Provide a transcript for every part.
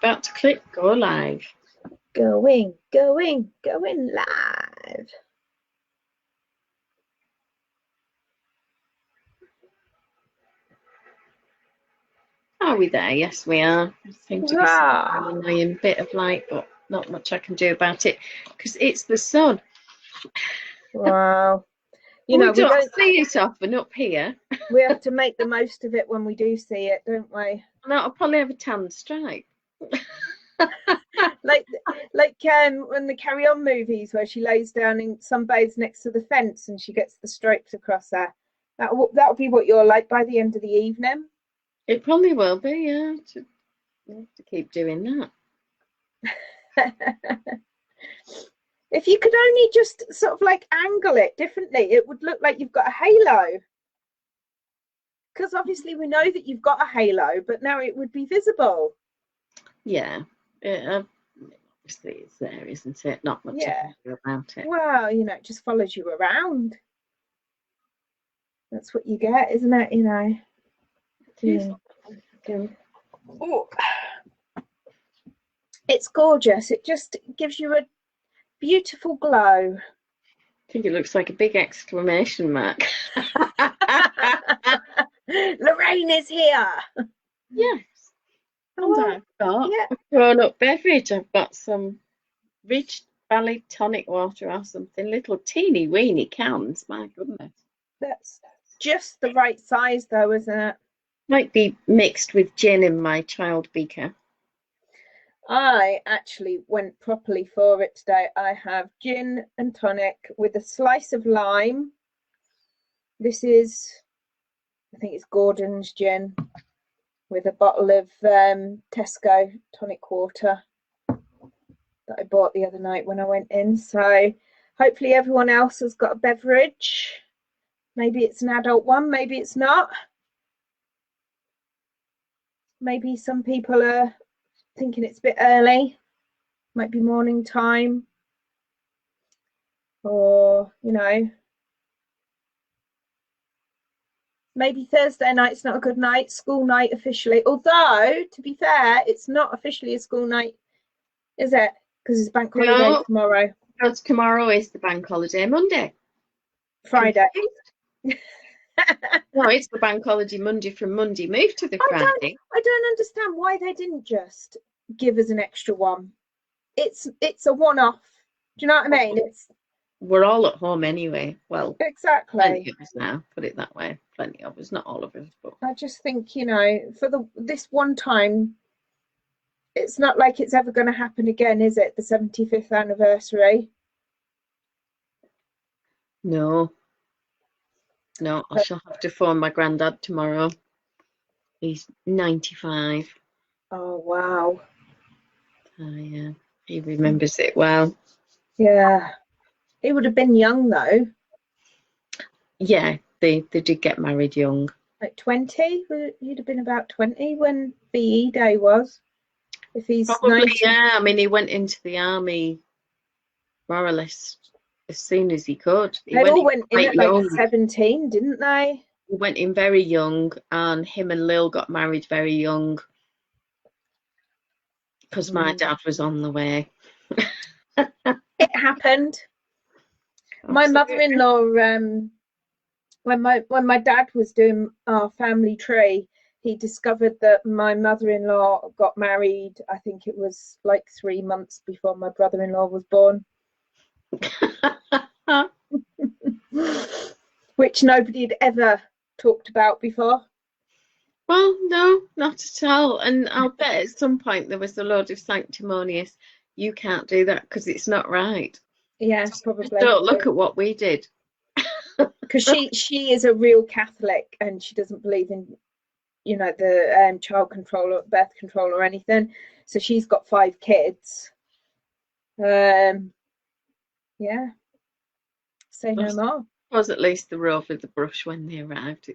about to click go live. Going live. Are we there? Yes, we are. There seems to be some annoying bit of light, but not much I can do about it because it's the sun. Wow. You know, we don't see it often up here. We have to make the most of it when we do see it, don't we? No, I'll probably have a tan stripe. like when the Carry On movies where she lays down and sunbathes next to the fence and she gets the stripes across her. That'll be what you're like by the end of the evening. It probably will be, yeah. We'll have to keep doing that. If you could only just sort of like angle it differently, it would look like you've got a halo. Because obviously we know that you've got a halo, but now it would be visible. Yeah. Obviously it's there, isn't it? Not much I can do about it. Well, you know, it just follows you around. That's what you get, isn't it? You know. Yeah. Oh. It's gorgeous. It just gives you a beautiful glow. I think it looks like a big exclamation mark. Loraine is here. Yes. And I've got a grown-up beverage. I've got some Rich Valley tonic water or something. Little teeny weeny cans. My goodness. That's just the right size though, isn't it? Might be mixed with gin in my child beaker. I actually went properly for it today. I have gin and tonic with a slice of lime. This is, I think it's Gordon's gin, with a bottle of Tesco tonic water that I bought the other night when I went in. So hopefully everyone else has got a beverage. Maybe it's an adult one, maybe it's not. Maybe some people are thinking it's a bit early, might be morning time, or you know, maybe Thursday night's not a good night, school night officially, although to be fair it's not officially a school night, is it? Because it's bank holiday tomorrow. Because tomorrow is the bank holiday. Monday, Friday. No, it's the bank holiday Monday. From Monday move to the Friday. I don't understand why they didn't just give us an extra one. It's a one-off. Do you know what I mean? We're all at home anyway. Well, exactly. Plenty of us now. Put it that way. Plenty of us, not all of us, but I just think, you know, for this one time, it's not like it's ever going to happen again, is it? The 75th anniversary. No, I shall have to phone my granddad tomorrow. He's 95. Oh, wow. Yeah, he remembers it well. Yeah. He would have been young, though. Yeah, they did get married young. Like 20? You'd have been about 20 when VE Day was. If he's probably 90. Yeah. I mean, he went into the army more or less as soon as he could. They all went in at like 17, didn't they? He went in very young, and him and Lil got married very young because my dad was on the way. It happened. Absolutely. My mother-in-law, when my dad was doing our family tree, he discovered that my mother-in-law got married. I think it was like 3 months before my brother-in-law was born. Which nobody had ever talked about before. Well, no, not at all. And I'll bet at some point there was a load of sanctimonious, you can't do that because it's not right. Yeah, probably. Just don't look at what we did. Because she is a real Catholic and she doesn't believe in, you know, the child control or birth control or anything. So she's got 5 kids. Yeah. Say no more. Was at least the row with the brush when they arrived.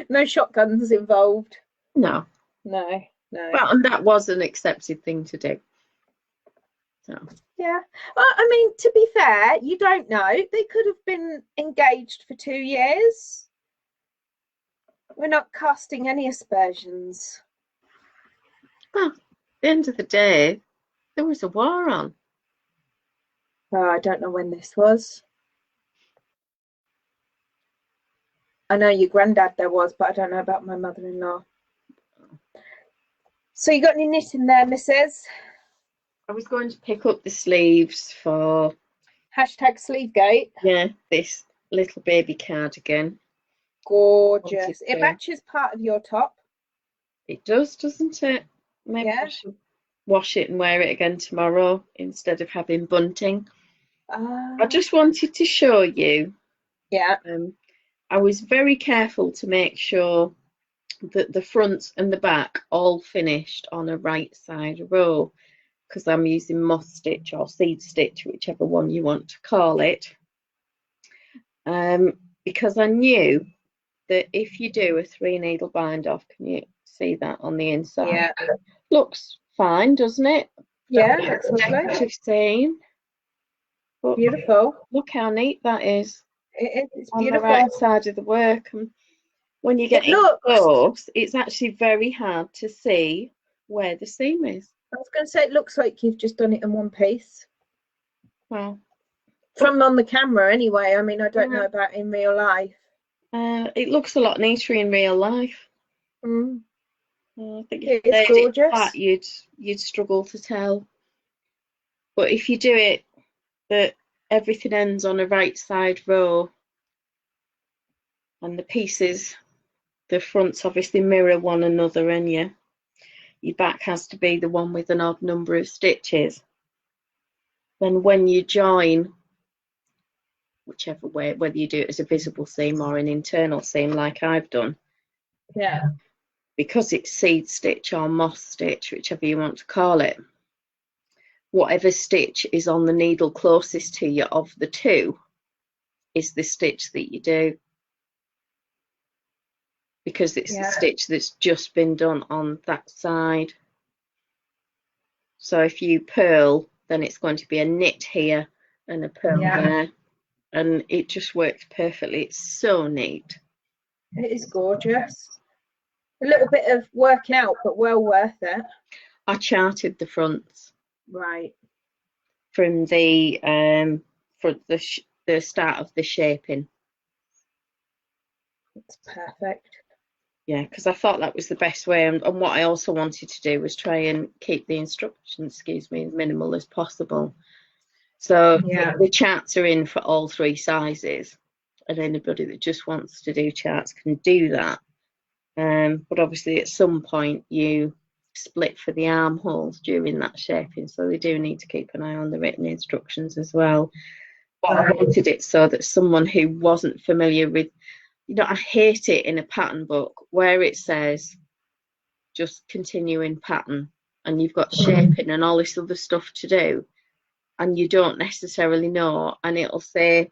No shotguns involved. No. Well, and that was an accepted thing to do. So. Yeah. Well, I mean, to be fair, you don't know. They could have been engaged for 2 years. We're not casting any aspersions. the end of the day, there was a war on. Oh, I don't know when this was. I know your granddad there was, but I don't know about my mother-in-law. So you got any knitting there, Mrs.? I was going to pick up the sleeves for #Sleevegate. yeah, this little baby cardigan. Gorgeous. It matches part of your top. It does, doesn't it? Maybe I should wash it and wear it again tomorrow instead of having bunting. I just wanted to show you. Yeah. I was very careful to make sure that the front and the back all finished on a right side row, because I'm using moss stitch or seed stitch, whichever one you want to call it. Because I knew that if you do a 3 needle bind off, can you see that on the inside? Yeah. Looks fine, doesn't it? Yeah, that's lovely. But beautiful. Look how neat that is. It's on beautiful. The right side of the work. And when you get close, it's actually very hard to see where the seam is. I was going to say, it looks like you've just done it in one piece. Well, from on the camera anyway. I mean, I don't know about in real life. It looks a lot neater in real life. I think if it's gorgeous. Flat, you'd struggle to tell. But if you do it that everything ends on a right side row, and the pieces, the fronts obviously mirror one another, and your back has to be the one with an odd number of stitches. Then when you join, whichever way, whether you do it as a visible seam or an internal seam like I've done, because it's seed stitch or moss stitch, whichever you want to call it, whatever stitch is on the needle closest to you of the two is the stitch that you do, because it's the stitch that's just been done on that side. So if you purl, then it's going to be a knit here and a purl there, and it just works perfectly. It's so neat. It is gorgeous. A little bit of work out, but well worth it. I charted the fronts from the start of the shaping. It's perfect. Yeah, because I thought that was the best way, and what I also wanted to do was try and keep the instructions, as minimal as possible. So the charts are in for all 3 sizes, and anybody that just wants to do charts can do that. But obviously at some point you split for the armholes during that shaping, so they do need to keep an eye on the written instructions as well. But I wanted it so that someone who wasn't familiar with, I hate it in a pattern book where it says just continue in pattern and you've got shaping and all this other stuff to do and you don't necessarily know, and it'll say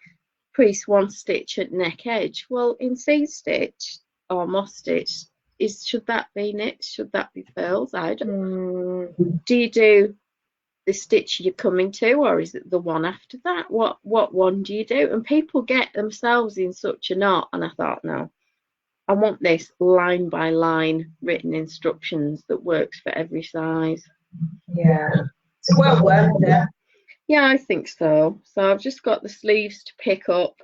crease 1 stitch at neck edge. Well, in seed stitch or moss stitch, should that be knit? Should that be purls? I don't. Do you do the stitch you're coming to, or is it the one after that? What one do you do? And people get themselves in such a knot, and I thought, no, I want this line by line written instructions that works for every size. Yeah, it's well worth it. Yeah, I think so. So I've just got the sleeves to pick up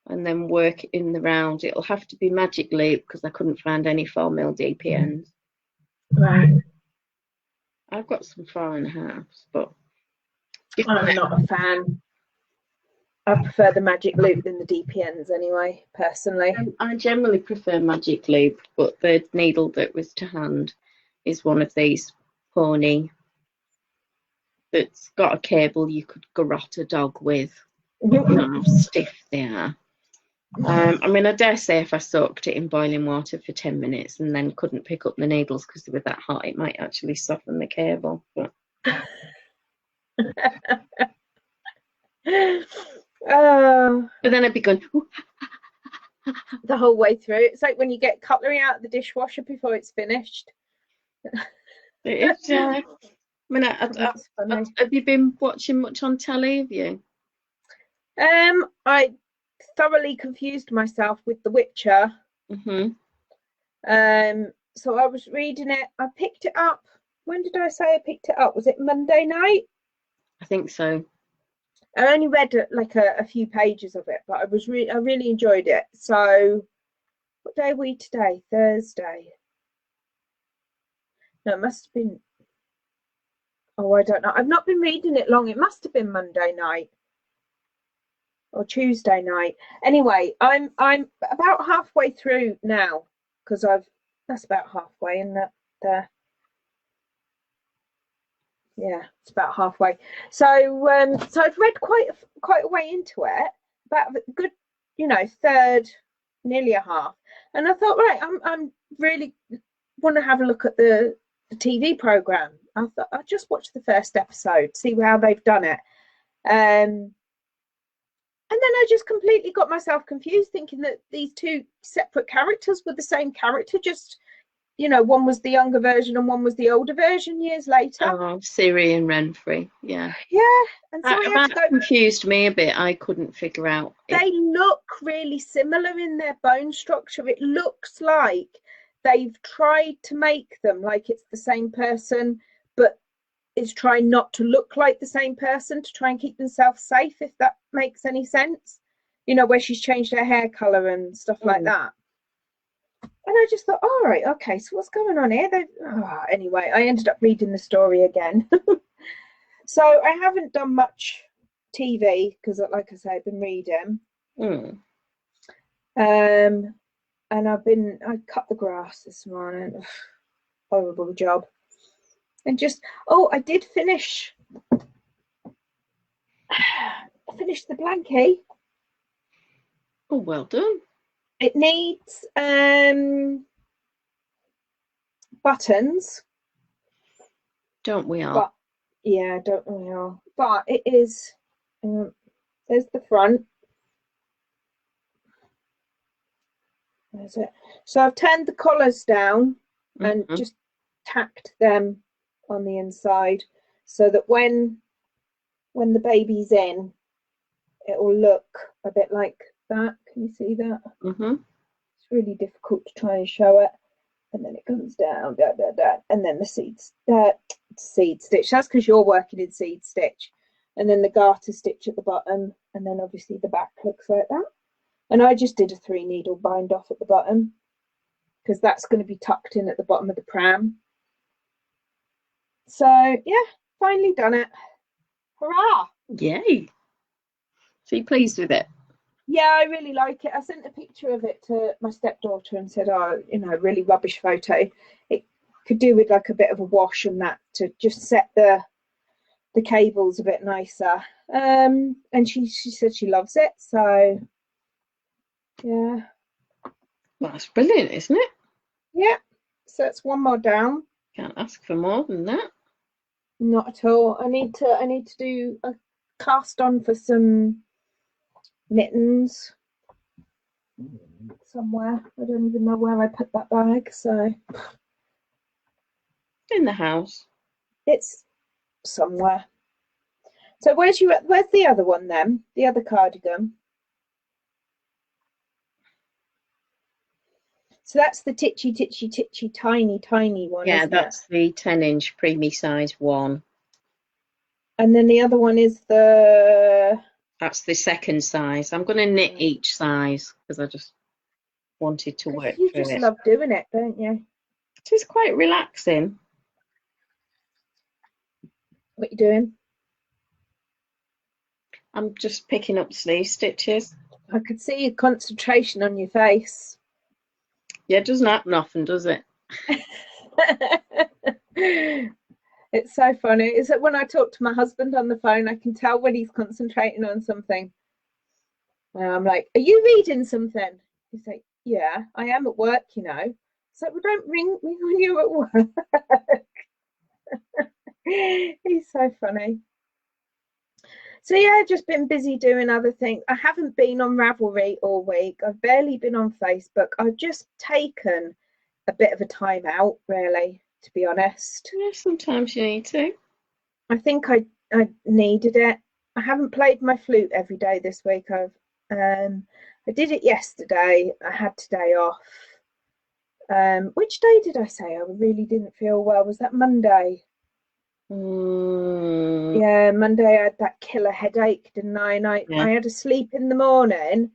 and then work in the round. It'll have to be magic loop because I couldn't find any 4mm DPNs. I've got some 4.5s, but I'm not a fan. I prefer the magic loop than the DPNs anyway, personally. I generally prefer magic loop, but the needle that was to hand is one of these pony that's got a cable you could garrote a dog with. How stiff they are. I mean, I dare say if I soaked it in boiling water for 10 minutes and then couldn't pick up the needles because they were that hot, it might actually soften the cable. But then I'd be going the whole way through. It's like when you get cutlery out of the dishwasher before it's finished. It is. I mean, have you been watching much on telly? Have you? I thoroughly confused myself with The Witcher. So I was reading it. I picked it up when did I say I picked it up? Was it Monday night? I think so. I only read like a few pages of it, but I really enjoyed it. So what day are we today? Thursday. No, it must have been, oh, I don't know. I've not been reading it long. It must have been Monday night or Tuesday night. Anyway, I'm about halfway through now, because that's about halfway, and that there. Yeah, it's about halfway. So I've read quite a way into it, about a good, third, nearly a half, and I thought, right, I'm really want to have a look at the TV program. I thought I'll just watch the first episode, see how they've done it, and then I just completely got myself confused, thinking that these two separate characters were the same character, just one was the younger version and one was the older version years later. Oh, Siri and Renfrey, yeah. Yeah, and so that confused me a bit. I couldn't figure out. They look really similar in their bone structure. It looks like they've tried to make them like it's the same person, but is trying not to look like the same person to try and keep themselves safe, if that makes any sense. Where she's changed her hair color and stuff like that. And I just thought, all right, okay, so what's going on here? Anyway, I ended up reading the story again. So I haven't done much TV because, like I say, I've been reading. And I cut the grass this morning. Horrible job. And I did finish. I finished the blankie. Oh, well done. It needs buttons. Don't we all? Yeah, don't we all? But it is. There's the front. There's it. So I've turned the collars down and just tacked them on the inside, so that when the baby's in, it will look a bit like that. Can you see that? It's really difficult to try and show it. And then it comes down, and then the seed stitch. That's because you're working in seed stitch, and then the garter stitch at the bottom, and then obviously the back looks like that. And I just did a 3-needle bind off at the bottom, because that's going to be tucked in at the bottom of the pram. So yeah, finally done it. Hurrah! Yay! So you're pleased with it? Yeah, I really like it. I sent a picture of it to my stepdaughter and said, oh, really rubbish photo. It could do with like a bit of a wash and that, to just set the cables a bit nicer. And she said she loves it. So yeah. Well, that's brilliant, isn't it? Yeah. So it's one more down. Can't ask for more than that. Not at all. I need to do a cast on for some mittens somewhere. I don't even know where I put that bag. So in the house. It's somewhere. So where's the other one then? The other cardigan. So that's the titchy tiny one. Yeah, that's the 10-inch preemie size one. And then the other one is that's the second size. I'm going to knit each size because I just wanted to work through it. You just love doing it, don't you? It is quite relaxing. What are you doing? I'm just picking up sleeve stitches. I could see your concentration on your face. Yeah, it doesn't happen often, does it? It's so funny. Is that when I talk to my husband on the phone, I can tell when he's concentrating on something. And I'm like, are you reading something? He's like, yeah, I am at work, It's like, well, don't ring me when you're at work. He's so funny. So yeah, just been busy doing other things. I haven't been on Ravelry all week. I've barely been on Facebook. I've just taken a bit of a time out, really, to be honest. Yeah, sometimes you need to. I think I needed it. I haven't played my flute every day this week. I did it yesterday. I had today off. Which day did I say I really didn't feel well? Was that Monday? Yeah, Monday I had that killer headache, didn't I? And I had a sleep in the morning,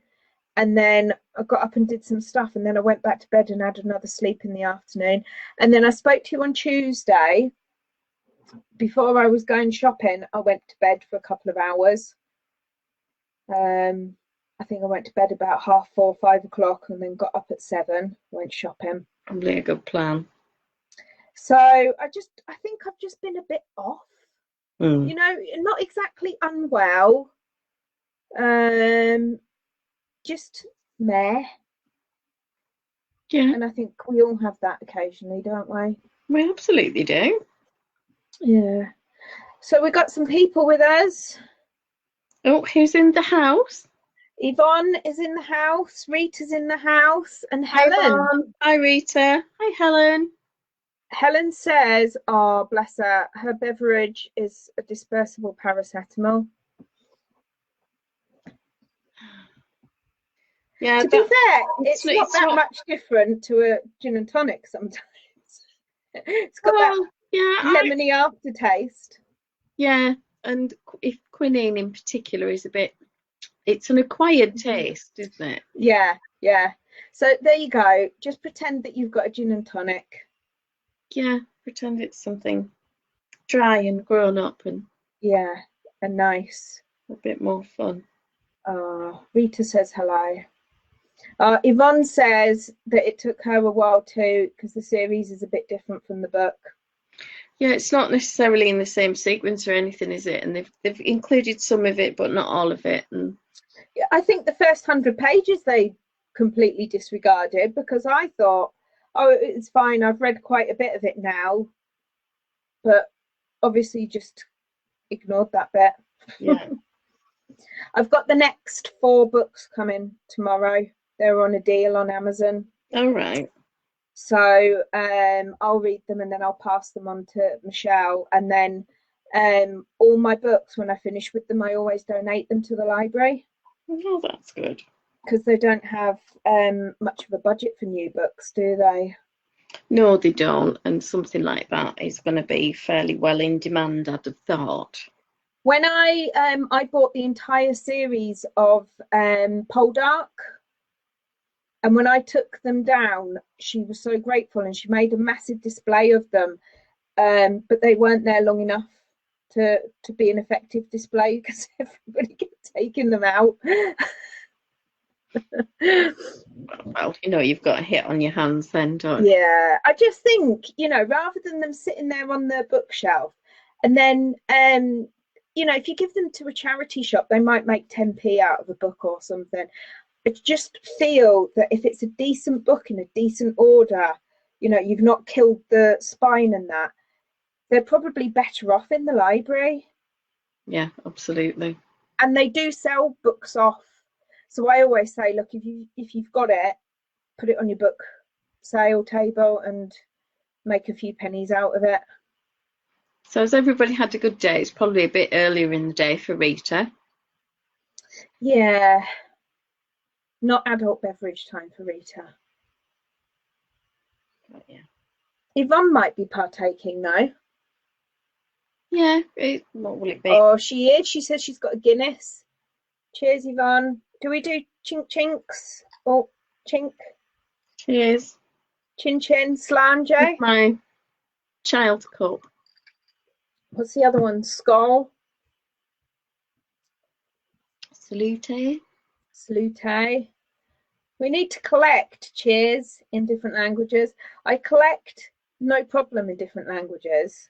and then I got up and did some stuff, and then I went back to bed and had another sleep in the afternoon. And then I spoke to you on Tuesday. Before I was going shopping, I went to bed for a couple of hours. I think I went to bed about 4:30, 5 o'clock, and then got up at 7, went shopping. Probably a good plan. So I think I've just been a bit off. You know, not exactly unwell. Just meh. Yeah. And I think we all have that occasionally, don't we? We absolutely do. Yeah. So we got some people with us. Oh, who's in the house? Yvonne is in the house, Rita's in the house, and Helen. Hi, Yvonne. Hi, Rita. Hi, Helen. Helen says, oh, bless her, her beverage is a dispersible paracetamol. Yeah, to be fair, it's not that much different to a gin and tonic sometimes. It's got that lemony aftertaste. Yeah, and if quinine in particular is it's an acquired taste, isn't it? Yeah, yeah. So there you go. Just pretend that you've got a gin and tonic. Yeah, pretend it's something dry and grown up and nice. A bit more fun. Rita says hello. Yvonne says that it took her a while too because the series is a bit different from the book. Yeah, it's not necessarily in the same sequence or anything, is it? And they've included some of it, but not all of it. And I think the first 100 pages they completely disregarded because I thought, oh, it's fine. I've read quite a bit of it now, but obviously just ignored that bit. Yeah. I've got the next 4 books coming tomorrow. They're on a deal on Amazon. All right. So I'll read them and then I'll pass them on to Michelle. And then all my books, when I finish with them, I always donate them to the library. Oh, that's good. Because they don't have much of a budget for new books, do they? No, they don't. And something like that is going to be fairly well in demand, I'd have thought. When I bought the entire series of Poldark, and when I took them down, she was so grateful and she made a massive display of them. But they weren't there long enough to be an effective display because everybody kept taking them out. Well, you've got a hit on your hands then, don't you? Yeah, I just think, rather than them sitting there on the bookshelf and then, if you give them to a charity shop, they might make 10p out of a book or something. I just feel that if it's a decent book in a decent order, you've not killed the spine and that, they're probably better off in the library. Yeah, absolutely. And they do sell books off. So I always say, look, if you've got it, put it on your book sale table and make a few pennies out of it. So has everybody had a good day? It's probably a bit earlier in the day for Rita. Yeah. Not adult beverage time for Rita. But yeah. Yvonne might be partaking though. Yeah, what will it be? Oh, she is. She says she's got a Guinness. Cheers, Yvonne. Do we do chink chinks? Oh, chink. Cheers. Chin chin. Slange. My child cup. What's the other one? Skull. Salute. Salute. We need to collect cheers in different languages. I collect no problem in different languages.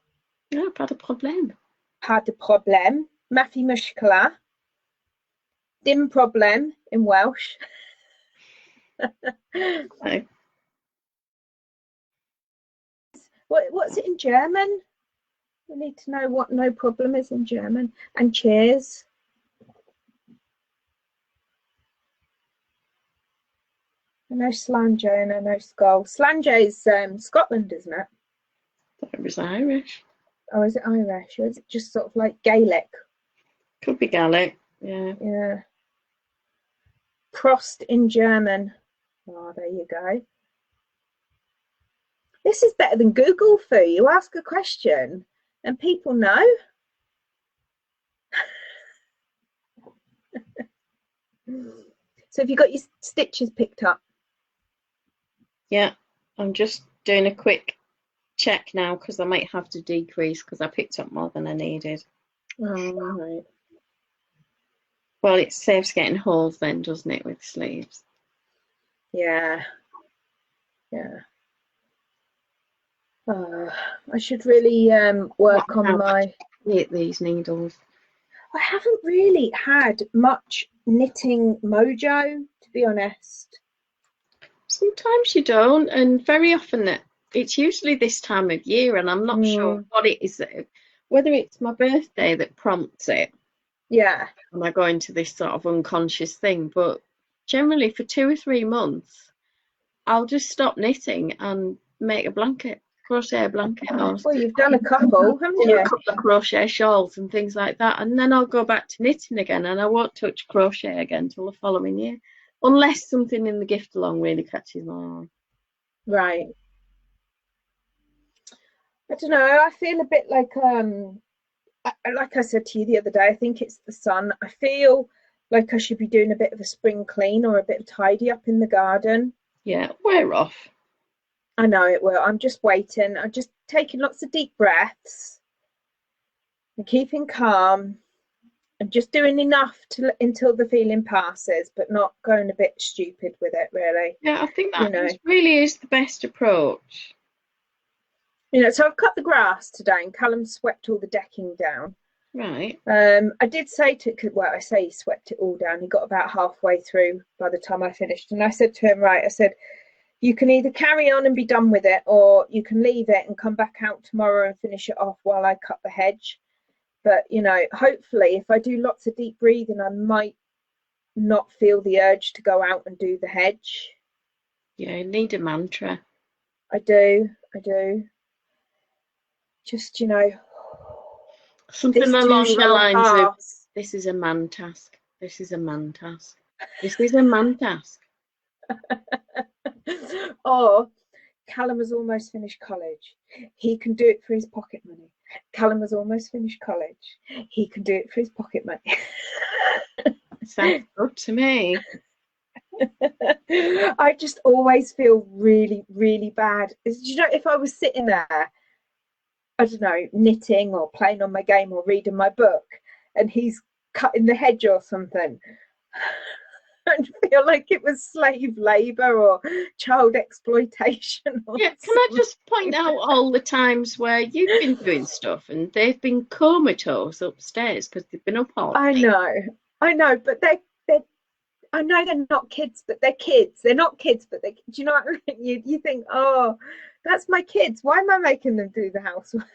No, pas de problème. Pas de problème. Mafi mushkila. Dim problem in Welsh. No. What's it in German? We need to know what no problem is in German. And cheers. I know Slange and I know Skull. Slange is Scotland, isn't it? It was Irish. Oh, is it Irish? Or is it just sort of like Gaelic? Could be Gaelic, yeah. Yeah. Prost in German. Oh, there you go. This is better than Google for you. Ask a question and people know. So have you got your stitches picked up? Yeah, I'm just doing a quick check now because I might have to decrease because I picked up more than I needed. Oh, right. Well, it saves getting holes then, doesn't it, with sleeves? Yeah. I should really work on my... Hate these needles. I haven't really had much knitting mojo, to be honest. Sometimes you don't, and very often it's usually this time of year, and I'm not sure what it is, whether it's my birthday that prompts it. Yeah. And I go into this sort of unconscious thing, but generally for 2 or 3 months, I'll just stop knitting and make a blanket, crochet a blanket. Well, you've done a couple, haven't you? A couple of crochet shawls and things like that, and then I'll go back to knitting again, and I won't touch crochet again till the following year, unless something in the gift along really catches my eye. Right. I don't know. I feel a bit like I said to you the other day, I think it's the sun. I feel like I should be doing a bit of a spring clean or a bit of tidy up in the garden. Yeah, we're off. I know it will. I'm just waiting. I'm just taking lots of deep breaths and keeping calm and just doing enough until the feeling passes, but not going a bit stupid with it, really. Yeah, I think that really is the best approach. So I've cut the grass today and Callum swept all the decking down. Right. I did say I say he swept it all down. He got about halfway through by the time I finished. And I said to him, right, I said, you can either carry on and be done with it, or you can leave it and come back out tomorrow and finish it off while I cut the hedge. But, hopefully if I do lots of deep breathing, I might not feel the urge to go out and do the hedge. Yeah, you need a mantra. I do. Just, something along the lines of, this is a man task. This is a man task. This is a man task. Or Callum has almost finished college. He can do it for his pocket money. Callum has almost finished college. He can do it for his pocket money. Sounds good to me. I just always feel really, really bad. If I was sitting there, I don't know, knitting or playing on my game or reading my book, and he's cutting the hedge or something, I'd feel like it was slave labour or child exploitation. Or can I just point out all the times where you've been doing stuff and they've been comatose upstairs because they've been up all day? I know, but I know they're not kids, but they're kids. They're not kids, but do you know what I mean? You think, oh, that's my kids. Why am I making them do the housework?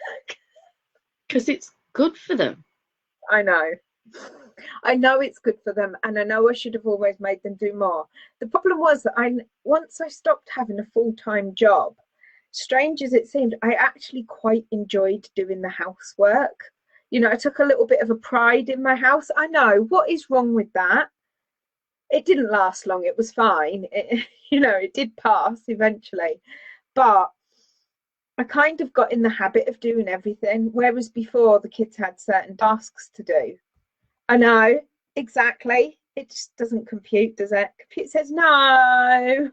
Because it's good for them. I know it's good for them, and I know I should have always made them do more. The problem was that once I stopped having a full-time job, strange as it seemed, I actually quite enjoyed doing the housework. I took a little bit of a pride in my house. I know, what is wrong with that? It didn't last long. It was fine. It did pass eventually, but I kind of got in the habit of doing everything, whereas before the kids had certain tasks to do. I know, exactly. It just doesn't compute, does it? Compute says no.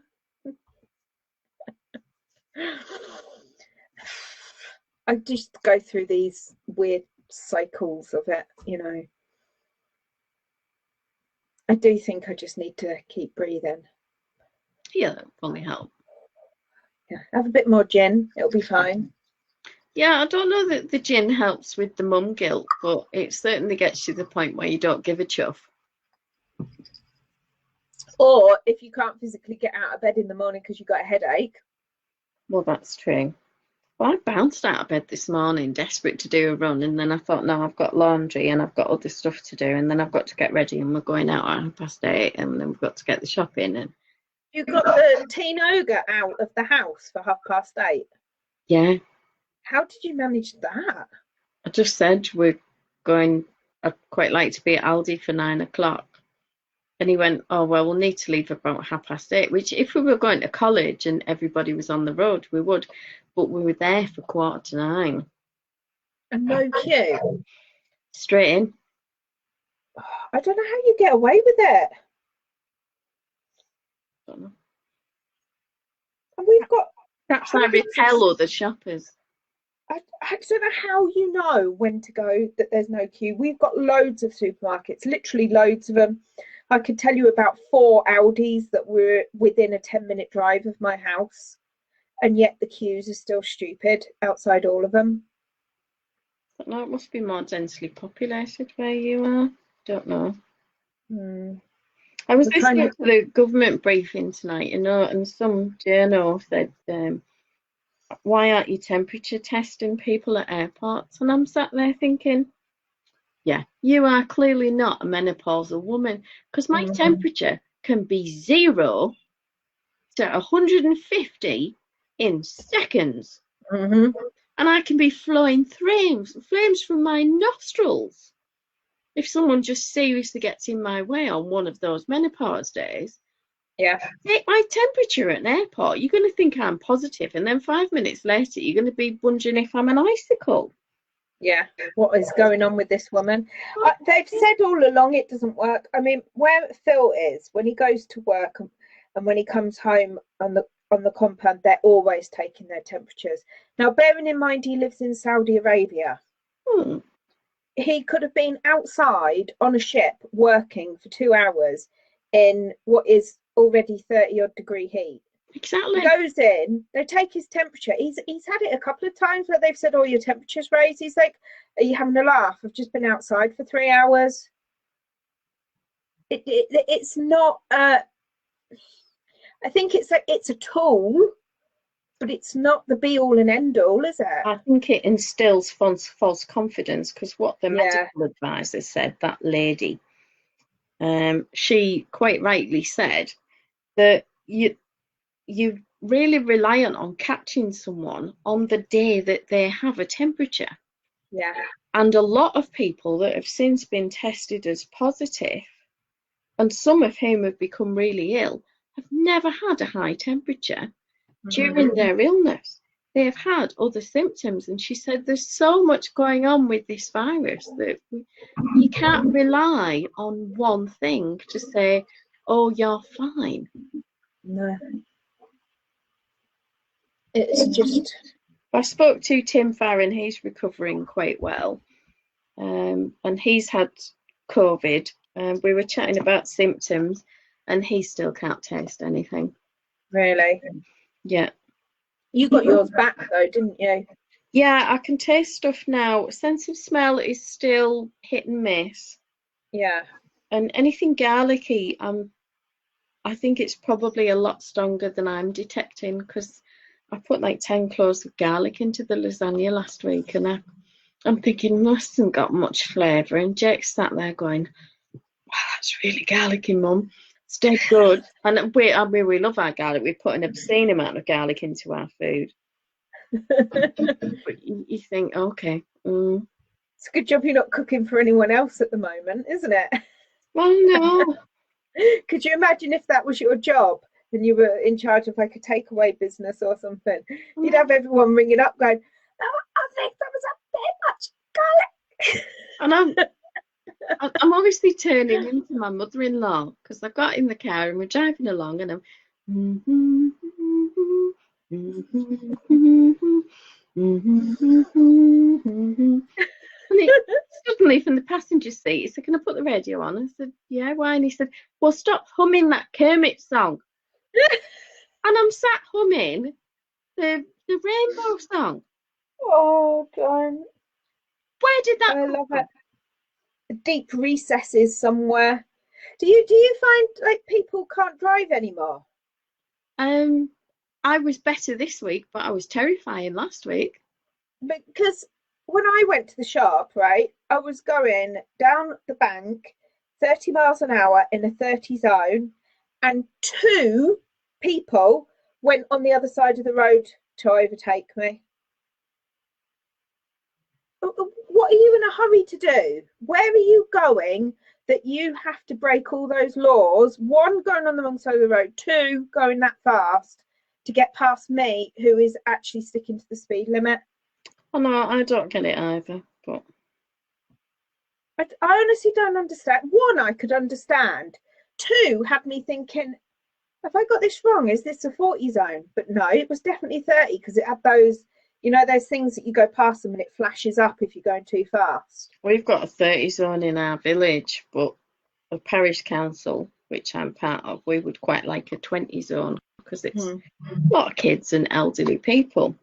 I just go through these weird cycles of it, I do think I just need to keep breathing. Yeah, that probably help. Yeah, have a bit more gin, it'll be fine. Yeah, I don't know that the gin helps with the mum guilt, but it certainly gets you to the point where you don't give a chuff. Or if you can't physically get out of bed in the morning because you've got a headache. Well, that's true. Well, I bounced out of bed this morning, desperate to do a run, and then I thought, no, I've got laundry and I've got other stuff to do, and then I've got to get ready, and we're going out at 8:30, and then we've got to get the shopping. And you got the teen ogre out of the house for 8:30? Yeah. How did you manage that? I just said we're going. I'd quite like to be at Aldi for 9 o'clock. And he went, oh, well, we'll need to leave about 8:30, which if we were going to college and everybody was on the road, we would. But we were there for 9:15. And no queue? Straight in. I don't know how you get away with it. Don't know. And we've got... Perhaps I repel other shoppers. I don't know how you know when to go that there's no queue. We've got loads of supermarkets, literally loads of them. I could tell you about 4 Aldi's that were within a 10-minute drive of my house, and yet the queues are still stupid outside all of them. But no, it must be more densely populated where you are. Don't know. I was listening to the government briefing tonight, and some journal said, why aren't you temperature testing people at airports? And I'm sat there thinking, yeah, you are clearly not a menopausal woman, because my temperature can be 0 to 150 in seconds. And I can be flowing flames from my nostrils. If someone just seriously gets in my way on one of those menopause days, take my temperature at an airport, you're going to think I'm positive, and then 5 minutes later you're going to be wondering if I'm an icicle. Yeah, what is going on with this woman? They've said all along it doesn't work. I mean, where Phil is, when he goes to work and when he comes home on the compound, they're always taking their temperatures. Now, bearing in mind he lives in Saudi Arabia, he could have been outside on a ship working for 2 hours in what is already 30-odd degree heat. Exactly. He goes in, they take his temperature. He's had it a couple of times where they've said, oh, your temperature's raised. He's like, are you having a laugh? I've just been outside for 3 hours. It's not, I think it's a tool, but it's not the be all and end all, is it? I think it instills false confidence, because what the medical advisor said, that lady, she quite rightly said that you're really reliant on catching someone on the day that they have a temperature. Yeah. And a lot of people that have since been tested as positive, and some of whom have become really ill, have never had a high temperature during their illness. They have had other symptoms, and she said there's so much going on with this virus that you can't rely on one thing to say, oh, you're fine. No. It's just... I spoke to Tim Farron, he's recovering quite well, and he's had COVID. We were chatting about symptoms, and he still can't taste anything. Really? Yeah. You got yours back though, didn't you? Yeah, I can taste stuff now. Sense of smell is still hit and miss. Yeah. And anything garlicky, I think it's probably a lot stronger than I'm detecting, because I put like 10 cloves of garlic into the lasagna last week, and I'm thinking, this hasn't got much flavour. And Jake's sat there going, wow, that's really garlicky, Mum. It's dead good. And we love our garlic. We put an obscene amount of garlic into our food. But you think, okay. It's a good job you're not cooking for anyone else at the moment, isn't it? Well, no. Could you imagine if that was your job and you were in charge of like a takeaway business or something? You'd have everyone ringing up going, oh, I think that was a bit much garlic. And I'm obviously turning into my mother-in-law, because I got in the car and we're driving along, and and suddenly from the passenger seat he said, can I put the radio on? I said, yeah, why? And he said, well, stop humming that Kermit song. And I'm sat humming the Rainbow song. Oh, darn. Where did that come from? It. Deep recesses somewhere. Do you find like people can't drive anymore? I was better this week, but I was terrifying last week. Because when I went to the shop, right, I was going down the bank 30 miles an hour in a 30 zone, and 2 people went on the other side of the road to overtake me. what are you in a hurry to do? Where are you going that you have to break all those laws? One, going on the wrong side of the road. Two, going that fast to get past me, who is actually sticking to the speed limit. Oh no, I don't get it either. But I honestly don't understand. One, I could understand. Two, had me thinking, have I got this wrong? Is this a 40 zone? But no, it was definitely 30 because it had those, you know, those things that you go past them and it flashes up if you're going too fast. we've got a 30 zone in our village, but the parish council, which I'm part of, we would quite like a 20 zone because it's a lot of kids and elderly people.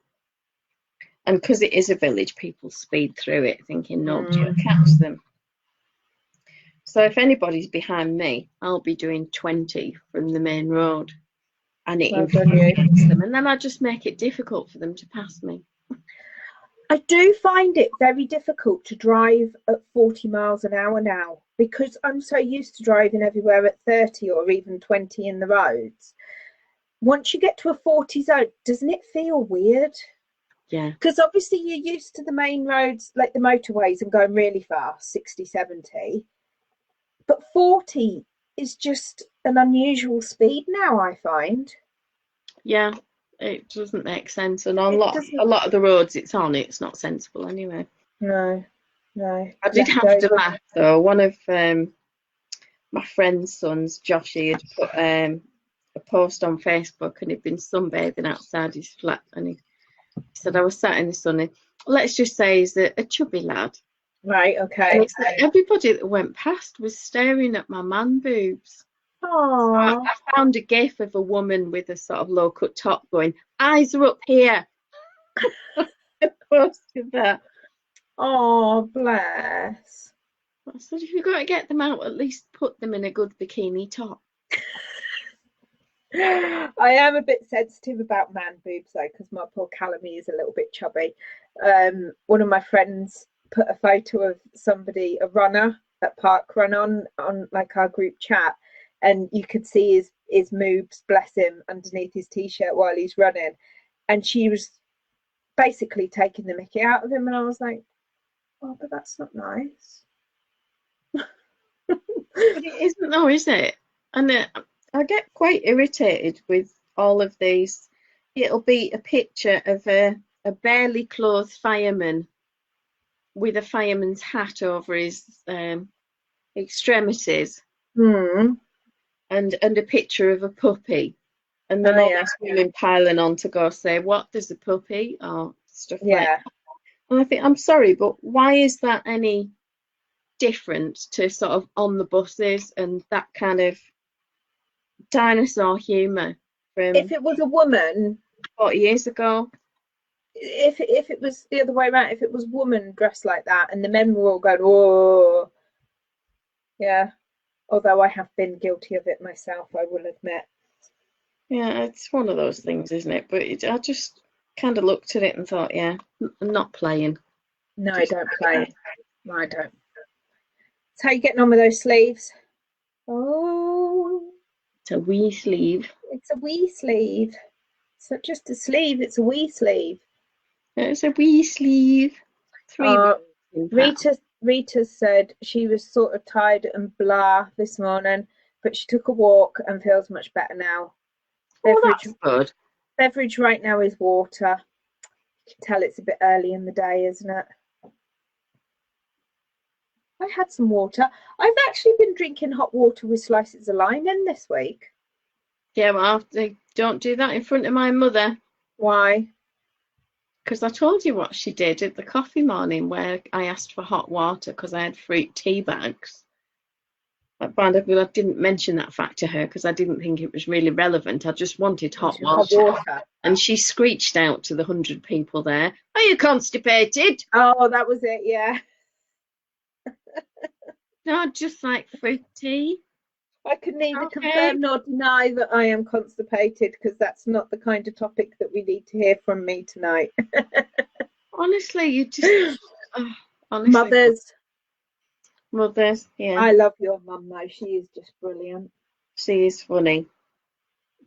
And because it is a village, people speed through it thinking nobody will catch them. So if anybody's behind me, I'll be doing 20 from the main road, and it infuriates them. And then I just make it difficult for them to pass me. I do find it very difficult to drive at 40 miles an hour now because I'm so used to driving everywhere at 30 or even 20 in the roads. Once you get to a 40 zone, doesn't it feel weird? Yeah. Because obviously you're used to the main roads, like the motorways, and going really fast, 60, 70. But 40 is just an unusual speed now, I find. Yeah, it doesn't make sense. And on a lot of the roads it's not sensible anyway. No. I did have to laugh though. One of my friend's sons, Joshy, had put a post on Facebook and he'd been sunbathing outside his flat, and he said, I was sat in the sun, and let's just say he's a chubby lad. Right, okay. So everybody that went past was staring at my man boobs. Oh. So I found a gif of a woman with a sort of low cut top going, eyes are up here. I posted that. Oh, bless. I said, if you're going to get them out, at least put them in a good bikini top. I am a bit sensitive about man boobs though, because my poor Calamy is a little bit chubby. One of my friends put a photo of somebody, a runner at Park Run on like our group chat, and you could see his moobs, bless him, underneath his t-shirt while he's running, and she was basically taking the mickey out of him, and I was like, oh, but that's not nice. But it isn't though, is it? And I get quite irritated with all of these. It'll be a picture of a barely clothed fireman with a fireman's hat over his extremities, and a picture of a puppy, and then all these women piling on to go say, what, there's a puppy, or stuff like that. And I think, I'm sorry, but why is that any different to sort of on the buses and that kind of dinosaur humour from if it was a woman 40 years ago? If it was the other way around, if it was woman dressed like that and the men were all going, oh, yeah. Although I have been guilty of it myself, I will admit. Yeah, it's one of those things, isn't it? But I just kind of looked at it and thought, yeah, I'm not playing. No, I don't play. No, I don't. So how you getting on with those sleeves? Oh, it's a wee sleeve. It's a wee sleeve. It's not just a sleeve, it's a wee sleeve. It's a wee sleeve. Rita said she was sort of tired and blah this morning, but she took a walk and feels much better now. That's good. Beverage right now is water. You can tell it's a bit early in the day, isn't it? I had some water. I've actually been drinking hot water with slices of lime in this week. Yeah, well, don't do that in front of my mother. Why? Because I told you what she did at the coffee morning where I asked for hot water because I had fruit tea bags. I didn't mention that fact to her because I didn't think it was really relevant. I just wanted hot water. And she screeched out to the 100 people there, are you constipated? Oh, that was it, yeah. No, just like fruit tea. I can neither confirm nor deny that I am constipated because that's not the kind of topic that we need to hear from me tonight. Honestly, you just... honestly. Mothers, yeah. I love your mum though. She is just brilliant. She is funny.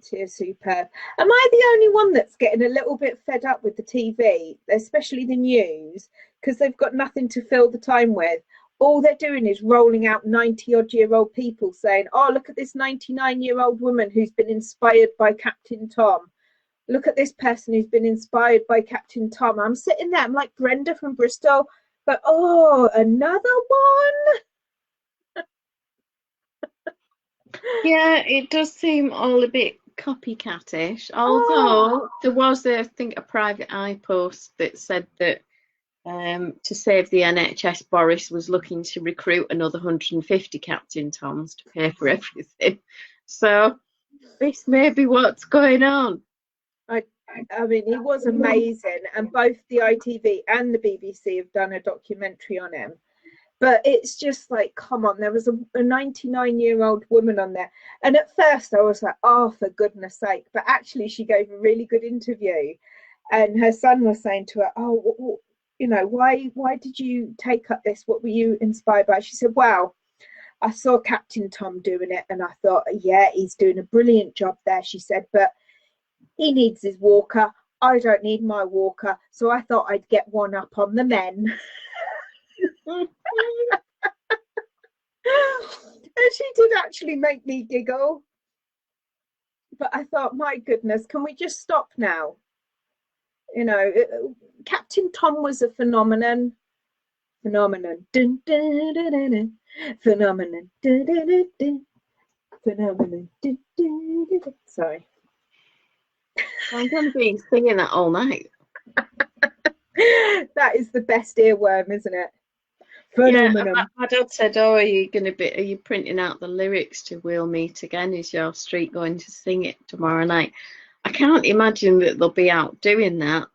She is superb. Am I the only one that's getting a little bit fed up with the TV, especially the news, because they've got nothing to fill the time with? All they're doing is rolling out 90-odd-year-old people saying, oh, look at this 99-year-old woman who's been inspired by Captain Tom. Look at this person who's been inspired by Captain Tom. I'm sitting there, I'm like Brenda from Bristol, but oh, another one. Yeah, it does seem all a bit copycatish. Although there was, I think, a private eye post that said that to save the NHS, Boris was looking to recruit another 150 Captain Toms to pay for everything. So this may be what's going on. I mean, he was amazing, and both the ITV and the BBC have done a documentary on him. But it's just like, come on, there was a 99-year-old woman on there. And at first I was like, oh, for goodness sake. But actually she gave a really good interview. And her son was saying to her, oh, you know, why did you take up this? What were you inspired by? She said, well, I saw Captain Tom doing it and I thought, yeah, he's doing a brilliant job there. She said, but he needs his walker. I don't need my walker. So I thought I'd get one up on the men. And she did actually make me giggle. But I thought, my goodness, can we just stop now? You know, Captain Tom was a phenomenon. Phenomenon. Dun, dun, dun, dun, dun. Phenomenon. Dun, dun, dun, dun. Phenomenon. Dun, dun, dun, dun. Sorry. I'm going to be singing that all night. That is the best earworm, isn't it? Phenomenon. Yeah, my dad said, oh, are you printing out the lyrics to We'll Meet Again? Is your street going to sing it tomorrow night? I can't imagine that they'll be out doing that.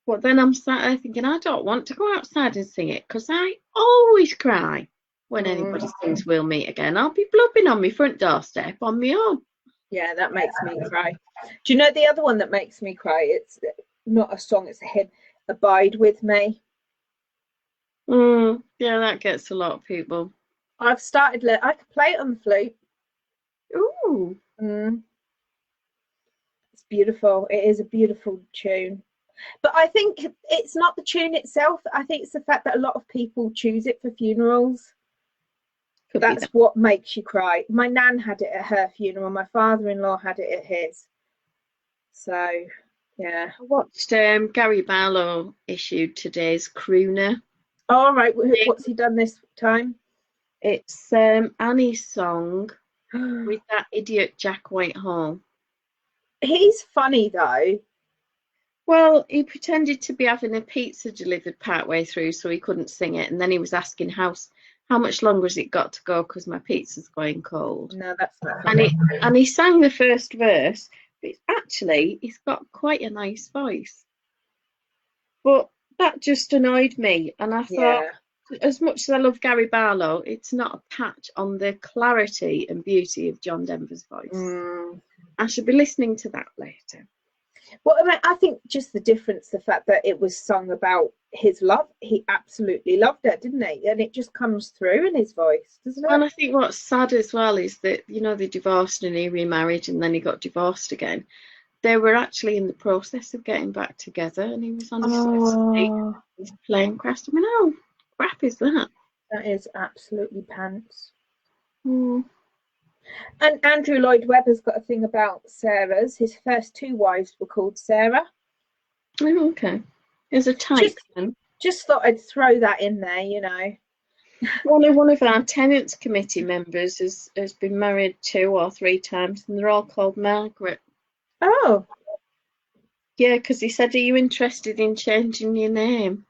But then I'm sat there thinking, I don't want to go outside and sing it because I always cry when anybody sings We'll Meet Again. I'll be blubbing on my front doorstep on my own. Yeah, that makes me cry. Do you know the other one that makes me cry? It's not a song, it's a hymn. Abide With Me. Yeah, that gets a lot of people. I've started, I could play it on the flute. Ooh. It's beautiful. It is a beautiful tune. But I think it's not the tune itself. I think it's the fact that a lot of people choose it for funerals. That's what makes you cry. My nan had it at her funeral. My father-in-law had it at his. So, yeah. I watched Gary Barlow issued today's Crooner. All right. What's he done this time? It's Annie's song with that idiot Jack Whitehall. He's funny, though. Well, he pretended to be having a pizza delivered partway through, so he couldn't sing it. And then he was asking how much longer has it got to go because my pizza's going cold. No, that's not funny. And he sang the first verse. But he's got quite a nice voice. But that just annoyed me. And I thought, as much as I love Gary Barlow, it's not a patch on the clarity and beauty of John Denver's voice. I should be listening to that later. Well, I think just the difference, the fact that it was sung about his love, he absolutely loved it, didn't he? And it just comes through in his voice, doesn't it? And I think what's sad as well is that, you know, they divorced and he remarried and then he got divorced again. They were actually in the process of getting back together and he was on his plane crashed. I mean, how crap is that? That is absolutely pants. And Andrew Lloyd Webber's got a thing about Sarah's. His first two wives were called Sarah. Oh, okay. There's a type. Just thought I'd throw that in there, you know. One of our tenants committee members has been married 2 or 3 times and they're all called Margaret. Oh. Yeah, because he said, are you interested in changing your name?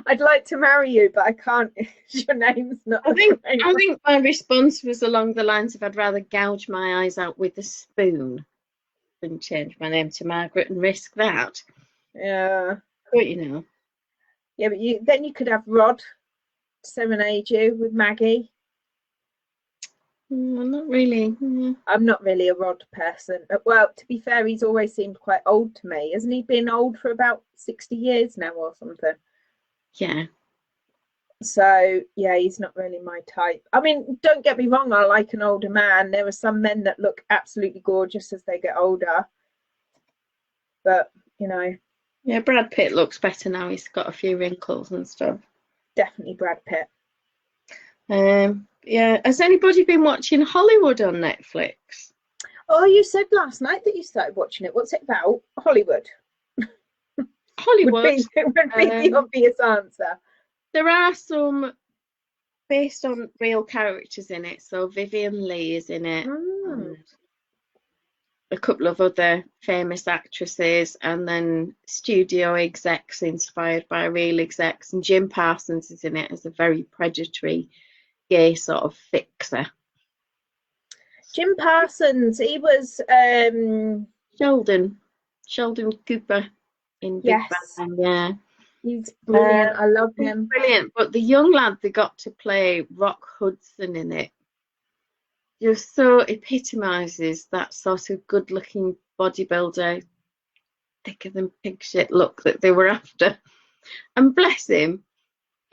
I'd like to marry you, but I can't. Your name's not. I think my response was along the lines of I'd rather gouge my eyes out with a spoon than change my name to Margaret and risk that. Yeah. But you know. Yeah, but then you could have Rod serenade you with Maggie. Not really. I'm not really a Rod person. Well, to be fair, he's always seemed quite old to me. Hasn't he been old for about 60 years now or something? Yeah. So yeah, he's not really my type. I mean, don't get me wrong, I like an older man. There are some men that look absolutely gorgeous as they get older, but you know. Yeah, Brad Pitt looks better now. He's got a few wrinkles and stuff. Definitely Brad Pitt. Yeah. Has anybody been watching Hollywood on Netflix? Oh, you said last night that you started watching it. What's it about? Hollywood. Hollywood. would be the obvious answer. There are some based on real characters in it. So Vivian Leigh is in it. And a couple of other famous actresses, and then studio execs inspired by real execs. And Jim Parsons is in it as a very predatory gay sort of fixer. Jim Parsons, he was Sheldon Cooper in Big yes. Bang. Yeah. He's brilliant. I love him. Brilliant. But the young lad they got to play, Rock Hudson, in it, just so epitomises that sort of good-looking bodybuilder, thicker than pig shit look that they were after. And bless him,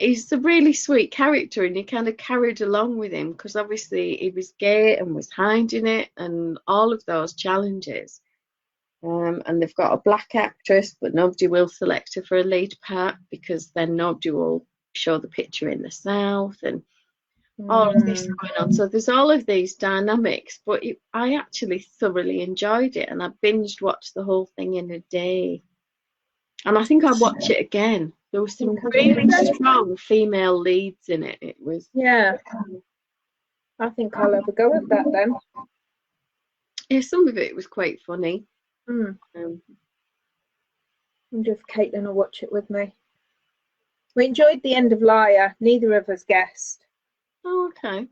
he's a really sweet character, and you kind of carried along with him because obviously he was gay and was hiding it and all of those challenges. And they've got a black actress, but nobody will select her for a lead part because then nobody will show the picture in the South and all of this going on. So there's all of these dynamics, but I actually thoroughly enjoyed it, and I binged watched the whole thing in a day. And I think I'll watch it again. There were some really strong female leads in it. It was I think I'll have a go at that then. Yeah, some of it was quite funny. I wonder if Caitlin will watch it with me. We enjoyed the end of Liar. Neither of us guessed. Oh, okay.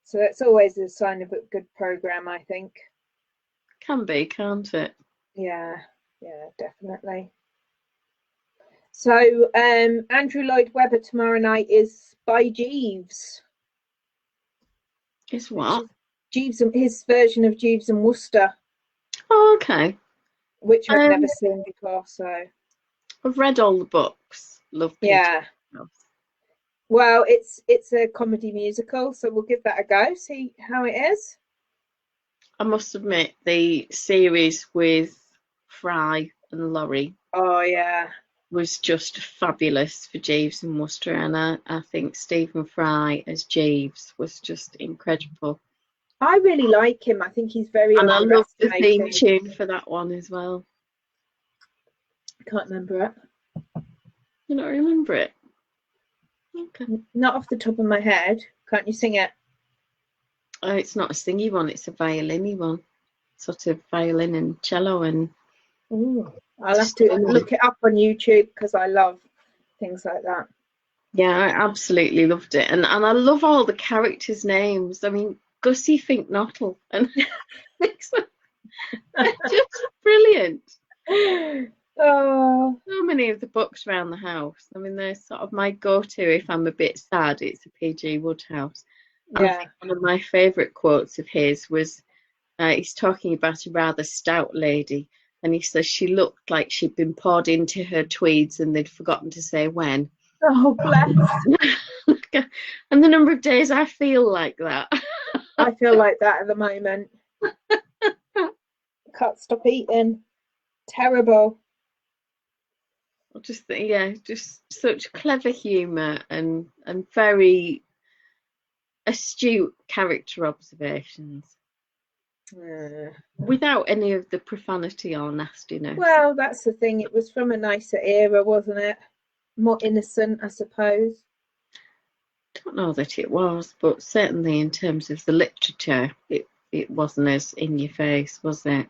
So that's always a sign of a good program, I think. Can be, can't it? Yeah, definitely. So Andrew Lloyd Webber tomorrow night is by Jeeves. Is what? Jeeves, his version of Jeeves and Wooster. Oh, okay. Which I've never seen before, so I've read all the books. Love Peter. Yeah. Well, it's a comedy musical, so we'll give that a go, see how it is. I must admit, the series with Fry and Laurie. Oh yeah. Was just fabulous for Jeeves and Wooster, and I think Stephen Fry as Jeeves was just incredible. I really like him. I think he's very and I love the theme tune for that one as well. I can't remember it. You don't remember it? Okay. Not off the top of my head. Can't you sing it? Oh, it's not a singy one, it's a violin-y one. Sort of violin and cello and... Ooh. I'll have to look it up on YouTube because I love things like that. Yeah, I absolutely loved it. And I love all the characters' names. I mean, Gussie Finknottle and they're just brilliant. Oh, so many of the books around the house. I mean, they're sort of my go-to if I'm a bit sad. It's a P.G. Wodehouse. And I think one of my favourite quotes of his was he's talking about a rather stout lady, and he says she looked like she'd been poured into her tweeds and they'd forgotten to say when. Oh, bless. And the number of days I feel like that. I feel like that at the moment. Can't stop eating. Terrible. Just such clever humour and very astute character observations. Without any of the profanity or nastiness. Well, that's the thing. It was from a nicer era, wasn't it? More innocent, I suppose. I don't know that it was, but certainly in terms of the literature, it wasn't as in your face, was it?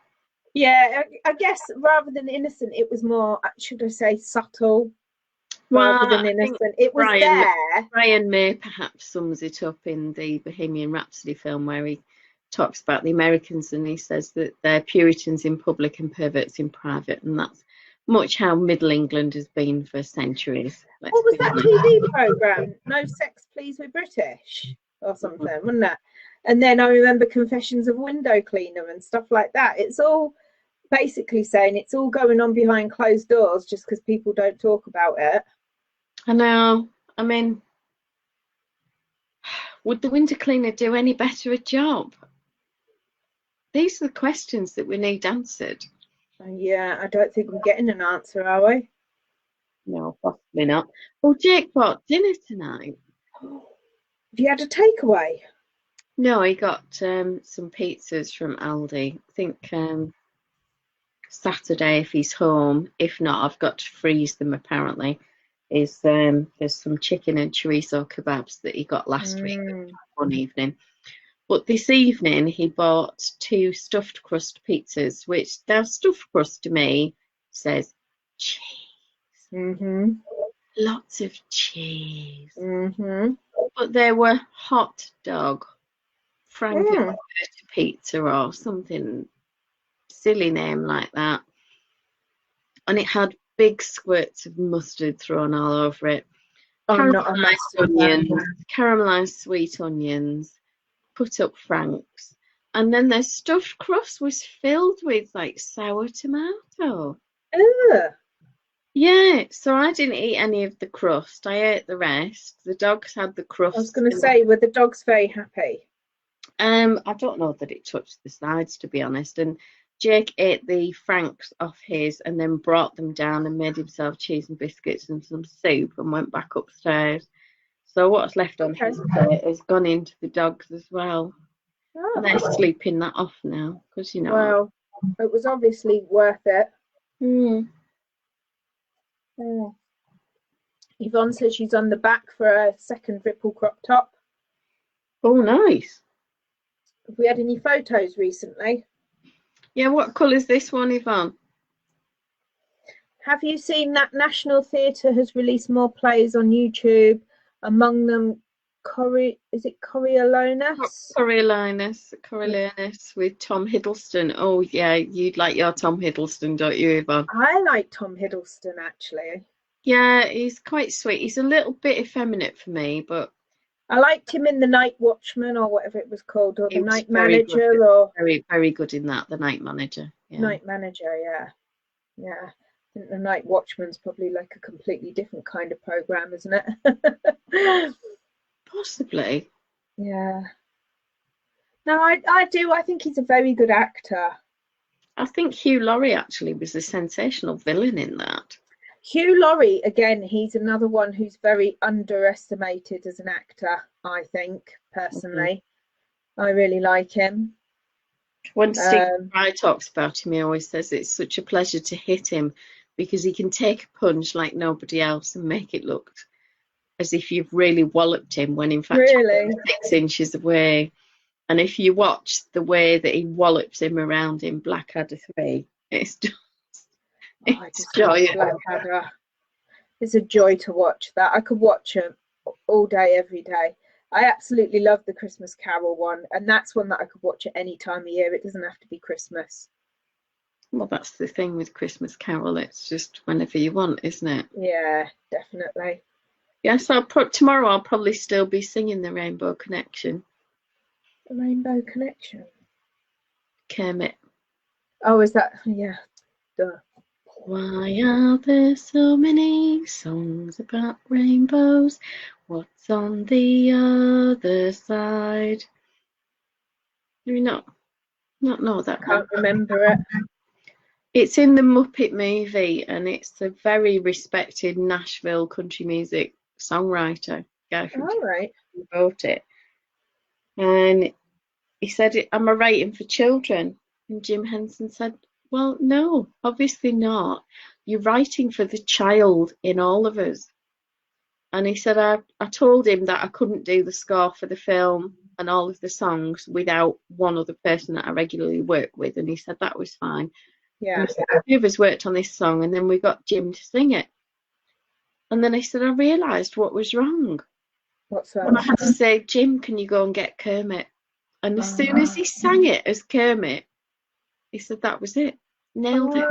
Yeah, I guess rather than innocent, it was more, should I say, subtle rather than innocent. It was there. Brian May perhaps sums it up in the Bohemian Rhapsody film where he talks about the Americans and he says that they're Puritans in public and perverts in private, and that's much how Middle England has been for centuries. What was that TV programme? No Sex Please We're British or something, wasn't it? And then I remember Confessions of a Window Cleaner and stuff like that. It's all basically saying it's all going on behind closed doors just because people don't talk about it. I know. I mean, Would the winter cleaner do any better a job? These are the questions that we need answered. Yeah, I don't think we're getting an answer, are we? No, possibly not. Well, Jake bought dinner tonight. Have you had a takeaway? No, he got some pizzas from Aldi. I think Saturday if he's home. If not, I've got to freeze them apparently. There's some chicken and chorizo kebabs that he got last week one evening. But this evening he bought 2 stuffed crust pizzas, which now stuffed crust to me says cheese. Lots of cheese. But they were hot dog Frankfurt pizza or something silly name like that. And it had big squirts of mustard thrown all over it. Caramelised sweet onions, put up Franks. And then their stuffed crust was filled with like sour tomato. Yeah, so I didn't eat any of the crust. I ate the rest. The dogs had the crust. I was going to say, were the dogs very happy? I don't know that it touched the sides, to be honest. And Jake ate the Franks off his and then brought them down and made himself cheese and biscuits and some soup and went back upstairs. So what's left on his plate has gone into the dogs as well. And they're sleeping that off now because, you know. Well, it was obviously worth it. Yvonne says she's on the back for a second ripple crop top. Oh, nice. Have we had any photos recently? Yeah, what colour's this one, Yvonne? Have you seen that National Theatre has released more plays on YouTube? Among them, is it Coriolanus? Coriolanus with Tom Hiddleston. Oh, yeah, you'd like your Tom Hiddleston, don't you, Yvonne? I like Tom Hiddleston, actually. Yeah, he's quite sweet. He's a little bit effeminate for me, but... I liked him in The Night Watchman or whatever it was called, or The Night Manager. Or very, very good in that, The Night Manager. Yeah. Night Manager, yeah. Yeah. I think The Night Watchman's probably like a completely different kind of program, isn't it? Possibly. Yeah. No, I do. I think he's a very good actor. I think Hugh Laurie actually was a sensational villain in that. Hugh Laurie, again, he's another one who's very underestimated as an actor, I think, personally. I really like him. When Stephen Fry talks about him, he always says it's such a pleasure to hit him because he can take a punch like nobody else and make it look as if you've really walloped him when in fact really? You're 6 inches away. And if you watch the way that he wallops him around in Blackadder 3, it's just... It's Blackadder. It's a joy to watch that. I could watch it all day, every day. I absolutely love the Christmas Carol one, and that's one that I could watch at any time of year. It doesn't have to be Christmas. Well, that's the thing with Christmas Carol. It's just whenever you want, isn't it? Yeah, definitely. Yes, tomorrow I'll probably still be singing the Rainbow Connection. The Rainbow Connection? Kermit. Oh, is that... Yeah. Duh. Why are there so many songs about rainbows? What's on the other side? Do you not know that? Can't remember it. It's in the Muppet movie, and it's a very respected Nashville country music songwriter. Guy from who wrote it, and he said, "Am I writing for children?" And Jim Henson said, "Well, no, obviously not. You're writing for the child in all of us." And he said, I told him that I couldn't do the score for the film and all of the songs without one other person that I regularly work with. And he said that was fine. Yeah. A few of us worked on this song, and then we got Jim to sing it. And then I said, I realised what was wrong. What's that? And I had to say, Jim, can you go and get Kermit? And as soon as he sang it as Kermit, he said that was it. Nailed it.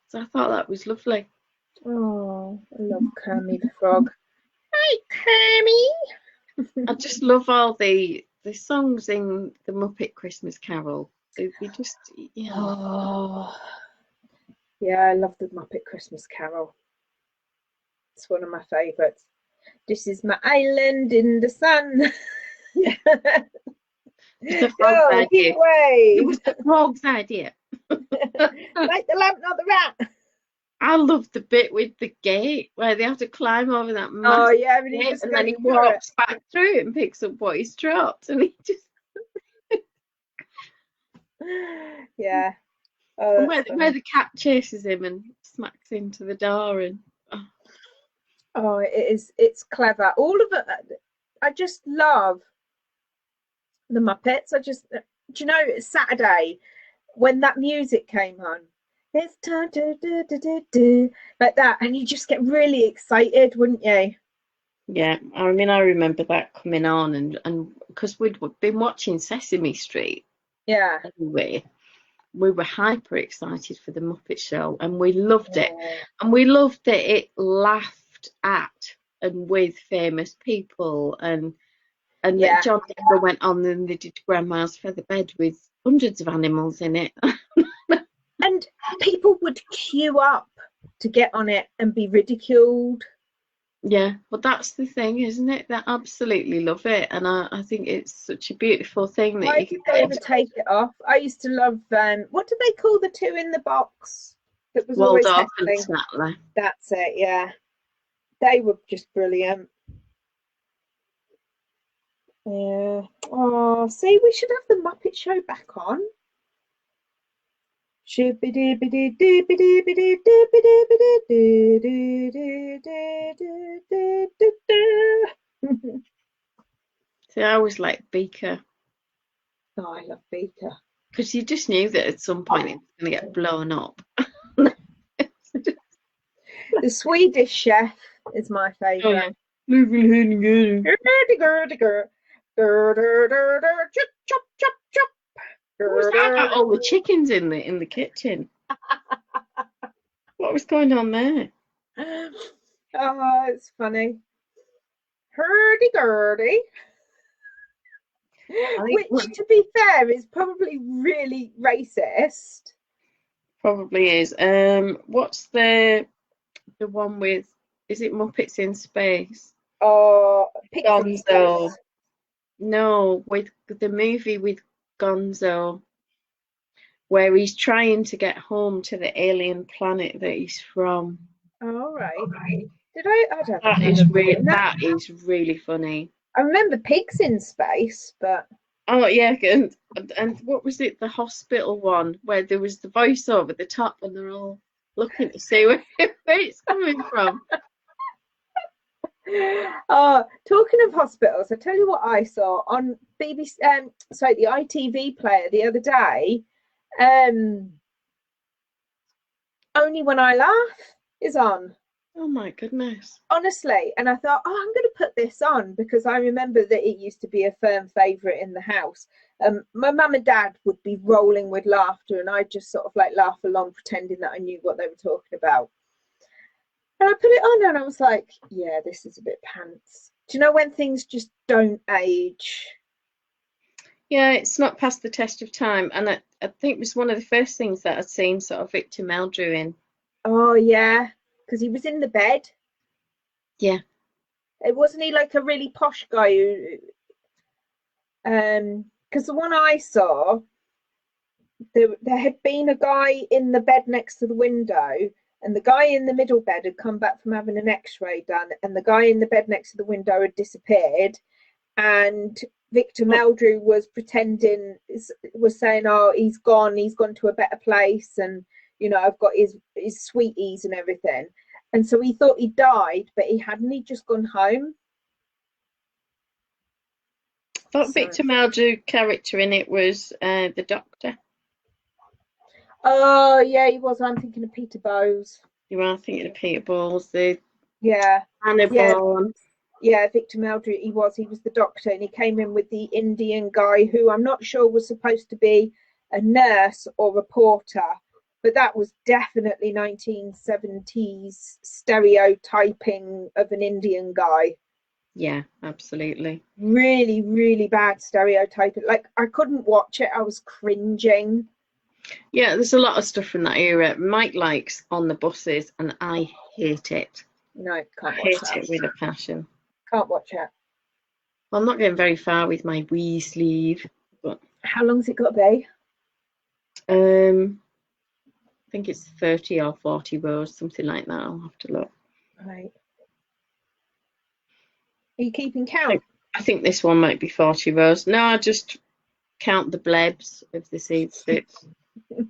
So I thought that was lovely. Oh, I love Kermit the Frog. Hi, Kermit. I just love all the songs in the Muppet Christmas Carol. They just, yeah. Oh, yeah, I love the Muppet Christmas Carol. It's one of my favourites. This is my island in the sun. Yeah. Oh, give way. It was the frog's idea. Like the lamp, not the rat. I love the bit with the gate where they have to climb over that massive gate, and then he walks back through it and picks up what he's dropped, and he just yeah. Oh, where the cat chases him and smacks into the door, and it's clever. All of it. I just love the Muppets. Do you know, it's Saturday when that music came on. It's time to do like that, and you just get really excited, wouldn't you? Yeah, I mean, I remember that coming on, and because we'd been watching Sesame Street, yeah, anyway, we were hyper excited for the Muppet Show, and we loved it, and we loved that it laughed at and with famous people, and that John Denver went on and they did Grandma's Feather Bed with hundreds of animals in it. And people would queue up to get on it and be ridiculed. Yeah, well, that's the thing, isn't it? They absolutely love it, and I think it's such a beautiful thing that you can never take it off. I used to love what do they call the two in the box? That was always and Snattler. That's it, yeah. They were just brilliant. Yeah. Oh, see, we should have the Muppet Show back on. See, I always liked Beaker. Oh, I love Beaker. Because you just knew that at some point it was going to get blown up. The Swedish Chef is my favourite. What was that about all the chickens in the kitchen? What was going on there? Oh, it's funny. Hurdy-gurdy. Which, to be fair, is probably really racist. Probably is. What's the one with? Is it Muppets in Space? Oh, Gonzo. No, with the movie with Gonzo, where he's trying to get home to the alien planet that he's from. Oh, right. Did I don't know. That is really funny. I remember Pigs in Space, but oh yeah, and what was it? The hospital one where there was the voiceover at the top, and they're all looking to see where it's coming from. Oh, talking of hospitals, I tell you what I saw on BBC, the ITV player the other day. Only When I Laugh is on. Oh my goodness. Honestly, and I thought, I'm going to put this on because I remember that it used to be a firm favourite in the house. My mum and dad would be rolling with laughter, and I'd just sort of like laugh along, pretending that I knew what they were talking about. And I put it on and I was like, yeah, this is a bit pants. Do you know when things just don't age? Yeah, it's not past the test of time. And I think it was one of the first things that I'd seen sort of Victor Meldrew in. Oh, yeah, because he was in the bed. Yeah. It wasn't he like a really posh guy who... because the one I saw, there had been a guy in the bed next to the window, and the guy in the middle bed had come back from having an x-ray done, and the guy in the bed next to the window had disappeared, and Victor Meldrew was pretending, was saying, oh, he's gone to a better place, and you know, I've got his sweeties and everything. And so he thought he died, but he hadn't. He'd just gone home. I thought Victor Meldrew character in it was the Doctor. Oh, yeah, he was. I'm thinking of Peter Bowes. You are thinking of Peter Bowes, Anna Bourne. Yeah, Victor Meldrew, he was the Doctor, and he came in with the Indian guy who I'm not sure was supposed to be a nurse or reporter, but that was definitely 1970s stereotyping of an Indian guy. Yeah, absolutely. Really, really bad stereotyping. Like, I couldn't watch it. I was cringing. Yeah, there's a lot of stuff from that era. Mike likes On the Buses, and I hate it. No, can't watch hate that. It with a passion. Can't watch it. Well, I'm not getting very far with my wee sleeve, but How long's it got to be? I think it's 30 or 40 rows, something like that. I'll have to look. Right. Are you keeping count? I think this one might be 40 rows. No, I just count the blebs of the seed sticks. The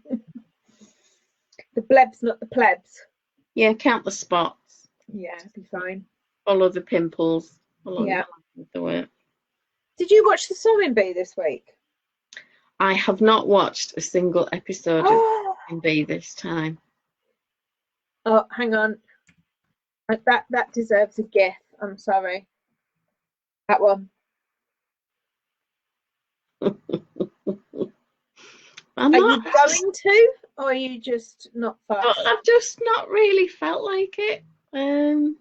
blebs, not the plebs. Yeah, count the spots. Yeah, it'll be fine. Follow the pimples along Yeah. the way. Did you watch the Sewing Bee this week? I have not watched a single episode of Sewing Bee this time. Oh, hang on. That deserves a gif. I'm sorry. That one. Are you going to, or are you just not fast? I've just not really felt like it. No.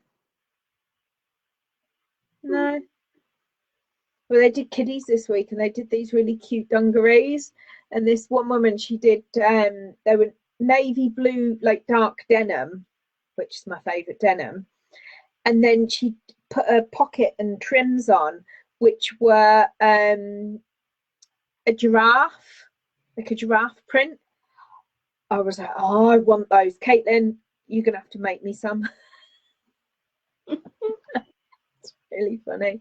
Well, they did kiddies this week, and they did these really cute dungarees. And this one woman, she did. They were navy blue, like dark denim, which is my favourite denim. And then she put a pocket and trims on, which were a giraffe, like a giraffe print. I was like, oh, I want those. Caitlin, you're going to have to make me some. It's really funny.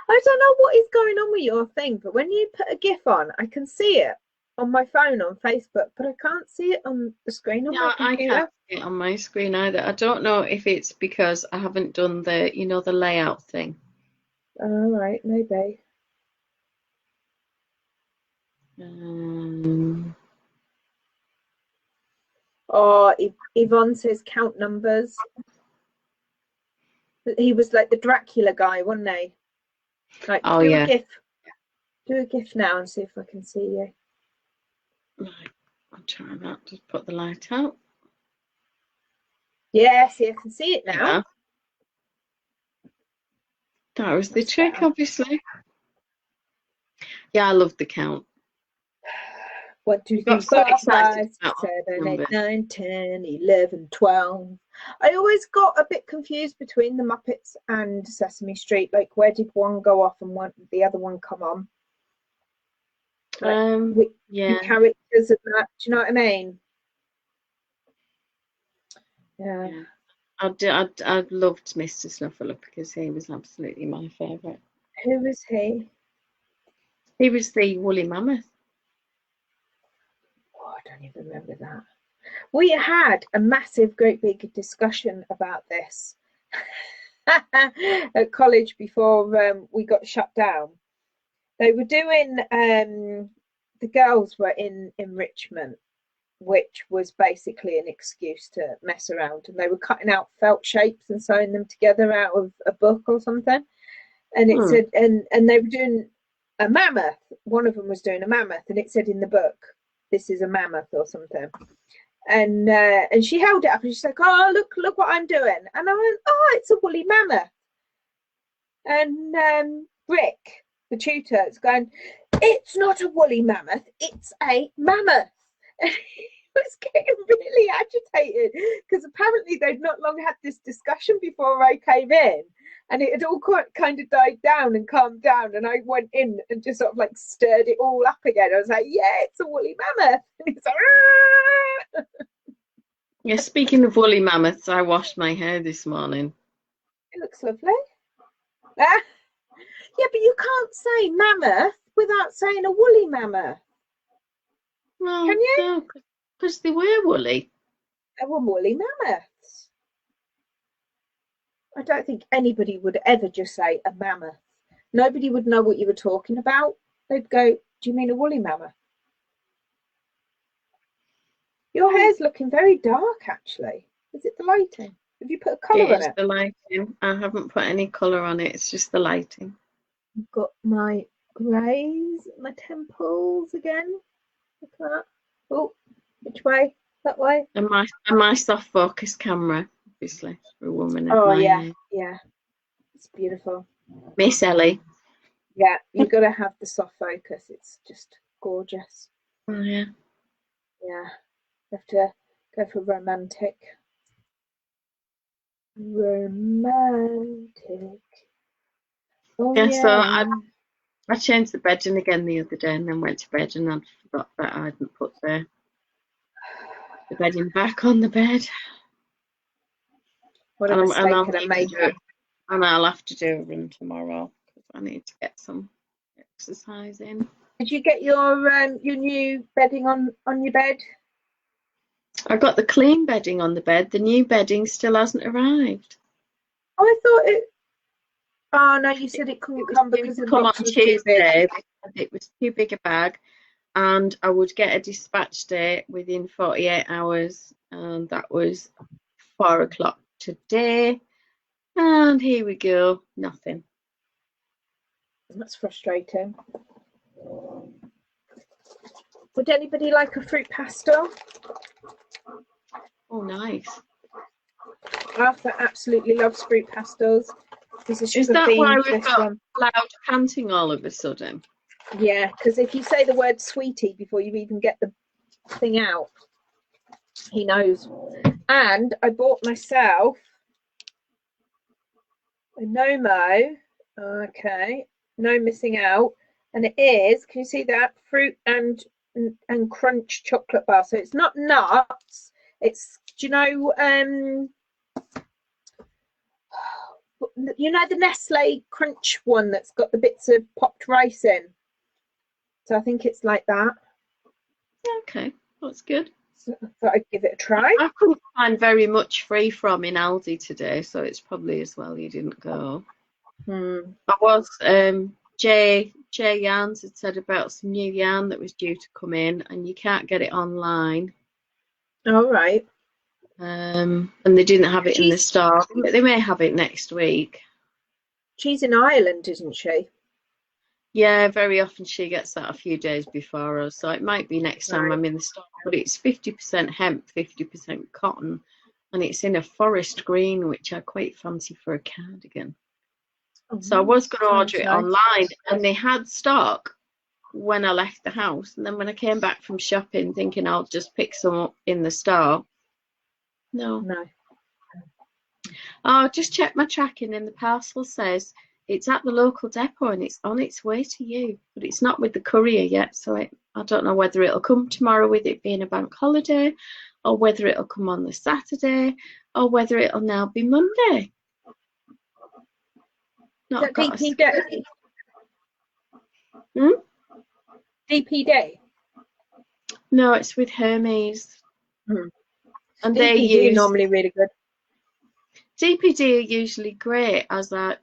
I don't know what is going on with your thing, but when you put a GIF on, I can see it on my phone on Facebook, but I can't see it on the screen on my computer. I can't see it on my screen either. I don't know if it's because I haven't done the, the layout thing. All right, maybe. Oh, Yvonne says count numbers. He was like the Dracula guy, wasn't he? Like, oh, do yeah. a GIF. Do a GIF now and see if I can see you. Right, I'll try that. Just put the light out. Yeah, see, I can see it now. Yeah. That was the trick, obviously. Yeah, I love the count. 1, 2, 3, 4, 5, 6, 7, 8, 9, 10, 11, 12. I always got a bit confused between the Muppets and Sesame Street. Like, where did one go off and the other one come on? Like, yeah. Characters and that. Do you know what I mean? Yeah. I loved Mr. Snuffler because he was absolutely my favourite. Who was he? He was the woolly mammoth. Oh, I don't even remember that. We had a massive, great big discussion about this at college before we got shut down. They were doing, the girls were in enrichment, which was basically an excuse to mess around, and they were cutting out felt shapes and sewing them together out of a book or something. And it said, and they were doing a mammoth. One of them was doing a mammoth, and it said in the book, "This is a mammoth" or something. And she held it up, and she's like, "Oh, look what I'm doing." And I went, "Oh, it's a woolly mammoth." And Rick, the tutor, is going, "It's not a woolly mammoth, it's a mammoth." And he was getting really agitated because apparently they'd not long had this discussion before I came in, and it had all kind of died down and calmed down, and I went in and just sort of like stirred it all up again. I was like, "Yeah, it's a woolly mammoth." And he's like, "Ah!" Yeah, speaking of woolly mammoths, I washed my hair this morning. It looks lovely. Yeah, but you can't say mammoth without saying a woolly mammoth. Well, can you? No, because they were woolly. They were woolly mammoths. I don't think anybody would ever just say a mammoth. Nobody would know what you were talking about. They'd go, "Do you mean a woolly mammoth?" Your hair's looking very dark, actually. Is it the lighting? Have you put a colour on it? It's the lighting. I haven't put any colour on it. It's just the lighting. I've got my greys, my temples again. Look at that. Oh, which way? That way? And my soft focus camera, obviously, for a woman. Oh, yeah, yeah. It's beautiful. Miss Ellie. Yeah, you've got to have the soft focus. It's just gorgeous. Oh, yeah. Yeah. You have to go for romantic. Romantic. Oh Yeah, so yeah. I changed the bedding again the other day and then went to bed and I forgot that I hadn't put the bedding back on the bed. What a mistake I made. And I'll have to do a run tomorrow because I need to get some exercise in. Did you get your new bedding on your bed? I got the clean bedding on the bed. The new bedding still hasn't arrived. Oh, I thought it. Oh no, you said it couldn't come because the box was too big. It was too big a bag, and I would get a dispatch date within 48 hours, and that was 4 o'clock today. And here we go, nothing. That's frustrating. Would anybody like a fruit pastel? Oh, nice. Arthur absolutely loves fruit pastels. Is that why we've got loud panting all of a sudden? Yeah, because if you say the word sweetie before you even get the thing out, he knows. And I bought myself a No-Mo. Okay, no missing out. And it is, can you see that? Fruit and crunch chocolate bar. So it's not nuts. It's, do you know the Nestle Crunch one that's got the bits of popped rice in? So I think it's like that. Okay, that's good. So I thought I'd give it a try. I couldn't find very much free from in Aldi today, so it's probably as well you didn't go. I was Jay Yarns had said about some new yarn that was due to come in, and you can't get it online. All right. And they didn't have it in the store. They may have it next week. She's in Ireland, isn't she? Yeah, very often she gets that a few days before us, so it might be next time I'm in the store. But it's 50% hemp, 50% cotton, and it's in a forest green, which I quite fancy for a cardigan. So I was going to order it online, and they had stock when I left the house. And then when I came back from shopping, thinking I'll just pick some up in the store, no. Oh, just check my tracking, and the parcel says it's at the local depot and it's on its way to you, but it's not with the courier yet. So I don't know whether it'll come tomorrow with it being a bank holiday, or whether it'll come on the Saturday, or whether it'll now be Monday. Not got DPD. DPD. No, it's with Hermes. And DPD are normally really good. DPD are usually great, as that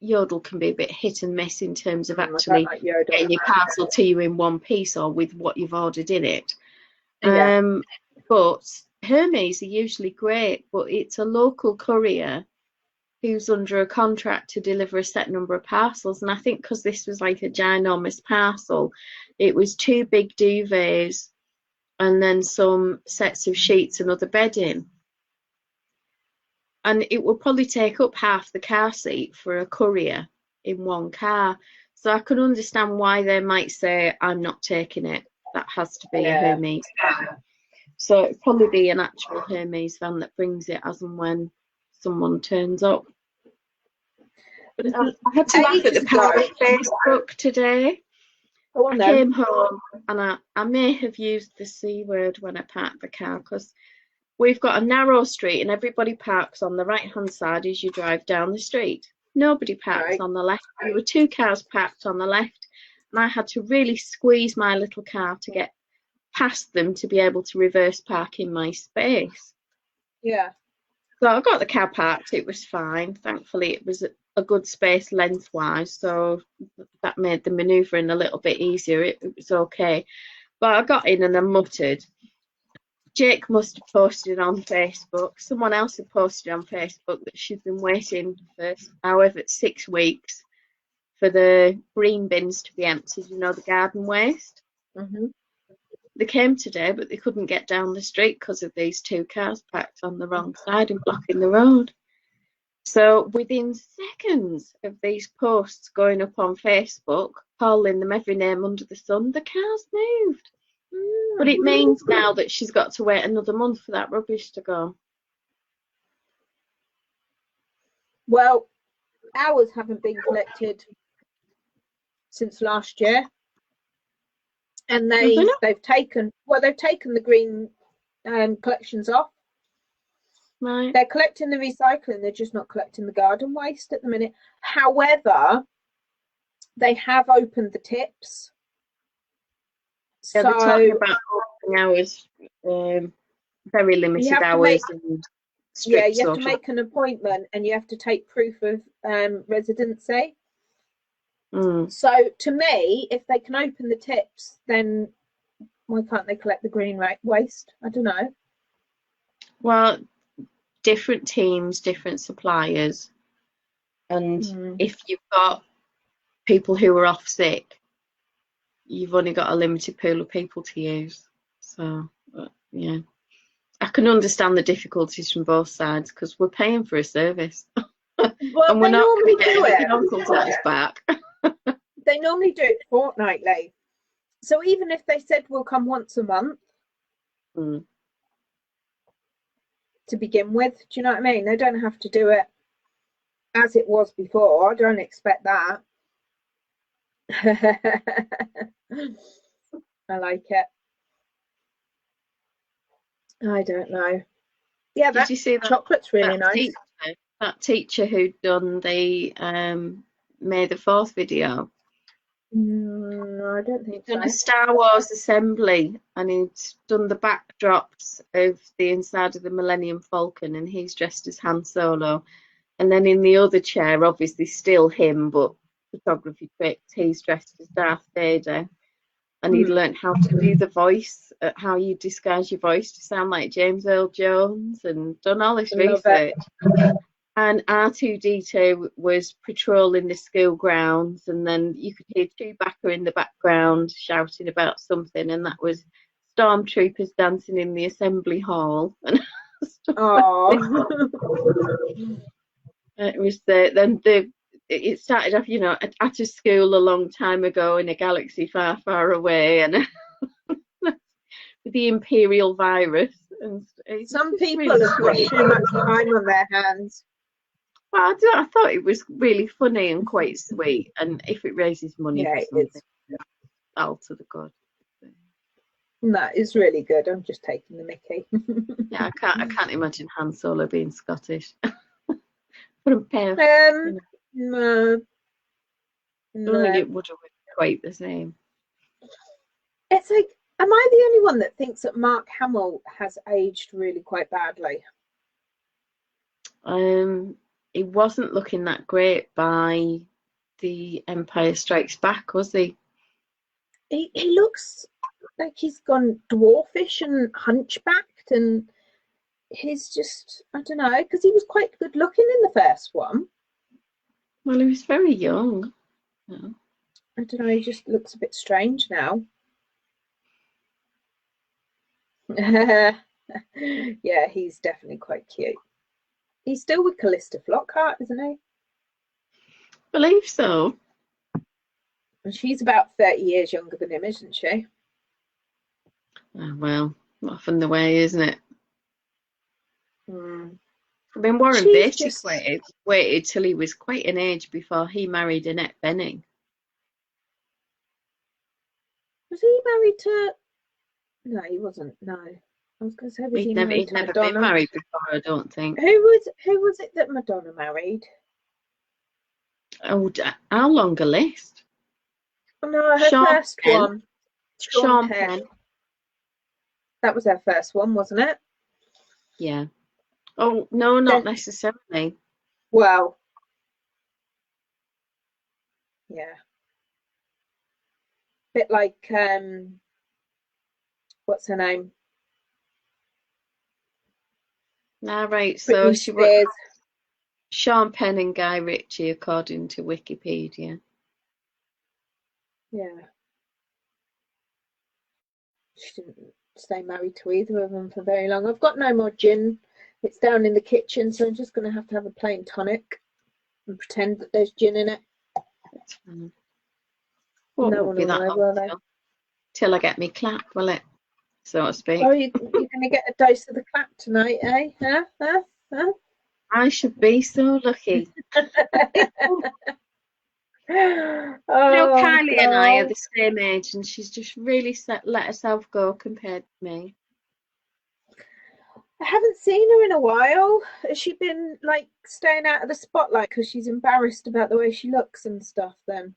Yodel can be a bit hit and miss in terms of actually getting your parcel to you in one piece or with what you've ordered in it. But Hermes are usually great, but it's a local courier who's under a contract to deliver a set number of parcels. And I think because this was like a ginormous parcel, it was 2 big duvets and then some sets of sheets and other bedding. And it will probably take up half the car seat for a courier in one car. So I can understand why they might say, I'm not taking it. That has to be a Hermes van. So it'd probably be an actual Hermes van that brings it as and when someone turns up. But I had to laugh at the power of Facebook today. I came home and I may have used the C word when I parked the car, because we've got a narrow street and everybody parks on the right-hand side as you drive down the street. Nobody parks on the left. There were 2 cars parked on the left, and I had to really squeeze my little car to get past them to be able to reverse park in my space. Yeah. So I got the car parked. It was fine. Thankfully, it was a good space lengthwise, so that made the manoeuvring a little bit easier. It was okay. But I got in and I muttered. Jake must have posted on Facebook. Someone else had posted on Facebook that she's been waiting for however 6 weeks for the green bins to be emptied, you know, the garden waste. They came today, but they couldn't get down the street because of these 2 cars parked on the wrong side and blocking the road. So within seconds of these posts going up on Facebook, calling them every name under the sun, the cars moved. But it means now that she's got to wait another month for that rubbish to go. Well, ours haven't been collected since last year, and they've taken the green collections off. Right. They're collecting the recycling, they're just not collecting the garden waste at the minute. However, they have opened the tips. Yeah, so they're talking about opening hours, very limited hours. You have to make an appointment and you have to take proof of residency. So to me, if they can open the tips, then why can't they collect the green waste? I don't know. Well, different teams, different suppliers, and if you've got people who are off sick, you've only got a limited pool of people to use. So yeah, I can understand the difficulties from both sides because we're paying for a service. Well, and we're not going to get anything on tax back. They normally do it fortnightly. So even if they said we'll come once a month to begin with, do you know what I mean? They don't have to do it as it was before. I don't expect that. I like it. I don't know. Yeah, Did you see that chocolate's really nice. That teacher who'd done the May the 4th video? No, I don't think so. He'd done a Star Wars assembly and he'd done the backdrops of the inside of the Millennium Falcon and he's dressed as Han Solo. And then in the other chair, obviously still him, but photography tricked, he's dressed as Darth Vader. And he'd learnt how to do the voice, how you disguise your voice to sound like James Earl Jones, and done all this research. And R2-D2 was patrolling the school grounds, and then you could hear Chewbacca in the background shouting about something, and that was stormtroopers dancing in the assembly hall. And it was it started off, at a school a long time ago in a galaxy far, far away, and with the Imperial virus. And some people have got too much time on their hands. Well, I thought it was really funny and quite sweet, and if it raises money for something, all to the good. That is really good. I'm just taking the mickey. Yeah, I can't imagine Han Solo being Scottish. No. It would have been quite the same. It's like, am I the only one that thinks that Mark Hamill has aged really quite badly? He wasn't looking that great by The Empire Strikes Back, was he? He looks like he's gone dwarfish and hunchbacked, and he's just, I don't know, because he was quite good looking in the first one. Well, he was very young. Yeah. I don't know, he just looks a bit strange now. Yeah, he's definitely quite cute. He's still with Callista Flockhart, isn't he? Believe so. And she's about 30 years younger than him, isn't she? Oh, well, often the way, isn't it? I mean, Warren Beatty waited till he was quite an age before he married Annette Bening. Was he married to... No, he wasn't. No. I was going to say, he'd never been married before, I don't think. Who was it that Madonna married? Oh, how long a list? Oh, no, her first one. Sean Penn. That was her first one, wasn't it? Yeah. Oh, no, not necessarily. Well, yeah. Bit like, what's her name? All right, so she was Sean Penn and Guy Ritchie, according to Wikipedia. Yeah. She didn't stay married to either of them for very long. I've got no more gin. It's down in the kitchen, so I'm just going to have a plain tonic and pretend that there's gin in it. That's fine. No one will know, will they? Till I get me clap, will it? So to speak. Oh, you're going to get a dose of the clap tonight, eh? Huh? I should be so lucky. Kylie and I are the same age, and she's just really let herself go compared to me. I haven't seen her in a while. Has she been like staying out of the spotlight because she's embarrassed about the way she looks and stuff then?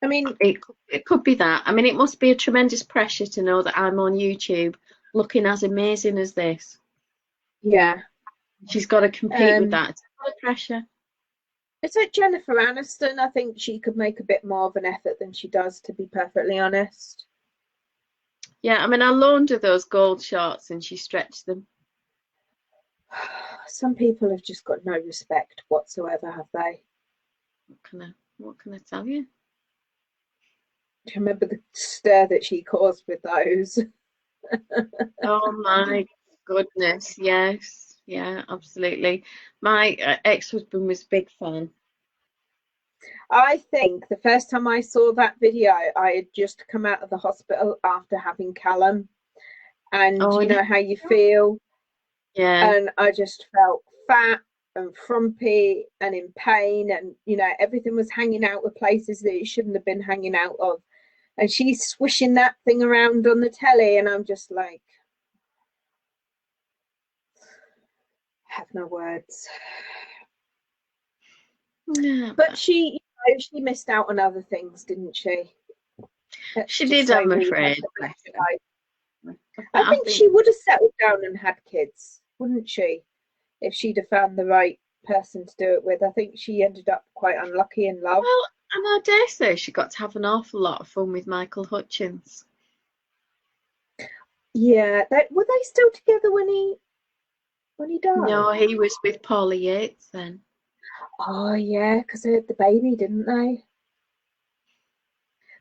I mean, it could be that. I mean, it must be a tremendous pressure to know that I'm on YouTube looking as amazing as this. Yeah. She's got to compete with that. It's a lot of pressure. It's like Jennifer Aniston. I think she could make a bit more of an effort than she does, to be perfectly honest. Yeah, I mean, I loaned her those gold shorts and she stretched them. Some people have just got no respect whatsoever, have they? What can I tell you? Do you remember the stir that she caused with those? Oh my goodness, yes. Yeah, absolutely. My ex-husband was a big fan. I think the first time I saw that video, I had just come out of the hospital after having Callum, and you know how you feel. Yeah. And I just felt fat and frumpy and in pain, and you know, everything was hanging out of places that it shouldn't have been hanging out of. And she's swishing that thing around on the telly, and I'm just like, I have no words. Yeah. But she, you know, she missed out on other things, didn't she? She did, I'm afraid. I think she would have settled down and had kids, wouldn't she? If she'd have found the right person to do it with. I think she ended up quite unlucky in love. Well, and I dare say she got to have an awful lot of fun with Michael Hutchins. Yeah, were they still together when he died? No, he was with Paula Yates then. Oh yeah, because they had the baby, didn't they?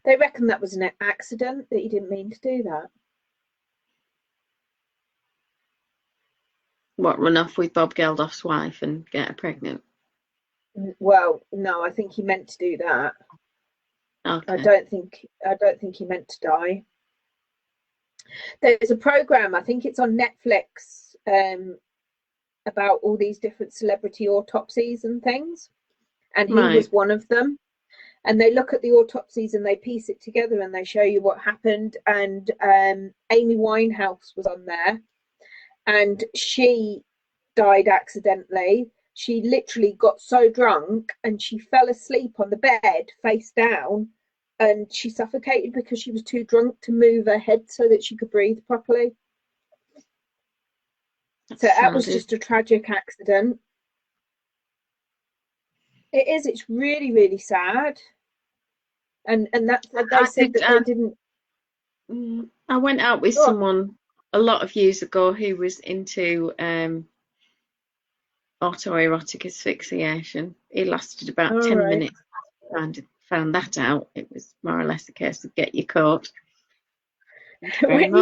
They reckon that was an accident, that he didn't mean to do that. What, run off with Bob Geldof's wife and get her pregnant? Well, no, I think he meant to do that. Okay. I don't think he meant to die. There's a program, I think it's on Netflix, about all these different celebrity autopsies and things, and he was one of them. And they look at the autopsies and they piece it together and they show you what happened. And Amy Winehouse was on there, and she died accidentally. She literally got so drunk and she fell asleep on the bed face down, and she suffocated because she was too drunk to move her head so that she could breathe properly. So that was just a tragic accident. It is. It's really, really sad. And that they said that they didn't. I went out with someone a lot of years ago who was into autoerotic asphyxiation. It lasted about 10 minutes. Found that out. It was more or less a case of get your coat. When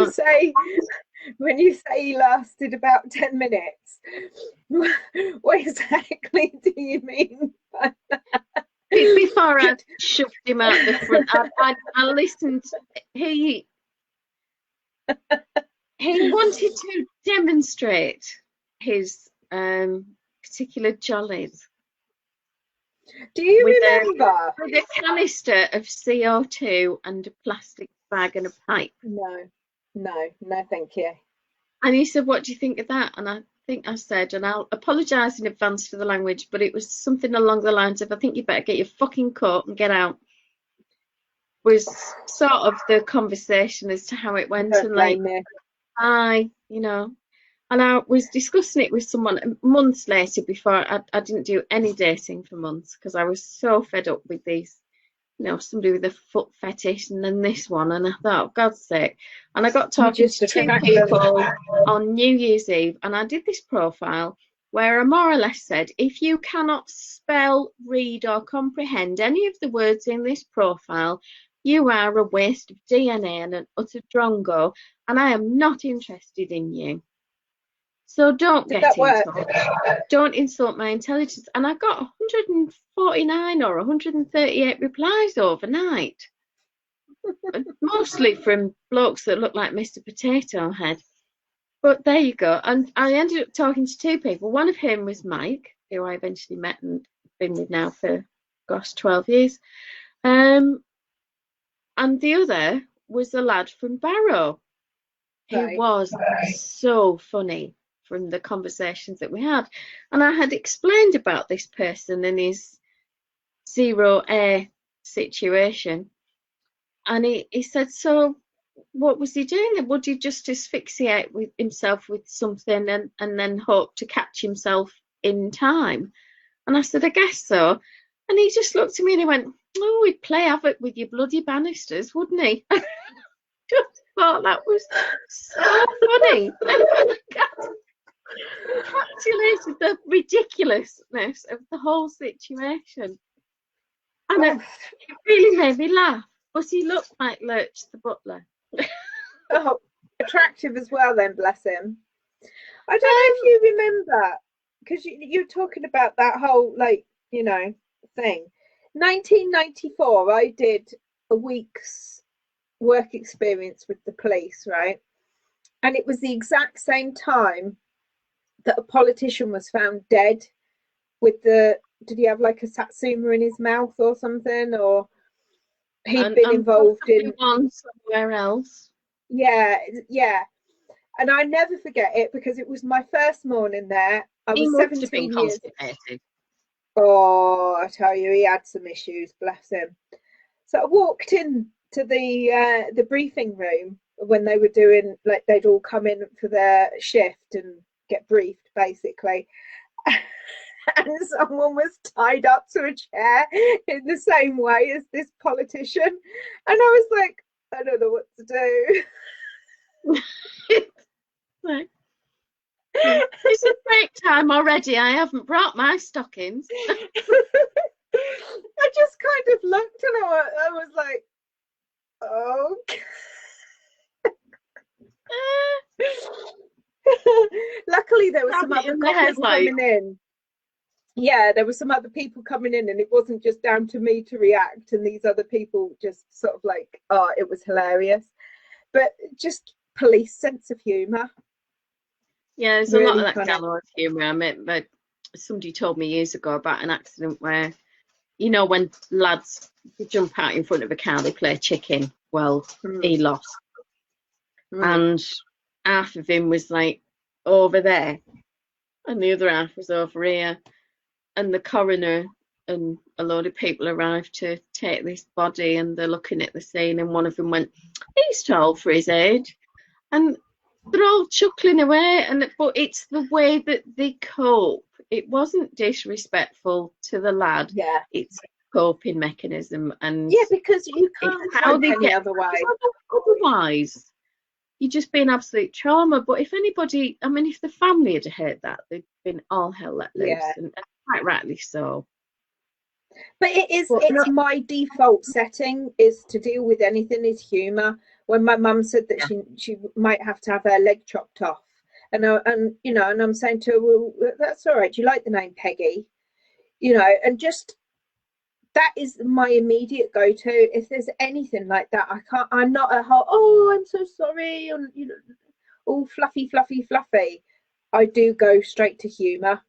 you say he lasted about 10 minutes, what exactly do you mean by that? Before I shoved him out the front, I listened. He wanted to demonstrate his particular jollies. Do you remember? With a canister of CO2 and a plastic bag and a pipe. No, thank you. And he said, "What do you think of that?" And I think I said, and I'll apologise in advance for the language, but it was something along the lines of, "I think you better get your fucking coat and get out." Was sort of the conversation as to how it went. Don't and like, you know. And I was discussing it with someone months later. Before I didn't do any dating for months because I was so fed up with these, you know, somebody with a foot fetish and then this one. And I thought, God's sake. And I got talking to two people on New Year's Eve, and I did this profile where I more or less said, if you cannot spell, read or comprehend any of the words in this profile, you are a waste of DNA and an utter drongo, and I am not interested in you. So don't get into it. Don't insult my intelligence. And I got 149 or 138 replies overnight. Mostly from blokes that look like Mr. Potato Head. But there you go. And I ended up talking to two people. One of whom was Mike, who I eventually met and been with now for, gosh, 12 years. And the other was the lad from Barrow, who was so funny from the conversations that we had. And I had explained about this person and his zero air situation. And he said, so what was he doing? Would he just asphyxiate with himself with something and then hope to catch himself in time? And I said, I guess so. And he just looked at me and he went, oh, he'd play havoc with your bloody banisters, wouldn't he? I just thought that was so funny. Encapsulated the ridiculousness of the whole situation. And it really made me laugh. But he looked like Lurch the butler. Oh, attractive as well then, bless him. I don't know if you remember, because you're talking about that whole, like, you know, thing. 1994, I did a week's work experience with the police, right? And it was the exact same time that a politician was found dead with did he have like a satsuma in his mouth or something? Or he'd been involved in somewhere else. Yeah. And I never forget it because it was my first morning there. I was 17 years. Constipated. Oh, I tell you, he had some issues, bless him. So I walked in to the briefing room when they were doing, like, they'd all come in for their shift and get briefed, basically. And someone was tied up to a chair in the same way as this politician. And I was like, I don't know what to do. It's a break time already. I haven't brought my stockings. I just kind of looked and I was like, oh. Luckily, there were some other couples coming in. Yeah, there were some other people coming in, and it wasn't just down to me to react, and these other people just sort of like, oh, it was hilarious. But just police sense of humour. Yeah, there's really a lot of that gallows humour. I mean, but somebody told me years ago about an accident where, you know, when lads jump out in front of a car, they play chicken. Well, he lost. And half of him was like over there, and the other half was over here. And the coroner and a load of people arrived to take this body, and they're looking at the scene, and one of them went, he's tall for his age. And they're all chuckling away, but it's the way that they cope. It wasn't disrespectful to the lad. Yeah. It's a coping mechanism. And yeah, because you can't how they get otherwise. Otherwise, you'd just be an absolute trauma. But if anybody, I mean, if the family had heard that, they'd been all hell let loose. Yeah. And quite rightly so. But it's my default setting is to deal with anything is humour. When my mum said that she might have to have her leg chopped off, and you know, and I'm saying to her, well, that's all right. Do you like the name Peggy? You know, and just that is my immediate go-to. If there's anything like that, I'm not a whole, oh, I'm so sorry, and you know, all fluffy. I do go straight to humour,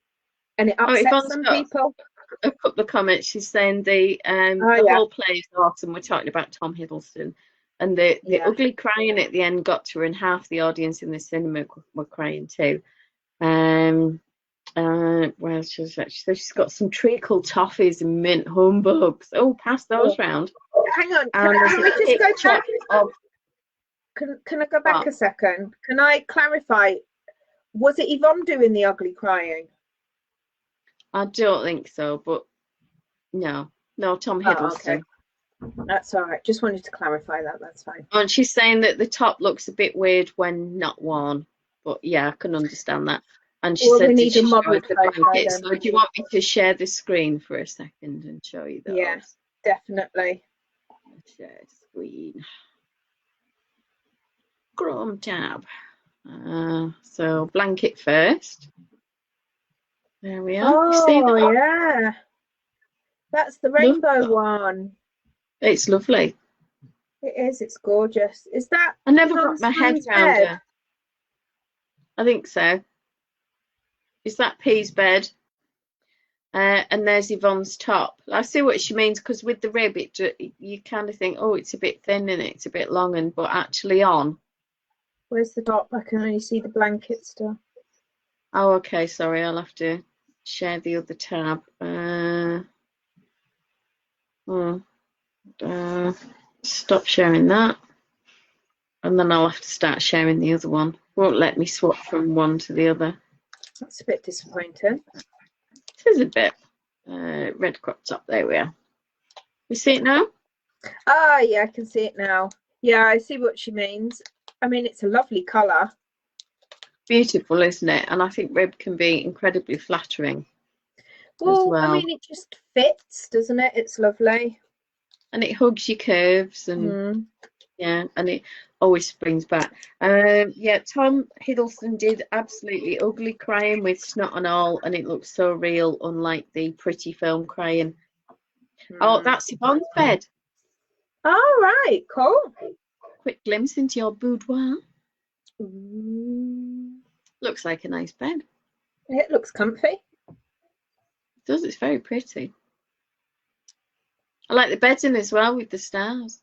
and it upsets some people. A couple of comments. She's saying the whole play is awesome. We're talking about Tom Hiddleston, and the ugly crying at the end got to her, and half the audience in the cinema were crying too. Well, she's got some treacle toffees and mint humbugs. Oh, pass those round. Hang on, can we just go back? Can I go back a second? Can I clarify? Was it Yvonne doing the ugly crying? I don't think so, but no, Tom Hiddleston. Okay. That's all right. Just wanted to clarify that. That's fine. And she's saying that the top looks a bit weird when not worn, but yeah, I can understand that. And she said, we need a model with the blanket. So do you want me to share the screen for a second and show you those? Yeah, definitely. Share screen. Chrome tab. So blanket first. There we are. Oh, yeah. That's the rainbow one. It's lovely. It is. It's gorgeous. Is that? I never got my head around it. I think so. Is that P's bed? And there's Yvonne's top. I see what she means, because with the rib, you kind of think, oh, it's a bit thin and it's a bit long, but actually on. Where's the top? I can only see the blanket stuff. Oh, okay. Sorry, I'll have to share the other tab. Stop sharing that, and then I'll have to start sharing the other one. Won't let me swap from one to the other. That's a bit disappointing. It is a bit. Red crop top. There we are. You see it now? Ah, yeah, I can see it now. Yeah, I see what she means. I mean, it's a lovely colour. Beautiful, isn't it? And I think rib can be incredibly flattering. Well, I mean, it just fits, doesn't it? It's lovely. And it hugs your curves, and yeah, and it always springs back. Yeah, Tom Hiddleston did absolutely ugly crayon with snot and all, and it looks so real, unlike the pretty film crayon. Oh, that's Yvonne's bed. All right, cool. Quick glimpse into your boudoir. Ooh. Looks like a nice bed. It looks comfy. It does. It's very pretty. I like the bedding as well with the stars.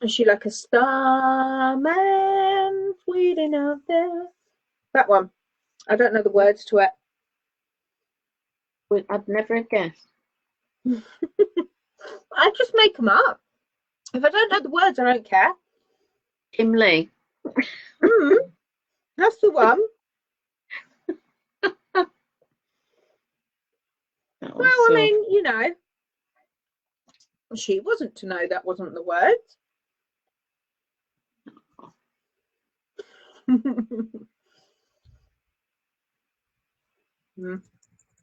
Is she like a starman waiting out there? That one. I don't know the words to it. I'd never have guessed. I just make them up. If I don't know the words, I don't care. Imley. That's the one. Well, I mean, you know, she wasn't to know that wasn't the words.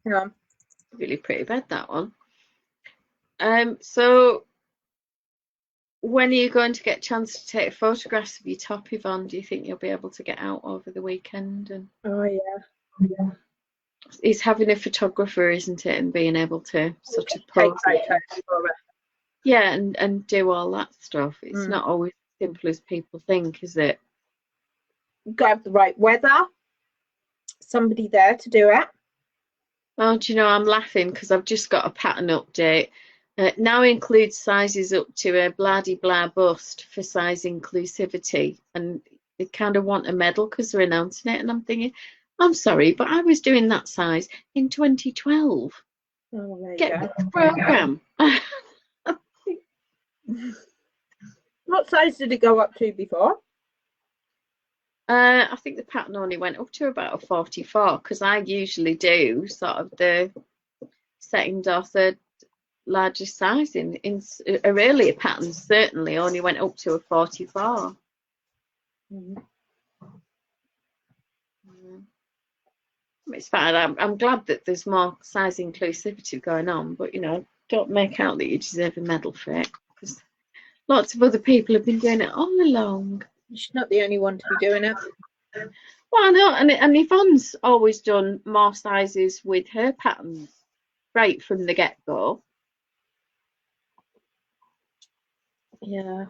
Yeah. Really pretty bed, that one. So when are you going to get a chance to take photographs of your top, Yvonne? Do you think you'll be able to get out over the weekend? And oh yeah. It's having a photographer, isn't it, and being able to sort of pose it. Yeah, and do all that stuff. It's not always as simple as people think, is it? You've got to have the right weather, somebody there to do it. Oh, do you know, I'm laughing because I've just got a pattern update. Now includes sizes up to a blah-de-blah bust for size inclusivity, and they kind of want a medal because they're announcing it, and I'm thinking, I'm sorry, but I was doing that size in 2012. Oh, get with the program. What size did it go up to before? I think the pattern only went up to about a 44, because I usually do sort of the second or third largest size in earlier patterns. Certainly only went up to a 44. It's fine. I'm glad that there's more size inclusivity going on, but you know, don't make out that you deserve a medal for it, because lots of other people have been doing it all along. She's not the only one to be doing it. Well, I know, and Yvonne's always done more sizes with her patterns right from the get-go. Yeah.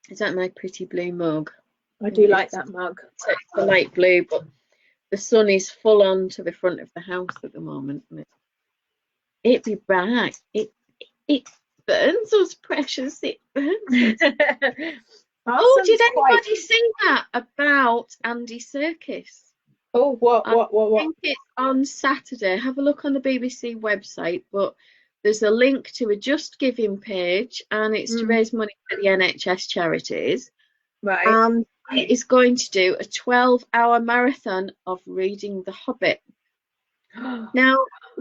Is that my pretty blue mug? I do like that mug. It's a light blue, but the sun is full on to the front of the house at the moment. It'd be bright. It burns us, precious. It burns us. Oh, did anybody see that about Andy Serkis? Oh, what? I think it's on Saturday. Have a look on the BBC website, but there's a link to a Just Giving page, and it's to raise money for the NHS charities. Right. And it is going to do a 12-hour marathon of reading The Hobbit. Now,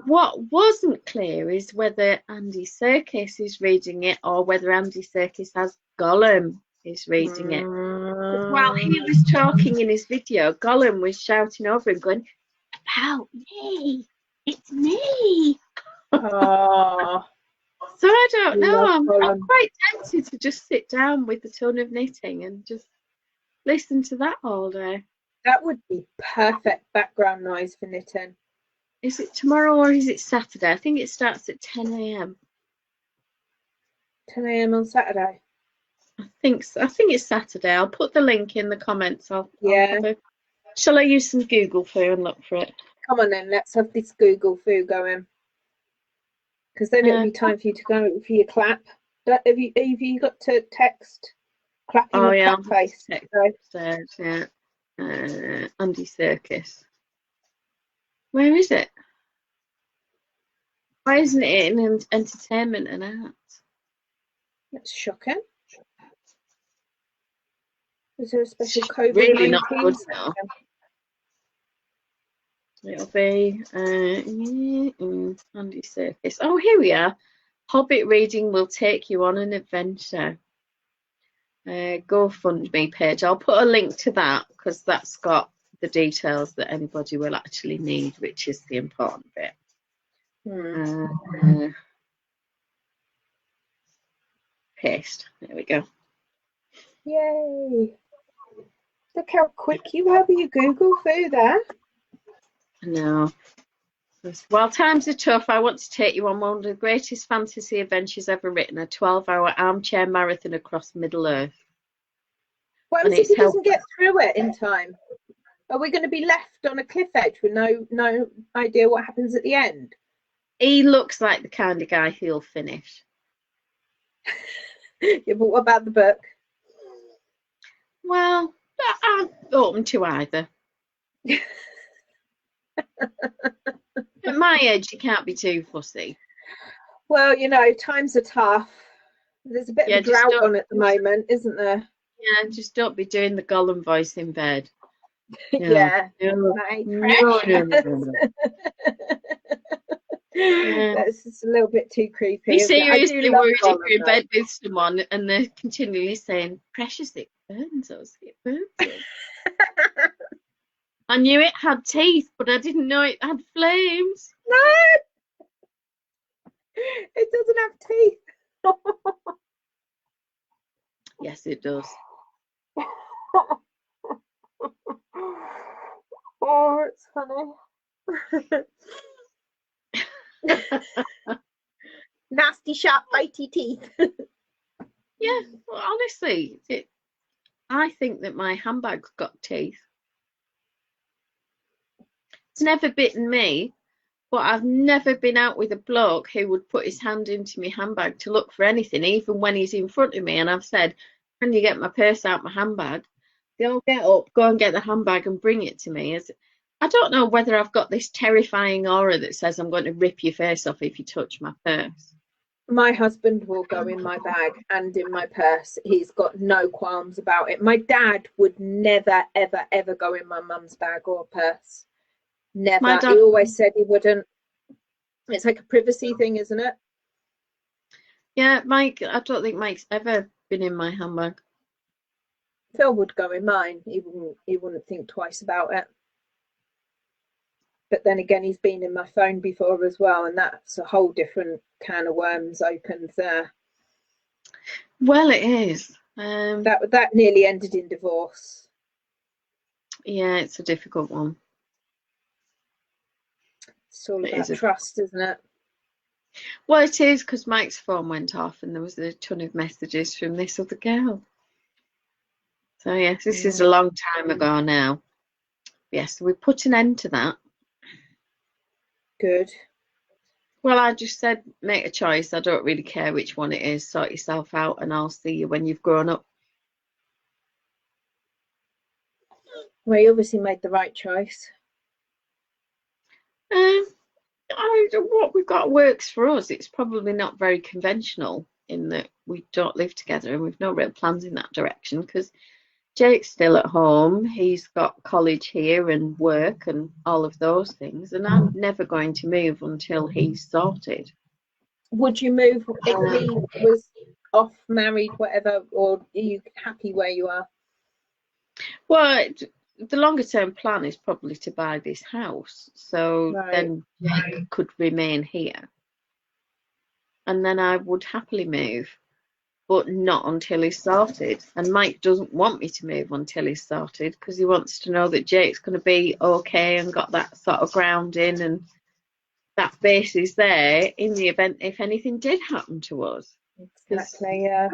what wasn't clear is whether Andy Serkis is reading it or whether Andy Serkis has Gollum is reading it. But while he was talking in his video, Gollum was shouting over him, going, "About me, it's me." Oh. So I don't know. I'm quite tempted to just sit down with a ton of knitting and just listen to that all day. That would be perfect background noise for knitting. Is it tomorrow or is it Saturday? I think it starts at 10 a.m. 10 a.m. on Saturday. I think it's Saturday. I'll put the link in the comments. Shall I use some Google foo and look for it? Come on then, let's have this Google foo going. Because then it'll be time for you to go for your clap. Have you got to text clapping clap face? Upstairs, yeah. Andy Serkis. Where is it? Why isn't it in entertainment and art? That's shocking. Is there a special COVID-19? Really not good now. It'll be Andy Serkis. Oh, here we are. Hobbit reading will take you on an adventure. GoFundMe page. I'll put a link to that because that's got the details that anybody will actually need, which is the important bit. Paste. There we go. Yay! Look how quick you are with your Google foo there. No. While times are tough, I want to take you on one of the greatest fantasy adventures ever written, a 12-hour armchair marathon across Middle-earth. What if he doesn't get through it in time? Are we going to be left on a cliff edge with no idea what happens at the end? He looks like the kind of guy who'll finish. Yeah, but what about the book? Well, I'm open to either. At my age, you can't be too fussy. Well, you know, times are tough. There's a bit of a drought on at the moment, isn't there? Yeah, just don't be doing the Gollum voice in bed. Yeah. No. That's just a little bit too creepy. You seriously worried if you're in bed with someone and they're continually saying, "Precious, it burns us, it burns us." I knew it had teeth, but I didn't know it had flames. No, it doesn't have teeth. Yes, it does. Oh, it's funny. Nasty, sharp, bitey teeth. Yeah, well, honestly, I think that my handbag's got teeth. It's never bitten me, but I've never been out with a bloke who would put his hand into my handbag to look for anything, even when he's in front of me. And I've said, "Can you get my purse out my handbag?" They'll get up, go and get the handbag and bring it to me. I don't know whether I've got this terrifying aura that says I'm going to rip your face off if you touch my purse. My husband will go in my bag and in my purse. He's got no qualms about it. My dad would never, ever, ever go in my mum's bag or purse. Never. He always said he wouldn't. It's like a privacy thing, isn't it? Yeah, Mike, I don't think Mike's ever been in my handbag. Phil would go in mine. He wouldn't think twice about it. But then again, he's been in my phone before as well, and that's a whole different can of worms opened there. Well, it is. That nearly ended in divorce. Yeah, it's a difficult one. It's all about trust, isn't it? Well, it is, because Mike's phone went off and there was a ton of messages from this other girl. So, yes, this is a long time ago now. Yes, we put an end to that. Good. Well, I just said make a choice. I don't really care which one it is. Sort yourself out and I'll see you when you've grown up. Well, you obviously made the right choice. What we've got works for us. It's probably not very conventional in that we don't live together and we've no real plans in that direction because Jake's still at home. He's got college here and work and all of those things, and I'm never going to move until he's sorted. Would you move if he was off, married, whatever, or are you happy where you are? Well, the longer term plan is probably to buy this house, so then Jake could remain here, and then I would happily move, but not until he's sorted. And Mike doesn't want me to move until he's sorted because he wants to know that Jake's going to be okay and got that sort of grounding and that base is there in the event if anything did happen to us. Exactly, yeah.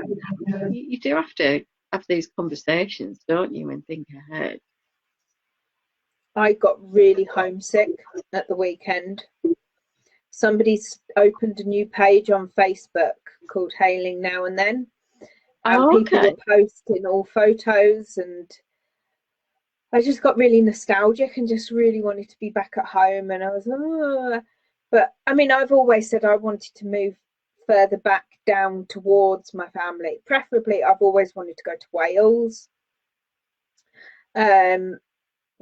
You do have to have these conversations, don't you, and think ahead. I got really homesick at the weekend. Somebody's opened a new page on Facebook called Hailing Now and Then, and people were posting all photos, and I just got really nostalgic and just really wanted to be back at home. And I was, but I mean, I've always said I wanted to move further back down towards my family. Preferably, I've always wanted to go to Wales.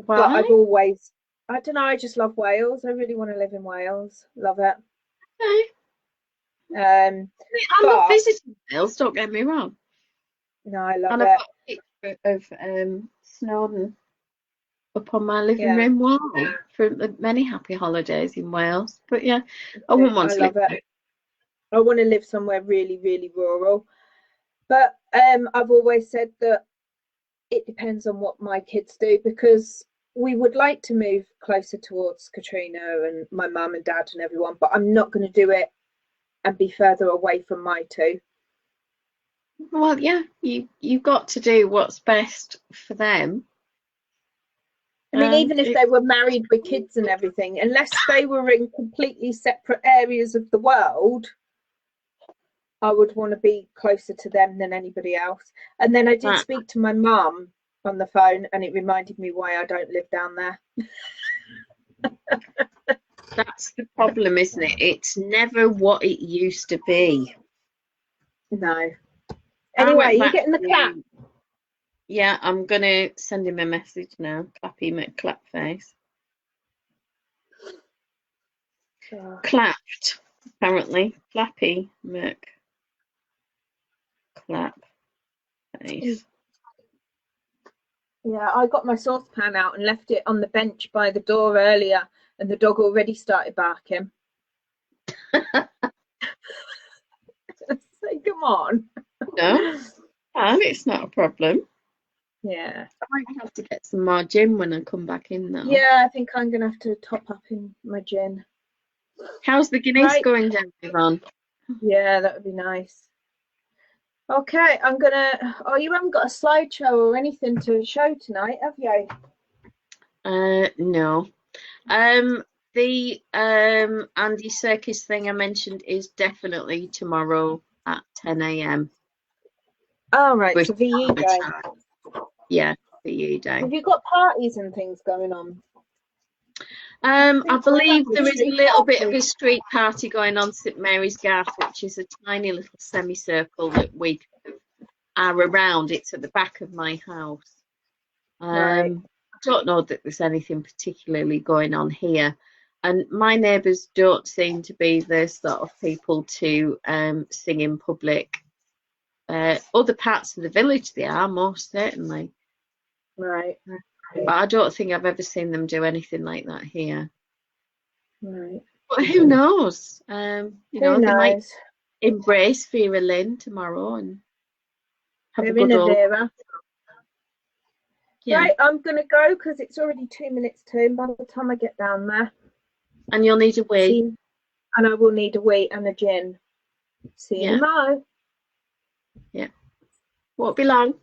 But I've always, I don't know, I just love Wales. I really want to live in Wales. Love it. I'm not visiting Wales, don't get me wrong. No, I love and it. I've got a picture of Snowdon up on my living room wall from the many happy holidays in Wales. But yeah, I wouldn't want to live there. I want to live somewhere really, really rural. But I've always said that it depends on what my kids do, because we would like to move closer towards Katrina and my mum and dad and everyone, but I'm not going to do it and be further away from my two. Well, yeah, you've got to do what's best for them. I mean, even if they were married with kids and everything, unless they were in completely separate areas of the world, I would want to be closer to them than anybody else. And then I did speak to my mum on the phone, and it reminded me why I don't live down there. That's the problem, isn't it? It's never what it used to be. No. Anyway, you getting the clap? Yeah, I'm going to send him a message now. Clappy McClapface. Clapped, apparently. Clappy McClapface. Yeah, I got my saucepan out and left it on the bench by the door earlier, and the dog already started barking. Say, come on. No, and it's not a problem. Yeah. I might have to get some more gin when I come back in, though. Yeah, I think I'm going to have to top up in my gin. How's the Guinness going down, Yvonne? Yeah, that would be nice. Okay, I'm going to... Oh, you haven't got a slideshow or anything to show tonight, have you? No. The Andy Serkis thing I mentioned is definitely tomorrow at 10 a.m. Oh, right, it's a VE day. Yeah, VE day. Have you got parties and things going on? I believe there is a little bit of a street party going on St Mary's Garth, which is a tiny little semicircle that we are around. It's at the back of my house. I don't know that there's anything particularly going on here. And my neighbours don't seem to be the sort of people to sing in public. Other parts of the village they are, most certainly. Right. But I don't think I've ever seen them do anything like that here. Right. But who knows? They might embrace Vera Lynn tomorrow and have a good old... Yeah. Right, I'm going to go because it's already 2 minutes to by the time I get down there. And you'll need a wee. And I will need a wee and a gin. See you tomorrow. Yeah. Won't be long.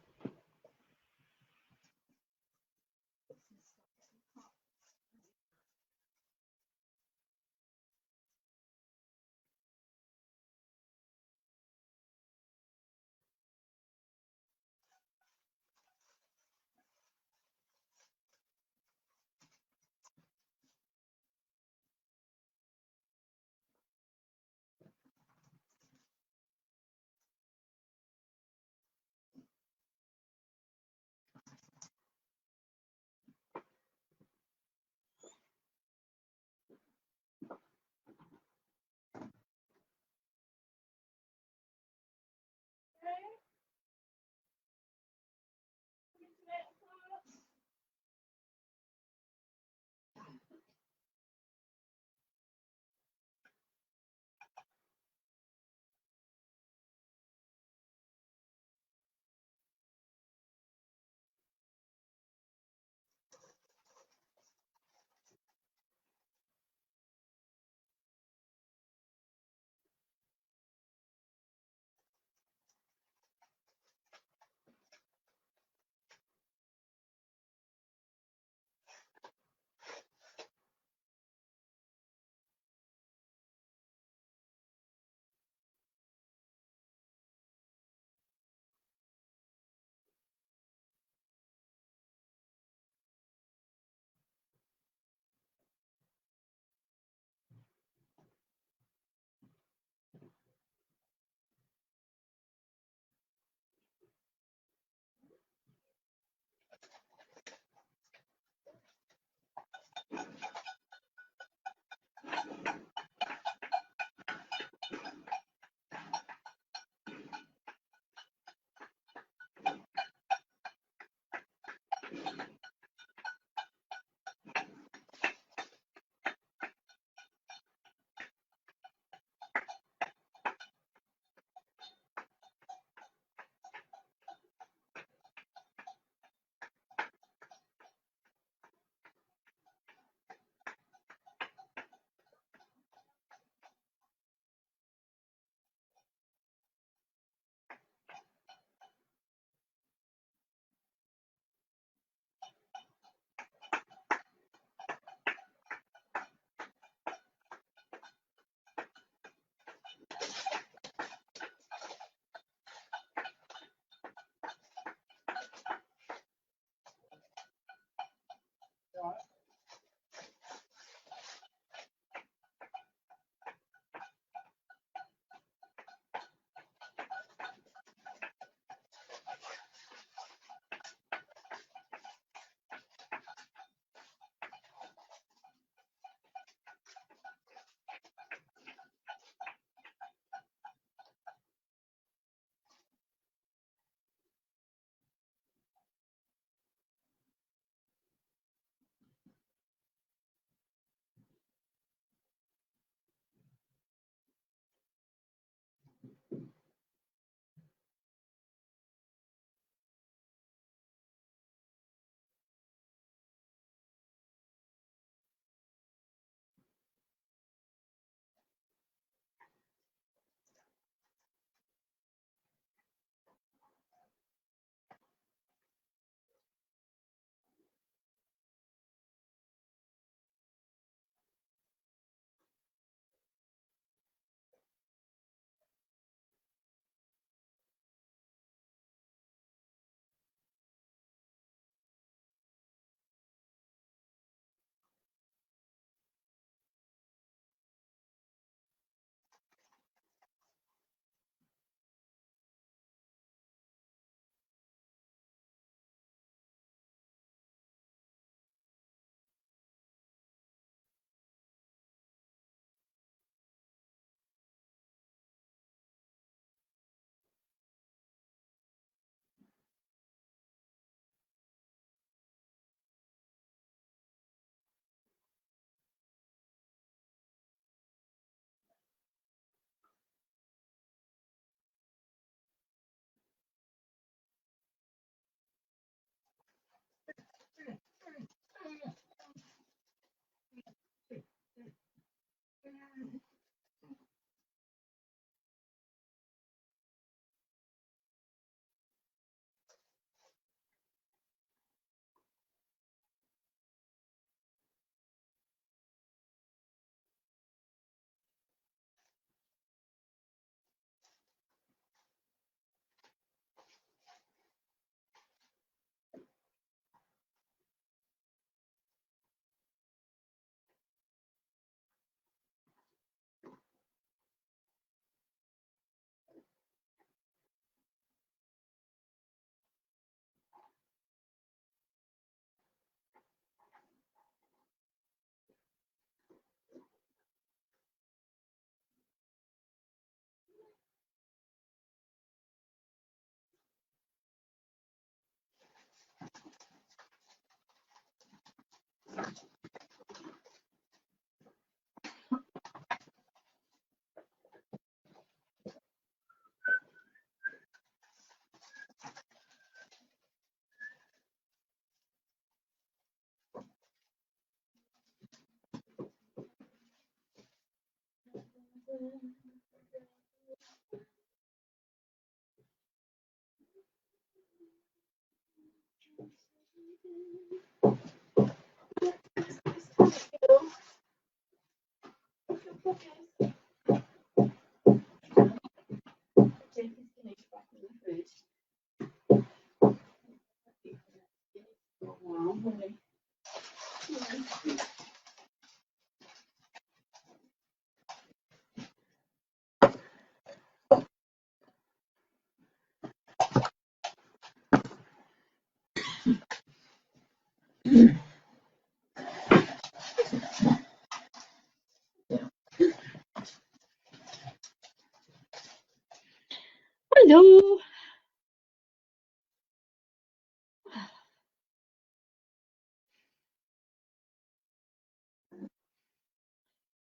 Hello.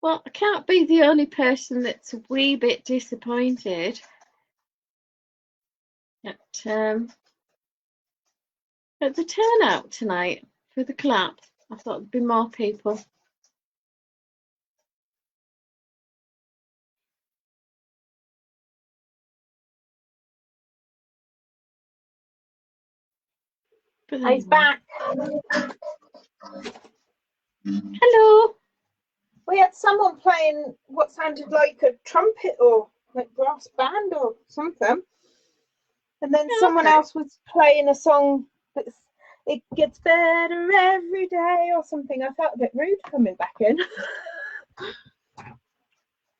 Well, I can't be the only person that's a wee bit disappointed at the turnout tonight for the collapse. I thought there'd be more people. He's back. Hello. We had someone playing what sounded like a trumpet or like brass band or something. And then someone else was playing a song that's "It Gets Better Every Day" or something. I felt a bit rude coming back in.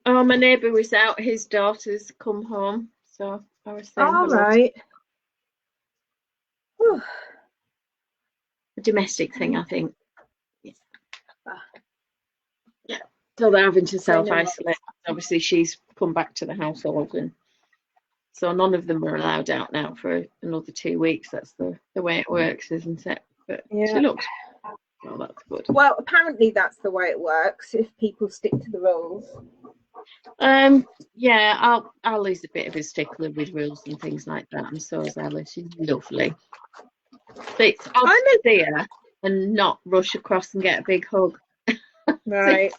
Oh, my neighbour was out. His daughter's come home, so I was saying all right. A domestic thing, I think. Yeah. So they're having to self-isolate. Obviously, she's come back to the household, and so none of them are allowed out now for another 2 weeks. That's the way it works, isn't it? But she looks. Oh, that's good. Well, apparently that's the way it works if people stick to the rules. Yeah, Ali's a bit of a stickler with rules and things like that, and so is Alice. She's lovely. But it's odd to see her and not rush across and get a big hug. Right.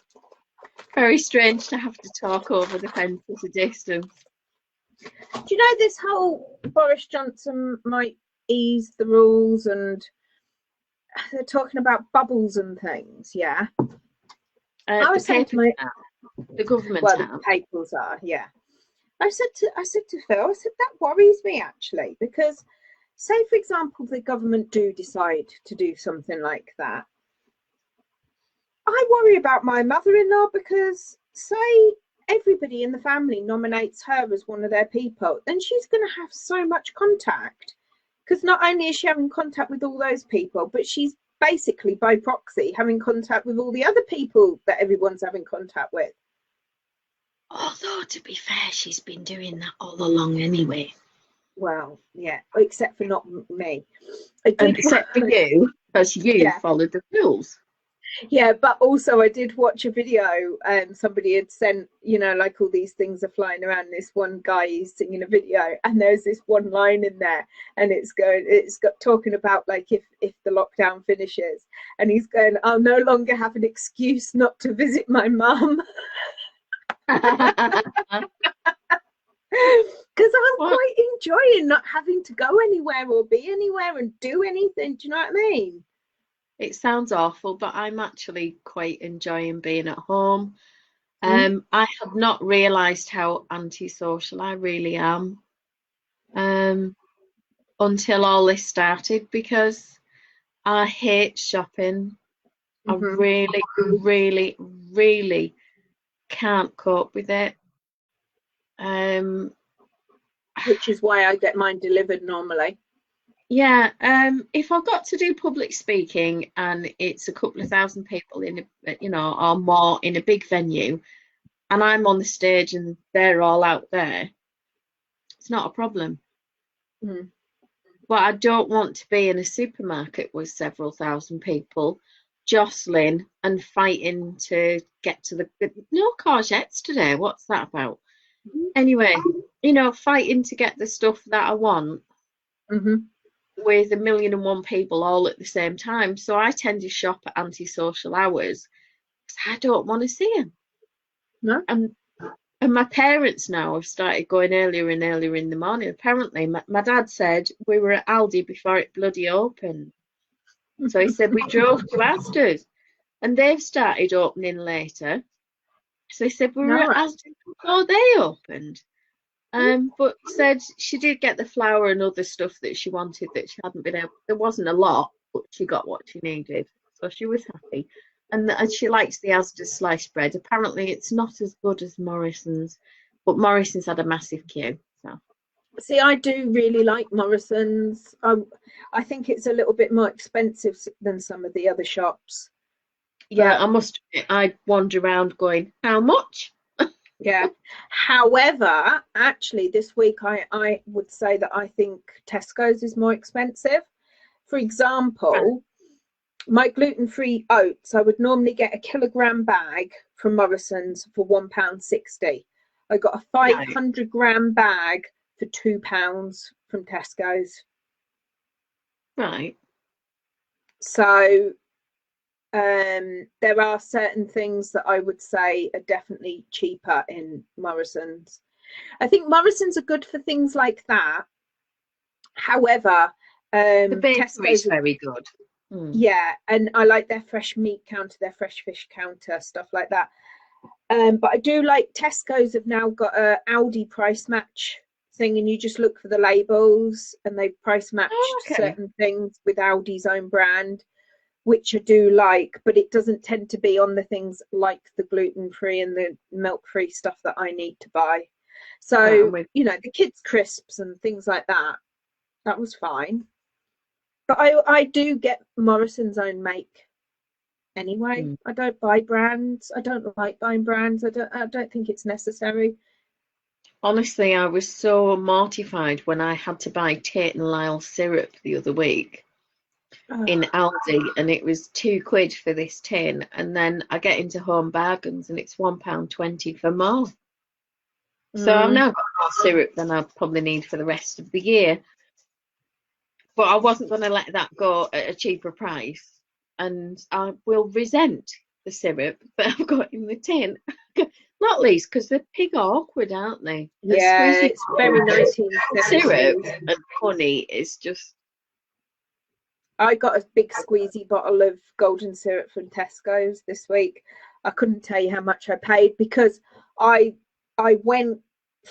Very strange to have to talk over the fence at a distance. Do you know this whole Boris Johnson might ease the rules, and they're talking about bubbles and things? Yeah. I was saying to my the government. Well, the papers are. Yeah. I said to Phil, I said that worries me actually, because say for example the government do decide to do something like that. I worry about my mother-in-law, because say everybody in the family nominates her as one of their people, then she's going to have so much contact, because not only is she having contact with all those people, but she's basically by proxy having contact with all the other people that everyone's having contact with. Although, to be fair, she's been doing that all along anyway. Well, yeah, except for not me. Except for you, because you followed the rules. Yeah, but also I did watch a video, and somebody had sent, you know, like all these things are flying around. This one guy is singing a video, and there's this one line in there, and it's got talking about like if the lockdown finishes, and he's going, "I'll no longer have an excuse not to visit my mum." Because I'm quite enjoying not having to go anywhere or be anywhere and do anything. Do you know what I mean? It sounds awful, but I'm actually quite enjoying being at home. I had not realised how antisocial I really am until all this started, because I hate shopping. I really, really, really can't cope with it. Which is why I get mine delivered normally. Yeah, if I've got to do public speaking and it's a couple of thousand people in a, you know, or more in a big venue, and I'm on the stage and they're all out there, it's not a problem. But I don't want to be in a supermarket with several thousand people jostling and fighting to get to the no courgettes today. What's that about? Anyway, you know, fighting to get the stuff that I want with 1,000,001 people all at the same time. So I tend to shop at antisocial hours because I don't want to see them. No. And my parents now have started going earlier and earlier in the morning. Apparently, my dad said we were at Aldi before it bloody opened. So he said we drove to Asda's and they've started opening later. So he said we were at Asda's before they opened. But said she did get the flour and other stuff that she wanted that she hadn't been able. There wasn't a lot, but she got what she needed. So she was happy. And she likes the Asda's sliced bread. Apparently, it's not as good as Morrison's, but Morrison's had a massive queue. So, see, I do really like Morrison's. I think it's a little bit more expensive than some of the other shops. Yeah, I must admit, I wander around going, how much? Yeah. However, actually, this week I would say that I think Tesco's is more expensive. For example, my gluten-free oats, I would normally get a kilogram bag from Morrison's for £1.60. I got a 500-gram bag for £2 from Tesco's. Right. So there are certain things that I would say are definitely cheaper in Morrison's. I think Morrison's are good for things like that. However, the bakery is very good. Yeah, and I like their fresh meat counter, their fresh fish counter, stuff like that. But I do like Tesco's have now got a Aldi price match thing, and you just look for the labels and they price match certain things with Aldi's own brand, which I do like, but it doesn't tend to be on the things like the gluten-free and the milk-free stuff that I need to buy. So, you know, the kids' crisps and things like that, that was fine. But I do get Morrison's own make anyway. I don't buy brands. I don't like buying brands. I don't think it's necessary. Honestly, I was so mortified when I had to buy Tate and Lyle syrup the other week in Aldi, and it was £2 for this tin, and then I get into Home Bargains and it's £1.20 for more. So I've now got more syrup than I probably need for the rest of the year. But I wasn't going to let that go at a cheaper price, and I will resent the syrup that I've got in the tin. Not least because they're pig awkward, aren't they? Yeah, it's very nice. Syrup and honey is just. I got a big squeezy bottle of golden syrup from Tesco's this week. I couldn't tell you how much I paid because I went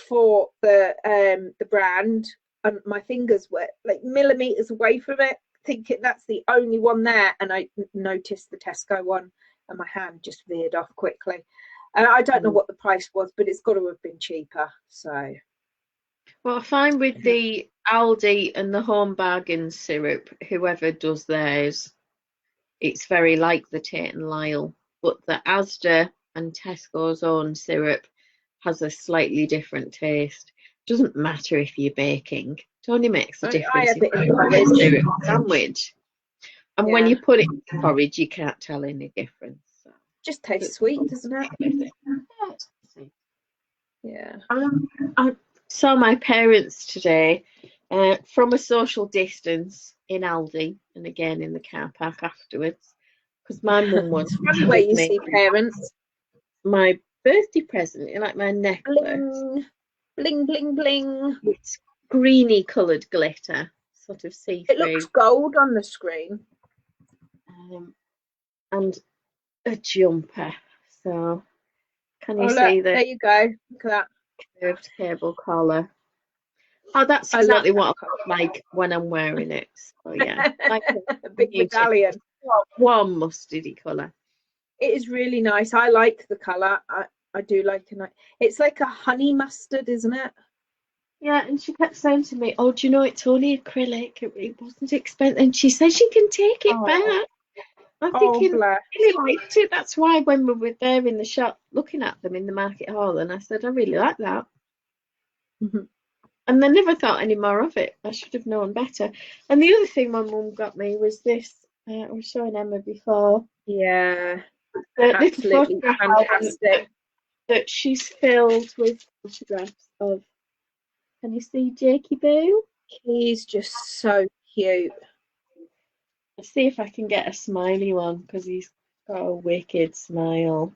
for the brand and my fingers were like millimeters away from it, thinking that's the only one there, and I noticed the Tesco one and my hand just veered off quickly. And I don't know what the price was, but it's got to have been cheaper. So, well, I find with the Aldi and the Home Bargains syrup, whoever does theirs, it's very like the Tate and Lyle, but the Asda and Tesco's own syrup has a slightly different taste. Doesn't matter if you're baking; it only makes a difference if you put a syrup sandwich. And when you put it in porridge, you can't tell any difference. So. Just tastes sweet, doesn't it? Yeah. I saw my parents today from a social distance in Aldi, and again in the car park afterwards, because my mum was where you see parents. My birthday present, you like my necklace. Bling, bling, bling. It's greeny coloured glitter, sort of see-through. It looks gold on the screen. And a jumper. So, can you see that? There you go. Look at that. Curved cable collar. Oh, that's exactly what I look like when I'm wearing it. So, yeah. Like a big medallion. Warm mustardy colour. It is really nice. I like the colour. I do like it. It's like a honey mustard, isn't it? Yeah, and she kept saying to me, "Oh, do you know it's only acrylic? It wasn't expensive." And she says she can take it back. I'm thinking, I really liked it. That's why when we were there in the shop looking at them in the market hall, and I said, I really like that. And I never thought any more of it. I should have known better. And the other thing my mum got me was this I was showing Emma before. Yeah, The little absolutely photograph fantastic. that she's filled with photographs of. Can you see Jakey Boo? He's just so cute. Let's see if I can get a smiley one because he's got a wicked smile.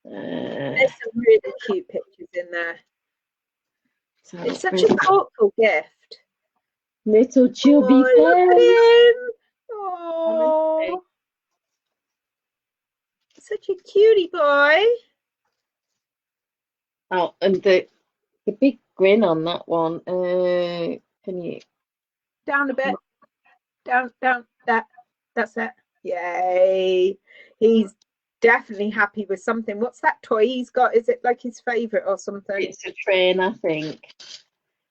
There's some really cute pictures in there. So It's such a thoughtful gift. Little chubby face. Look at him. Oh, such a cutie boy. Oh, and the big grin on that one. Can you Down a bit. Down. That's it. Yay. He's definitely happy with something. What's that toy he's got? Is it like his favourite or something? It's a train, I think.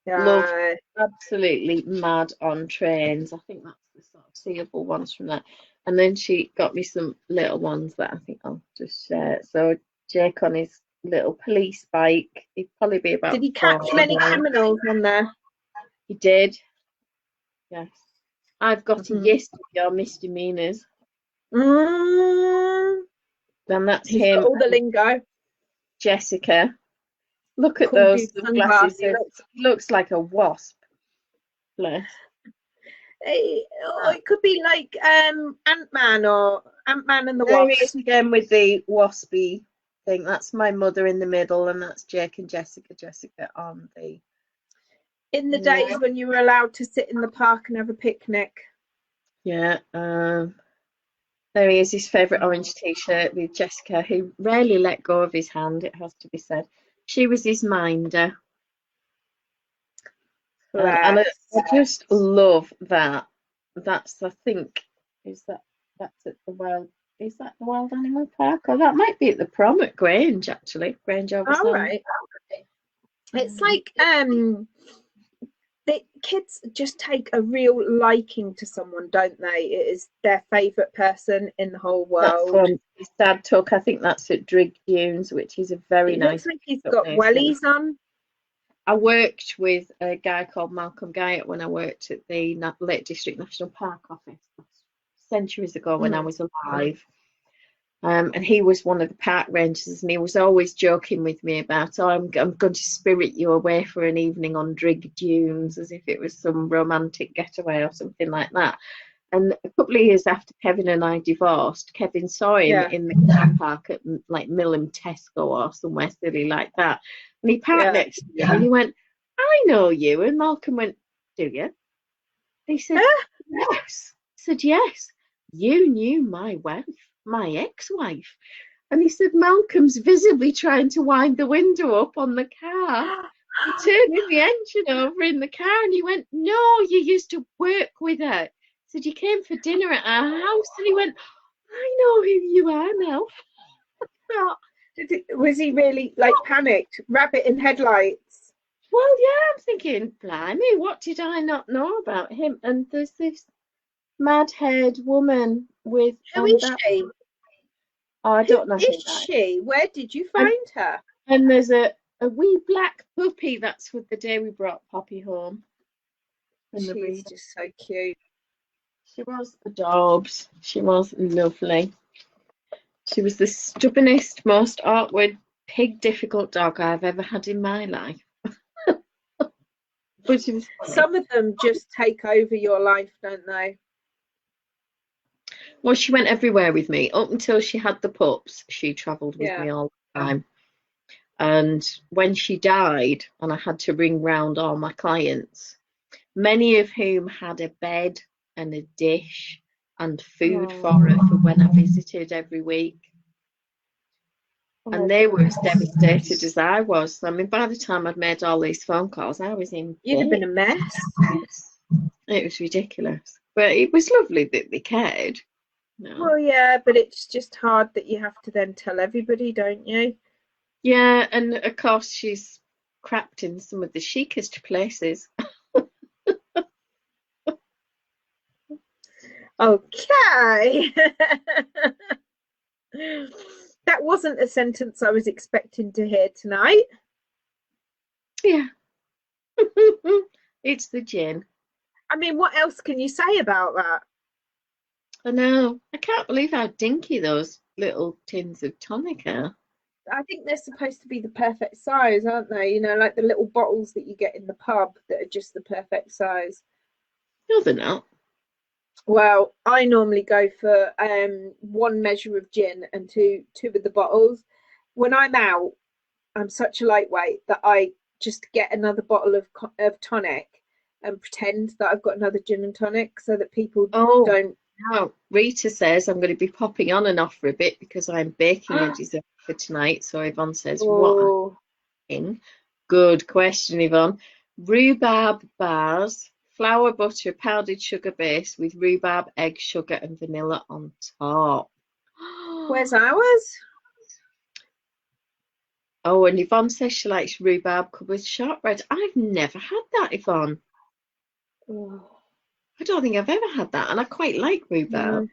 Love, absolutely mad on trains. I think that's the sort of seeable ones from that. And then she got me some little ones that I think I'll just share. So Jake on his little police bike. He'd probably be about. Did he catch many criminals on there? He did. Yes. I've got a yes to your misdemeanors. Then that's He's him. Got all the lingo. Jessica. Look at those glasses. He looks like a wasp. Bless. It could be like Ant-Man or Ant-Man and the Wasp. There he is again with the waspy thing. That's my mother in the middle, and that's Jake and Jessica. Jessica on the. In the days when you were allowed to sit in the park and have a picnic. Yeah. There he is, his favourite orange t-shirt with Jessica, who rarely let go of his hand, it has to be said. She was his minder. And I just love that. That's, I think, that's at the Wild, is that the Wild Animal Park? Or that might be at the prom at Grange, actually. Grange over. All right. It's like the kids just take a real liking to someone, don't they? It is their favourite person in the whole world. That's one his dad took. I think that's at Drigg Dunes, which is a very nice. Looks like he's got wellies on. I worked with a guy called Malcolm Guyot when I worked at the Lake District National Park office centuries ago when I was alive. And he was one of the park rangers, and he was always joking with me about, I'm going to spirit you away for an evening on Drigg Dunes, as if it was some romantic getaway or something like that. And a couple of years after Kevin and I divorced, Kevin saw him in the car park at like Millam Tesco or somewhere silly like that. And he parked next to me and he went, I know you. And Malcolm went, do you? And he said, yes. I said, yes, you knew my wife, my ex-wife. And he said, Malcolm's visibly trying to wind the window up on the car. He turned the engine over in the car and he went, no, you used to work with her. Said, you came for dinner at our house. And he went, I know who you are now. Was he really like panicked? Rabbit in headlights? Well, yeah, I'm thinking, blimey, what did I not know about him? And there's this mad-haired woman with... Who is she? Oh, I don't know. Who is she? Where did you find her? And there's a wee black puppy. That's with the day we brought Poppy home. She's just so cute. She was adorbs. She was lovely. She was the stubbornest, most awkward, pig-difficult dog I've ever had in my life. But she was funny. Some of them just take over your life, don't they? Well, she went everywhere with me. Up until she had the pups, she travelled with me all the time. And when she died, and I had to ring round all my clients, many of whom had a bed and a dish and food for her for when I visited every week. And they were as devastated as I was. I mean, by the time I'd made all these phone calls, I was in. You'd have been a mess. It was ridiculous. But it was lovely that they cared. No. Well, yeah, but it's just hard that you have to then tell everybody, don't you? Yeah, and of course she's crapped in some of the chicest places. Okay. That wasn't a sentence I was expecting to hear tonight. Yeah. It's the gin. I mean, what else can you say about that? I know. I can't believe how dinky those little tins of tonic are. I think they're supposed to be the perfect size, aren't they? You know, like the little bottles that you get in the pub that are just the perfect size. No, they're not. Well, I normally go for one measure of gin and two of the bottles. When I'm out, I'm such a lightweight that I just get another bottle of tonic and pretend that I've got another gin and tonic so that people don't. No, Rita says I'm going to be popping on and off for a bit because I'm baking a dessert for tonight. So Yvonne says, what? Good question, Yvonne. Rhubarb bars, flour, butter, powdered sugar base with rhubarb, egg, sugar, and vanilla on top. Where's ours? Oh, and Yvonne says she likes rhubarb covered with shortbread. I've never had that, Yvonne. Oh. I don't think I've ever had that, and I quite like rhubarb.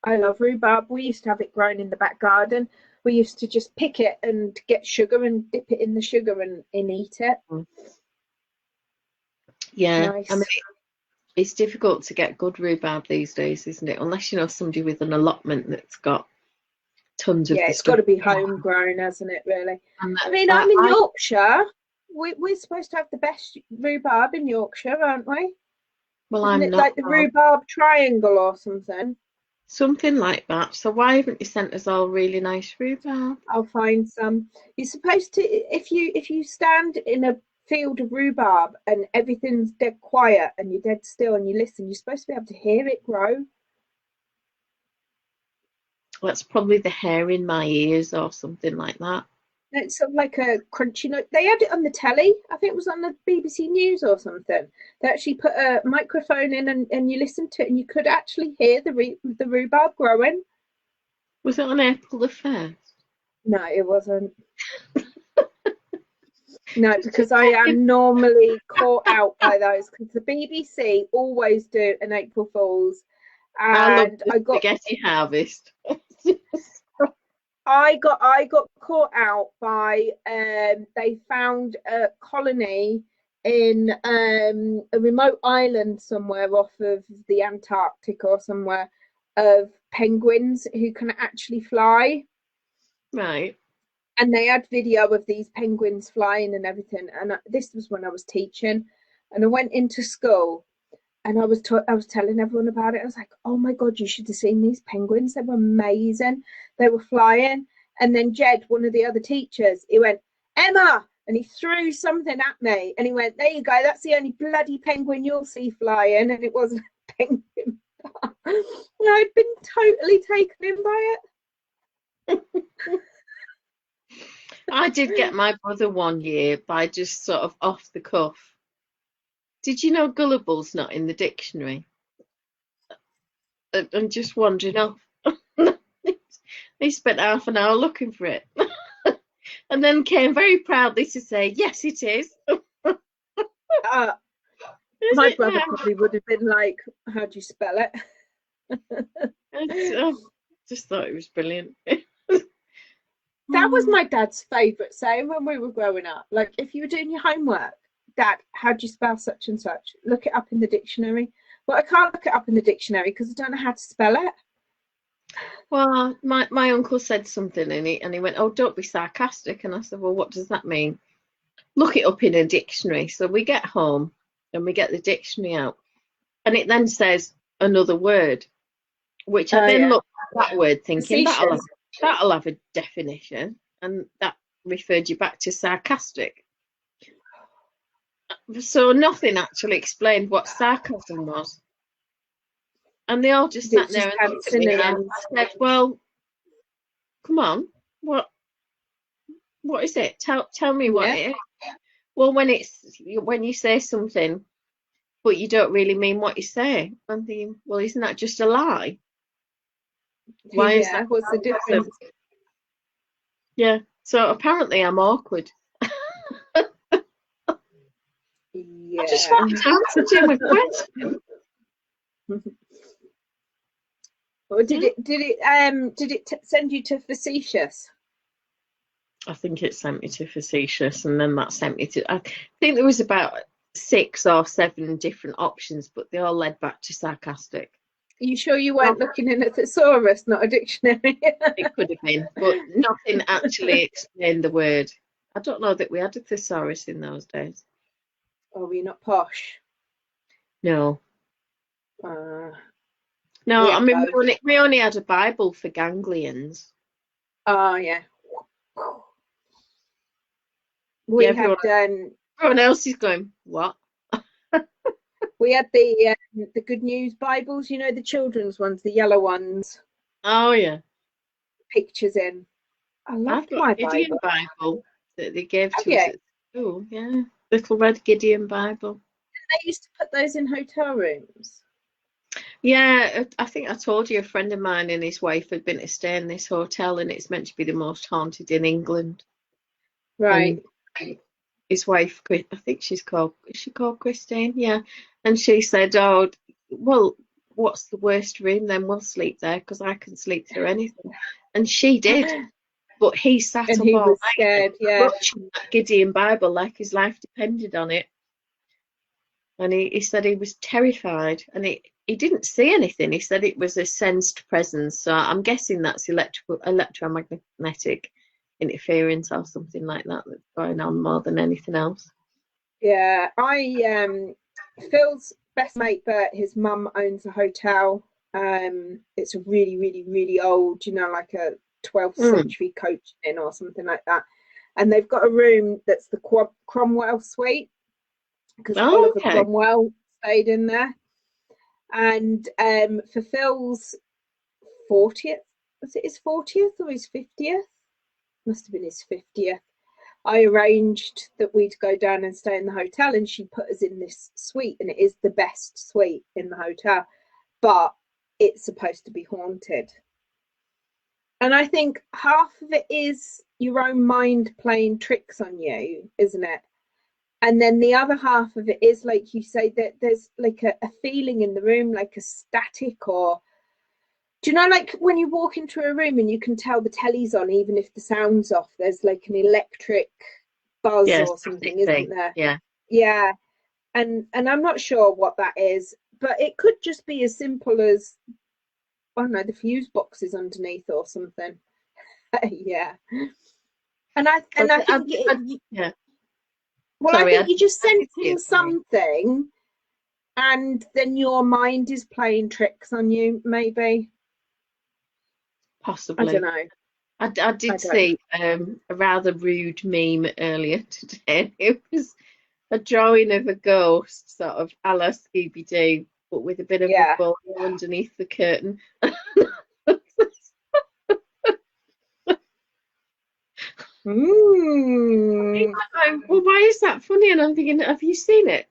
I love rhubarb. We used to have it grown in the back garden. We used to just pick it and get sugar and dip it in the sugar and eat it. Yeah, nice. I mean, it's difficult to get good rhubarb these days, isn't it? Unless you know somebody with an allotment that's got tons of. Yeah, it's got to be homegrown, hasn't it? Really. And I mean, I'm in Yorkshire. We're supposed to have the best rhubarb in Yorkshire, aren't we? Well, Isn't I'm it not. like the rhubarb triangle or something? Something like that. So why haven't you sent us all really nice rhubarb? I'll find some. You're supposed to, if you stand in a field of rhubarb and everything's dead quiet and you're dead still and you listen, you're supposed to be able to hear it grow. That's probably the hair in my ears or something like that. It's sort of like a crunchy note. They had it on the telly. I think it was on the BBC News or something. They actually put a microphone in and you listened to it and you could actually hear the rhubarb growing. Was it on April the 1st? No, it wasn't. No, because I am normally caught out by those because the BBC always do an April Fool's. And I got spaghetti harvest. I got caught out by they found a colony in a remote island somewhere off of the Antarctic or somewhere of penguins who can actually fly. Right. And they had video of these penguins flying and everything. And this was when I was teaching, and I went into school. And I was telling everyone about it. I was like, oh my God, you should have seen these penguins. They were amazing. They were flying. And then Jed, one of the other teachers, he went, Emma! And he threw something at me. And he went, there you go. That's the only bloody penguin you'll see flying. And it wasn't a penguin. And I'd been totally taken in by it. I did get my brother one year by just sort of off the cuff. Did you know gullible's not in the dictionary? I'm just wandering off. He spent half an hour looking for it. And then came very proudly to say, yes, it is. My brother probably would have been like, how do you spell it? I just thought it was brilliant. That was my dad's favourite saying when we were growing up. Like, if you were doing your homework, Dad, how do you spell such and such? Look it up in the dictionary. Well, I can't look it up in the dictionary because I don't know how to spell it. Well, my uncle said something and he went, oh, don't be sarcastic. And I said, well, what does that mean? Look it up in a dictionary. So we get home and we get the dictionary out. And it then says another word, which I then looked at that word thinking, that'll have a definition. And that referred you back to sarcastic. So nothing actually explained what sarcasm was. And they all just sat there and looked at me and said, well, come on, what is it? Tell me what it is. Well, when you say something, but you don't really mean what you say. I'm thinking, well, isn't that just a lie? Why is that? What's the difference? Yeah, so apparently I'm awkward. Yeah. I just want to answer to my question. Or did it send you to facetious? I think it sent me to facetious, and then that sent me to. I think there was about 6 or 7 different options, but they all led back to sarcastic. you sure you weren't looking in a thesaurus, not a dictionary? It could have been, but nothing actually explained the word. I don't know that we had a thesaurus in those days. Oh, we're not posh. No. No, I mean, we only had a Bible for ganglions. Oh, yeah. We had everyone else is going, what? We had the Good News Bibles, you know, the children's ones, the yellow ones. Oh yeah. Pictures in. I loved my Gideon Bible that they gave to us at school. Yeah, little red Gideon Bible. They used to put those in hotel rooms. Yeah, I think I told you a friend of mine and his wife had been to stay in this hotel, and it's meant to be the most haunted in England. Right. And his wife, I think is she called Christine? Yeah. And she said, oh, well, what's the worst room? Then we'll sleep there because I can sleep through anything. And she did. But he sat up all night scared, watching that Gideon Bible like his life depended on it. And he said he was terrified, and he didn't see anything. He said it was a sensed presence. So I'm guessing that's electromagnetic interference or something like that that's going on more than anything else. Yeah, Phil's best mate Bert, his mum owns a hotel. It's a really, really, really old, you know, like a 12th century coach inn or something like that. And they've got a room that's the Cromwell suite, because Oliver Cromwell stayed in there. And for Phil's 40th, was it his 40th or his 50th? Must have been his 50th. I arranged that we'd go down and stay in the hotel, and she put us in this suite, and it is the best suite in the hotel, but it's supposed to be haunted. And I think half of it is your own mind playing tricks on you, isn't it? And then the other half of it is, like you say, that there's like a feeling in the room, like a static, or do you know, like when you walk into a room and you can tell the telly's on even if the sound's off, there's like an electric buzz or something, isn't there? Yeah. And I'm not sure what that is, but it could just be as simple as, I don't know, the fuse box is underneath or something. Yeah. And I think well, I think you're just sensing something, and then your mind is playing tricks on you, maybe. Possibly. I don't know. I did see a rather rude meme earlier today. It was a drawing of a ghost, sort of a la Scooby-Doo, but with a bit of a bowl underneath the curtain. Well, why is that funny? And I'm thinking, have you seen it?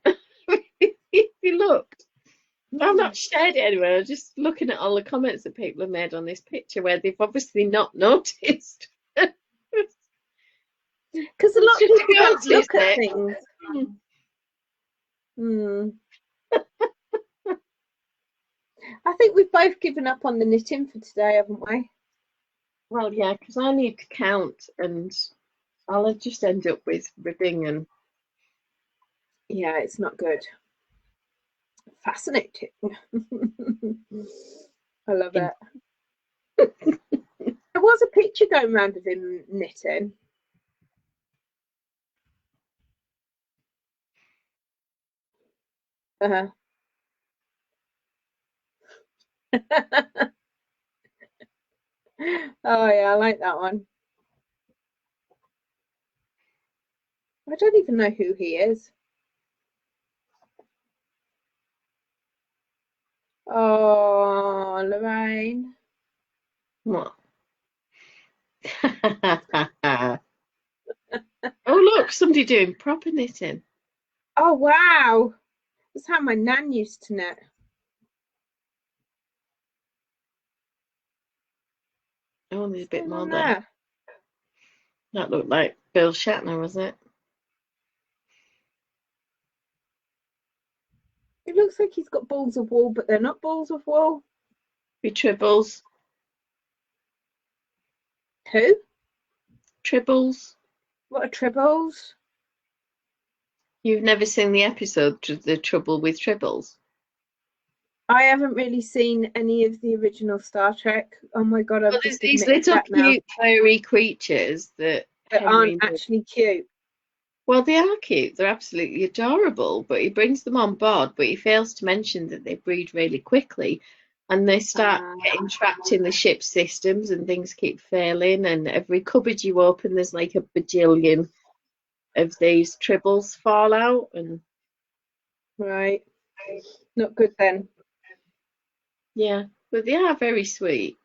If you looked. I've not shared it anywhere. I'm just looking at all the comments that people have made on this picture where they've obviously not noticed. Because a lot of people don't look at things. I think we've both given up on the knitting for today, haven't we? Well, yeah, because I need to count, and I'll just end up with ribbing, and yeah, it's not good. Fascinating. I love it. There was a picture going around of him knitting. Oh yeah, I like that one. I don't even know who he is. Oh, Loraine. What? Oh, look, somebody doing proper knitting. Oh, wow. That's how my nan used to knit. Oh, there's a bit more there. That looked like Bill Shatner, was it? It looks like he's got balls of wool, but they're not balls of wool. Be tribbles. Who? Tribbles. What are tribbles? You've never seen the episode The Trouble with Tribbles? I haven't really seen any of the original Star Trek. Oh my God, I've There's just these admitted little that now. cute furry creatures that Aren't Henry. actually cute. Well, they are cute. They're absolutely adorable. But he brings them on board, but he fails to mention that they breed really quickly, and they start getting trapped in the ship's systems, and things keep failing. And every cupboard you open, there's like a bajillion of these tribbles fall out. And Right, not good then. yeah, but they are very sweet.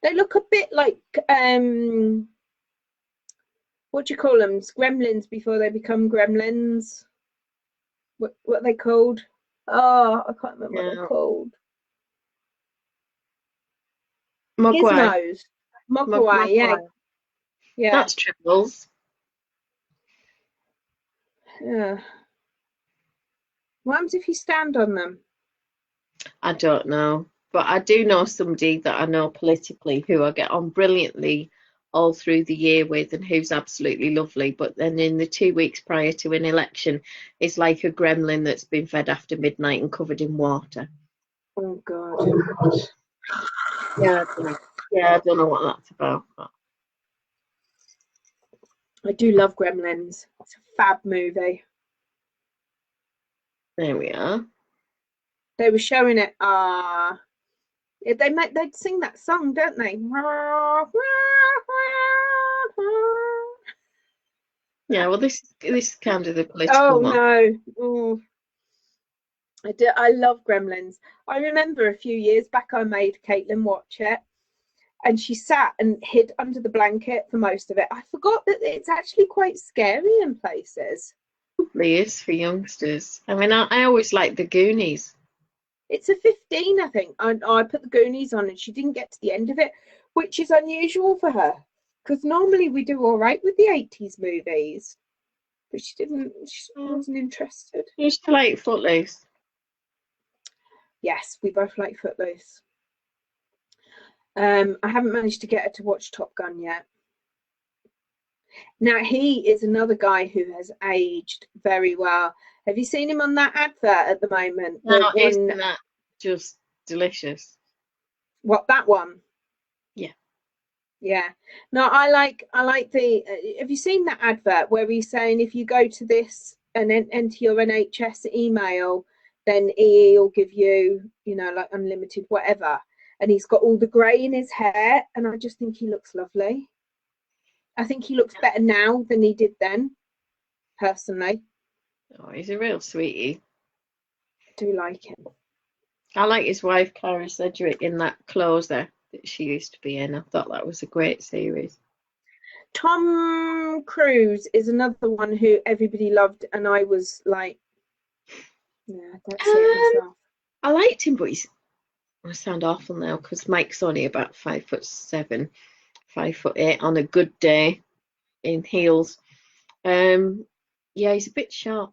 They look a bit like what do you call them? Gremlins before they become gremlins. What are they called? Oh, I can't remember what they're called. Mogwai. Gizmos. Mogwai, yeah. Yeah. That's tribbles. Yeah. What happens if you stand on them? I don't know. But I do know somebody that I know politically who I get on brilliantly all through the year with, and who's absolutely lovely. But then in the 2 weeks prior to an election, is like a gremlin that's been fed after midnight and covered in water. Oh God. Yeah, I don't know what that's about. But I do love Gremlins. It's a fab movie. there we are. They were showing it. They'd sing that song, don't they? Yeah, well, this is kind of the political one. No. Oh, I love Gremlins. I remember a few years back I made Caitlin watch it, and she sat and hid under the blanket for most of it. I forgot that it's actually quite scary in places. Probably is for youngsters. I mean, I always like the Goonies. It's a 15, I think. I put the Goonies on and she didn't get to the end of it, which is unusual for her, because normally we do all right with the 80s movies. But she wasn't interested. You used to like Footloose. Yes, we both like Footloose. I haven't managed to get her to watch Top Gun yet. Now, he is another guy who has aged very well. Have you seen him on that advert at the moment? Now, isn't that just delicious? What, that one? Yeah. Yeah. No, I like the. Have you seen that advert where he's saying if you go to this and then enter your NHS email, then EE will give you, like unlimited whatever. And he's got all the grey in his hair, and I just think he looks lovely. I think he looks better now than he did then, personally. Oh, he's a real sweetie. I do like him. I like his wife, Cara Sedgwick, in that Closer that she used to be in. I thought that was a great series. Tom Cruise is another one who everybody loved, and I was like, yeah, that's it myself. I liked him, but I sound awful now because Mike's only about 5'7", 5'8" on a good day in heels. Yeah, he's a bit short.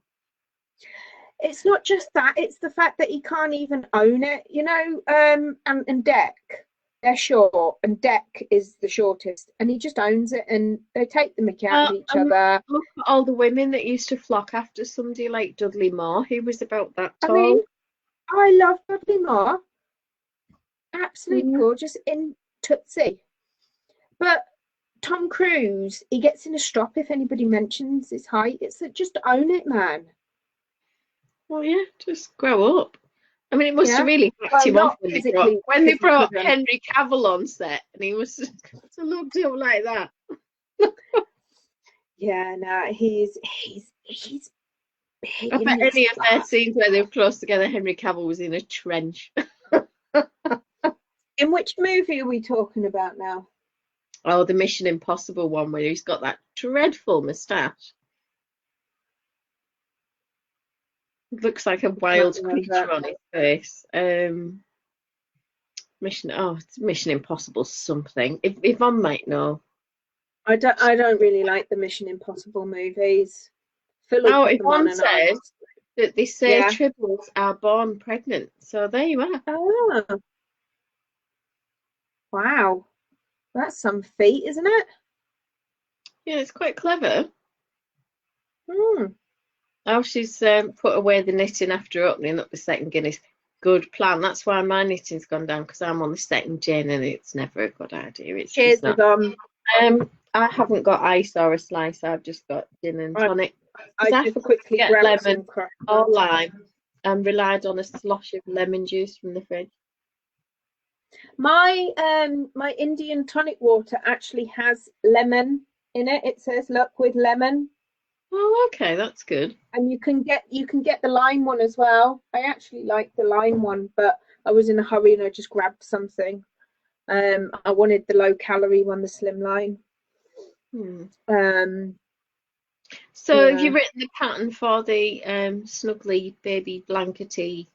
It's not just that, it's the fact that he can't even own it, and Deck, they're short, and Deck is the shortest, and he just owns it, and they take the mickey out of each other. Look at all the women that used to flock after somebody like Dudley Moore, who was about that tall. I mean, I love Dudley Moore. Absolutely gorgeous in Tootsie. But Tom Cruise, he gets in a strop if anybody mentions his height. It's just own it, man. Well, yeah, just grow up. I mean, it must have really backed him off when they brought Henry Cavill on set, and he was to look to him like that. Yeah, no, he's big. I bet any of their scenes where they were close together, Henry Cavill was in a trench. In which movie are we talking about now? Oh, the Mission Impossible one where he's got that dreadful moustache. It looks like a wild creature on his face. It's Mission Impossible something. If Yvonne might know. I don't really like the Mission Impossible movies. Yvonne says that they say triples are born pregnant. So there you are. Oh. Wow. That's some feat, isn't it? Yeah, it's quite clever. Oh, she's put away the knitting after opening up the second Guinness. Good plan. That's why my knitting's gone down, because I'm on the second gin and it's never a good idea. It's Cheers, just not. I haven't got ice or a slice. I've just got gin and tonic. I just quickly get grabbed lemon or lime and relied on a slosh of lemon juice from the fridge. My my Indian tonic water actually has lemon in it. It says "Look with lemon." Oh, okay, that's good. And you can get the lime one as well. I actually like the lime one, but I was in a hurry and I just grabbed something. I wanted the low calorie one, the slim line. So have you written the pattern for the snuggly baby blankety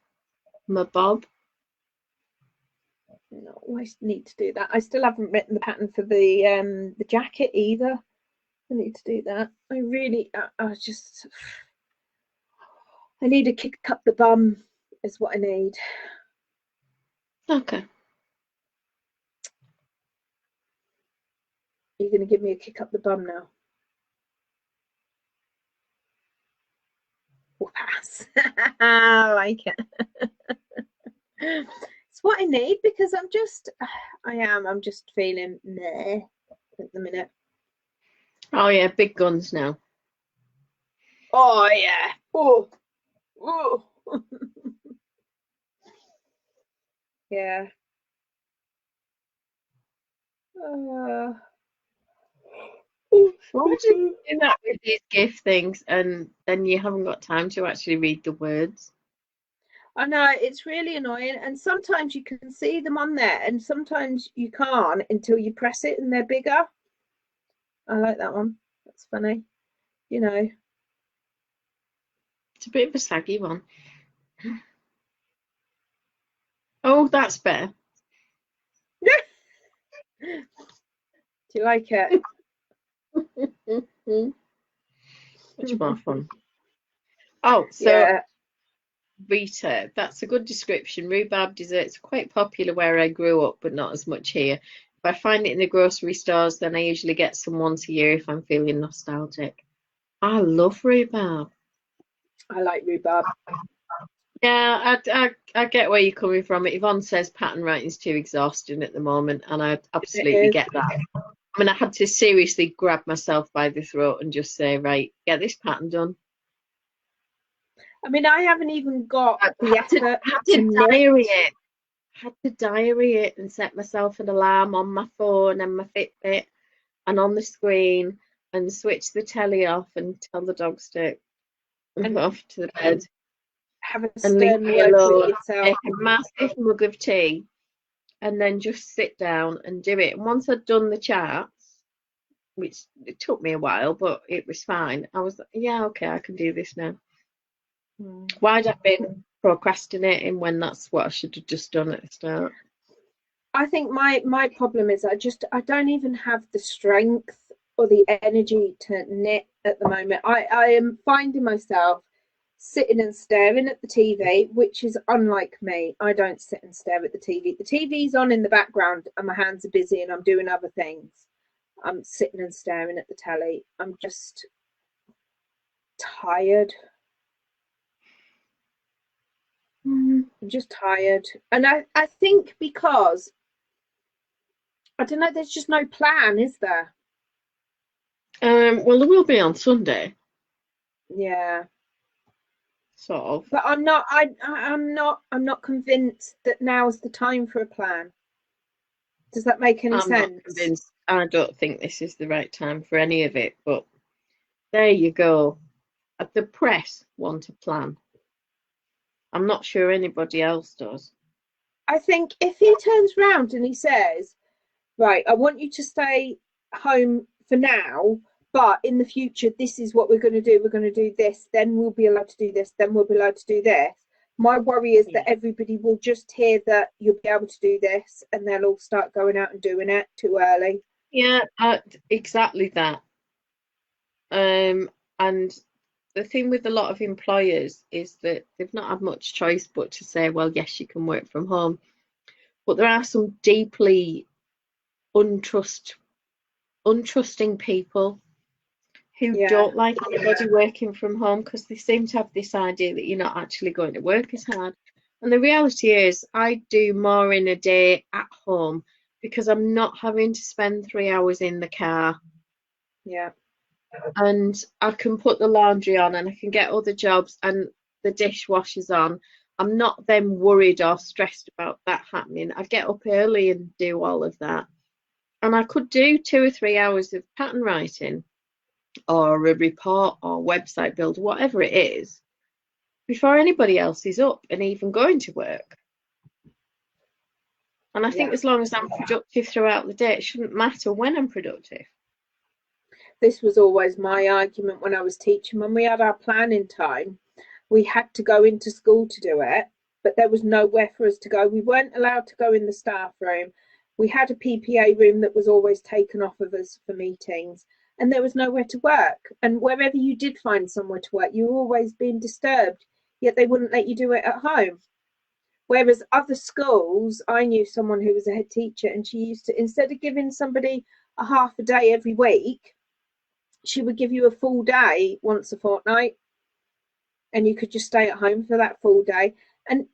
mabob? No, I need to do that. I still haven't written the pattern for the jacket either. I need to do that. I really, I need to kick up the bum is what I need. Okay. You're going to give me a kick up the bum now? Or pass? I like it. It's what I need, because I'm just feeling meh at the minute. Oh yeah, big guns now. Oh yeah. Oh. Yeah. Why would you do that with these gift things and then you haven't got time to actually read the words? I know, it's really annoying, and sometimes you can see them on there and sometimes you can't until you press it and they're bigger. I like that one. That's funny. You know. It's a bit of a saggy one. Oh, that's better. Do you like it? Much more fun. Oh, so yeah. Rita, that's a good description. Rhubarb desserts are quite popular where I grew up, but not as much here. If I find it in the grocery stores, then I usually get some once a year if I'm feeling nostalgic. I love rhubarb. I like rhubarb. Yeah, I get where you're coming from. Yvonne says pattern writing's too exhausting at the moment, and I absolutely get that. I mean, I had to seriously grab myself by the throat and just say, right, get this pattern done. I mean, I haven't even got the effort had to diary it and set myself an alarm on my phone and my Fitbit and on the screen and switch the telly off and tell the dogs to go off to the bed. Have a stern word with yourself. Take a massive mug of tea and then just sit down and do it. And once I'd done the charts, which it took me a while, but it was fine, I was like, yeah, okay, I can do this now. Why'd I been procrastinating when that's what I should have just done at the start? I think my problem is I don't even have the strength or the energy to knit at the moment. I am finding myself sitting and staring at the TV, which is unlike me. I don't sit and stare at the TV. The TV's on in the background and my hands are busy and I'm doing other things. I'm sitting and staring at the telly. I'm just tired. I'm just tired. And I think because, I don't know, there's just no plan, is there? Well, there will be on Sunday. Yeah. Sort of. But I'm not convinced that now's the time for a plan. Does that make any sense? Not convinced. I don't think this is the right time for any of it, but there you go. The press want a plan. I'm not sure anybody else does. I think if he turns round and he says, right, I want you to stay home for now, but in the future, this is what we're going to do. We're going to do this, then we'll be allowed to do this, then we'll be allowed to do this. My worry is that everybody will just hear that you'll be able to do this and they'll all start going out and doing it too early. Yeah, exactly that. And the thing with a lot of employers is that they've not had much choice but to say, well, yes, you can work from home. But there are some deeply untrusting people who don't like anybody working from home because they seem to have this idea that you're not actually going to work as hard. And the reality is, I do more in a day at home because I'm not having to spend 3 hours in the car. Yeah. And I can put the laundry on and I can get other jobs and the dishwasher's on. I'm not then worried or stressed about that happening. I get up early and do all of that. And I could do 2 or 3 hours of pattern writing or a report or website build, whatever it is, before anybody else is up and even going to work. And I think as long as I'm productive throughout the day, it shouldn't matter when I'm productive. This was always my argument when I was teaching. When we had our planning time, we had to go into school to do it, but there was nowhere for us to go. We weren't allowed to go in the staff room. We had a PPA room that was always taken off of us for meetings, and there was nowhere to work. And wherever you did find somewhere to work, you were always being disturbed, yet they wouldn't let you do it at home. Whereas other schools, I knew someone who was a head teacher, and she used to, instead of giving somebody a half a day every week, she would give you a full day once a fortnight, and you could just stay at home for that full day. And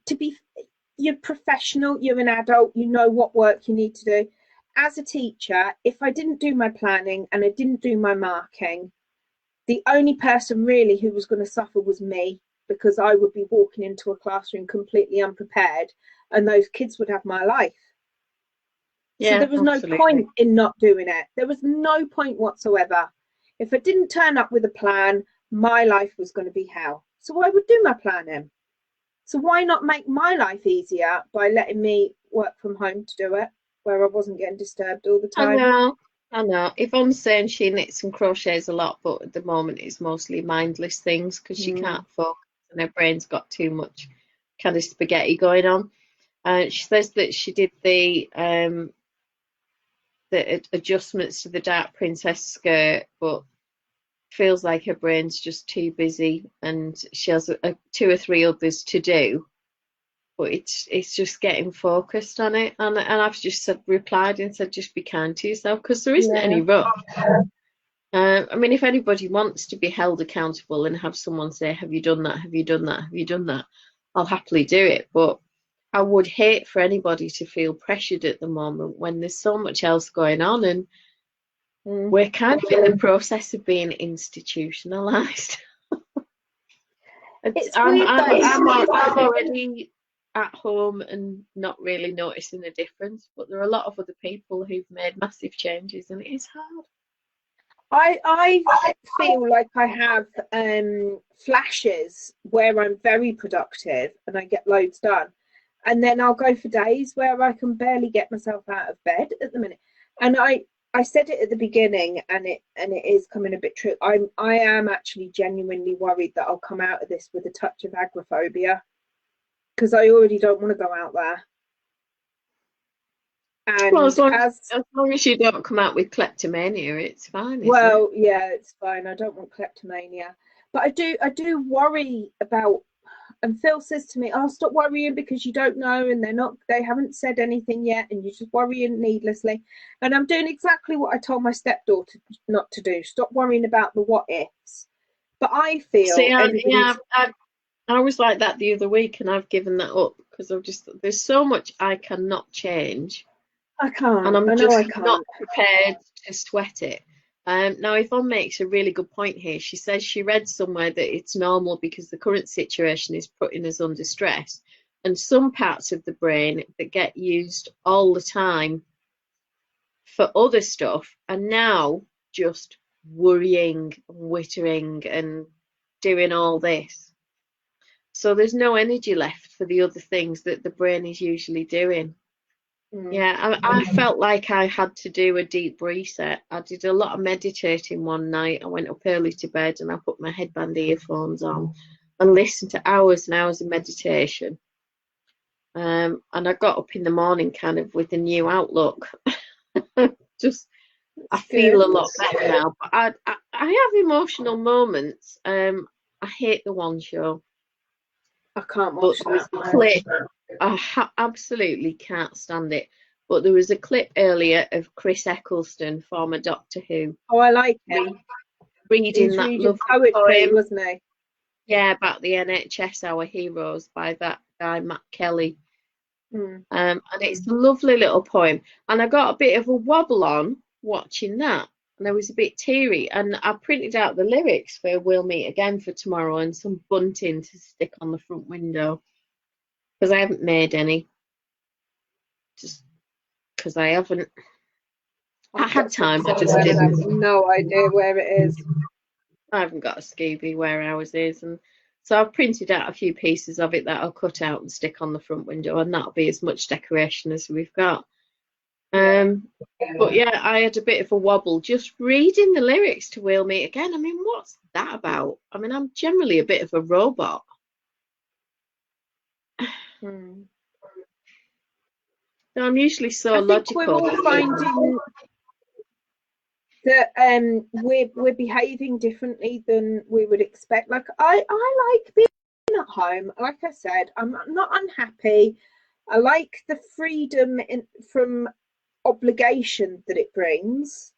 you're professional, you're an adult, you know what work you need to do. As a teacher, if I didn't do my planning and I didn't do my marking, the only person really who was going to suffer was me, because I would be walking into a classroom completely unprepared and those kids would have my life. Yeah, so there was absolutely no point in not doing it. There was no point whatsoever. If I didn't turn up with a plan, my life was going to be hell. So I would do my planning. So why not make my life easier by letting me work from home to do it, where I wasn't getting disturbed all the time? I know. Yvonne's saying she knits and crochets a lot, but at the moment it's mostly mindless things because she can't focus and her brain's got too much kind of spaghetti going on. She says that she did the adjustments to the Dark Princess skirt, but feels like her brain's just too busy, and she has 2 or 3 others to do, but it's just getting focused on it. And I've just replied and said, just be kind to yourself, because there isn't any rush. I mean, if anybody wants to be held accountable and have someone say, have you done that, have you done that, have you done that, I'll happily do it. But I would hate for anybody to feel pressured at the moment when there's so much else going on, and we're kind of in the process of being institutionalized. I'm already at home and not really noticing the difference, but there are a lot of other people who've made massive changes, and it is hard. I feel like I have flashes where I'm very productive and I get loads done, and then I'll go for days where I can barely get myself out of bed at the minute. And I said it at the beginning, and it is coming a bit true. I am actually genuinely worried that I'll come out of this with a touch of agoraphobia, because I already don't want to go out there. And well, as long as you don't come out with kleptomania, it's fine. Well, yeah, it's fine. I don't want kleptomania, but I do worry about. And Phil says to me, "Oh, stop worrying because you don't know, and they haven't said anything yet, and you're just worrying needlessly." And I'm doing exactly what I told my stepdaughter not to do. Stop worrying about the what ifs. But I feel. See, I was like that the other week, and I've given that up because there's so much I cannot change. I can't. And I'm just not prepared to sweat it. Now, Yvonne makes a really good point here. She says she read somewhere that it's normal because the current situation is putting us under stress. And some parts of the brain that get used all the time for other stuff are now just worrying, wittering, and doing all this. So there's no energy left for the other things that the brain is usually doing. Yeah, I felt like I had to do a deep reset. I did a lot of meditating one night. I went up early to bed and I put my headband earphones on and listened to hours and hours of meditation. And I got up in the morning kind of with a new outlook. I feel a lot better now. But I have emotional moments. I hate the One Show. I can't watch that clip. I absolutely can't stand it. But there was a clip earlier of Chris Eccleston, former Doctor Who. Oh, I like him. reading that lovely poetry, poem. wasn't he? Yeah, about the NHS, Our Heroes, by that guy, Matt Kelly. And it's a lovely little poem. And I got a bit of a wobble on watching that. And I was a bit teary. And I printed out the lyrics for We'll Meet Again for tomorrow and some bunting to stick on the front window. Because I haven't made any. Just because I haven't. I had time, I just didn't. I have no idea where it is. I haven't got a Scooby where ours is, and so I've printed out a few pieces of it that I'll cut out and stick on the front window, and that'll be as much decoration as we've got. But yeah, I had a bit of a wobble just reading the lyrics to We'll Meet Again. I mean, what's that about? I mean, I'm generally a bit of a robot. So I'm usually so logical. We're all finding that we're behaving differently than we would expect. Like I like being at home. Like I said, I'm not unhappy. I like the freedom from obligation that it brings.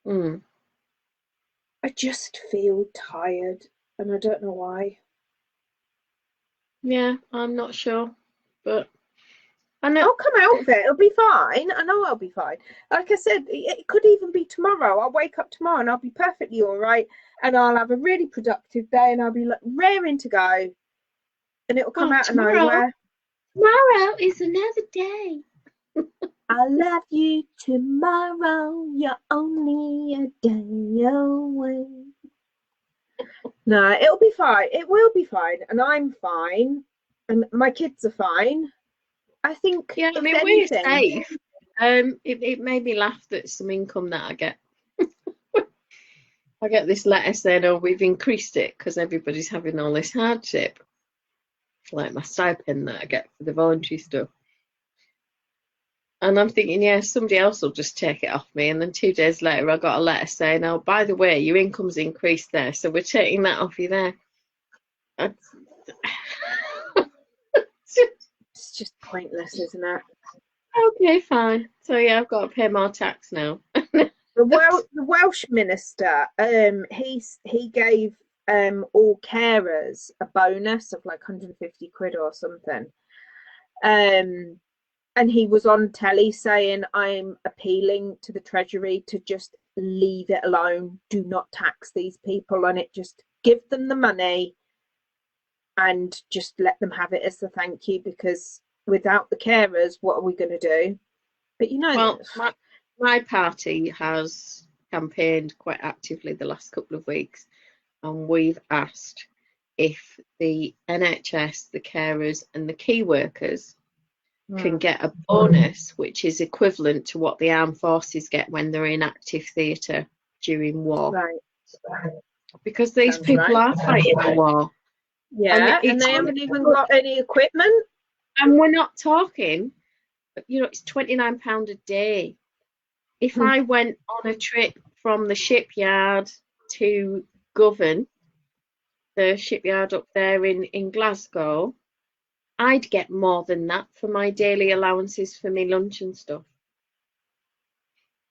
I just feel tired, and I don't know why. Yeah, I'm not sure, but I'll come out of it. It'll be fine. I know I'll be fine. Like I said, it could even be tomorrow. I'll wake up tomorrow and I'll be perfectly all right, and I'll have a really productive day, and I'll be like raring to go, and it'll come out of nowhere. Tomorrow is another day. I love you tomorrow. You're only a day away. No, it'll be fine. It will be fine, and I'm fine, and my kids are fine. I think. Yeah, I mean, we're safe. It made me laugh that some income that I get. I get this letter saying, "Oh, we've increased it because everybody's having all this hardship." Like my stipend that I get for the voluntary stuff. And I'm thinking, yeah, somebody else will just take it off me. And then 2 days later, I got a letter saying, "Oh, by the way, your income's increased there, so we're taking that off you there." It's just pointless, isn't it? Okay, fine. So yeah, I've got to pay more tax now. The Welsh minister, he gave all carers a bonus of like 150 quid or something. And he was on telly saying, "I'm appealing to the Treasury to just leave it alone. Do not tax these people, and it just give them the money and just let them have it as a thank you, because without the carers, what are we going to do?" But you know, well, my party has campaigned quite actively the last couple of weeks, and we've asked if the NHS, the carers, and the key workers can get a bonus, which is equivalent to what the armed forces get when they're in active theatre during war. Right. Because these people are fighting a war. Yeah, and they haven't even got any equipment. And we're not talking, you know, it's £29 a day. If I went on a trip from the shipyard to Govan, the shipyard up there in Glasgow, I'd get more than that for my daily allowances for me lunch and stuff.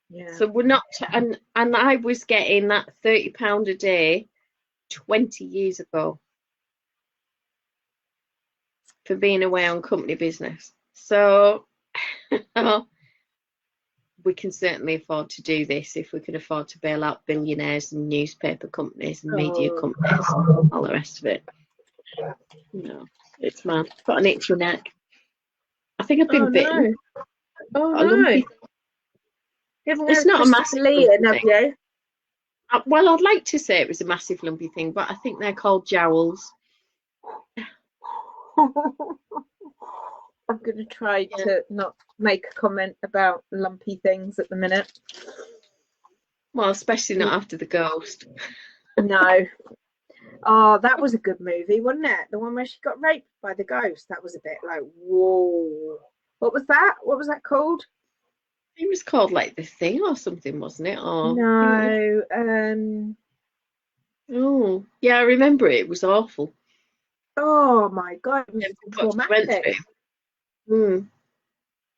Yeah. So we're not, and I was getting that £30 a day 20 years ago for being away on company business. So we can certainly afford to do this if we can afford to bail out billionaires and newspaper companies and media companies, all the rest of it. No, it's mad. Got an itchy neck. I think I've been bitten. Oh no! It's not a massive lumpy thing. Well, I'd like to say it was a massive lumpy thing, but I think they're called jowls. I'm going to try to not make a comment about lumpy things at the minute. Well, especially not after The Ghost. No. Oh, that was a good movie, wasn't it? The one where she got raped by the ghost. That was a bit like, whoa. What was that? What was that called? It was called like The Thing or something, wasn't it? Or no. Oh, yeah, I remember it. It was awful. Oh my God, it was traumatic. Oh,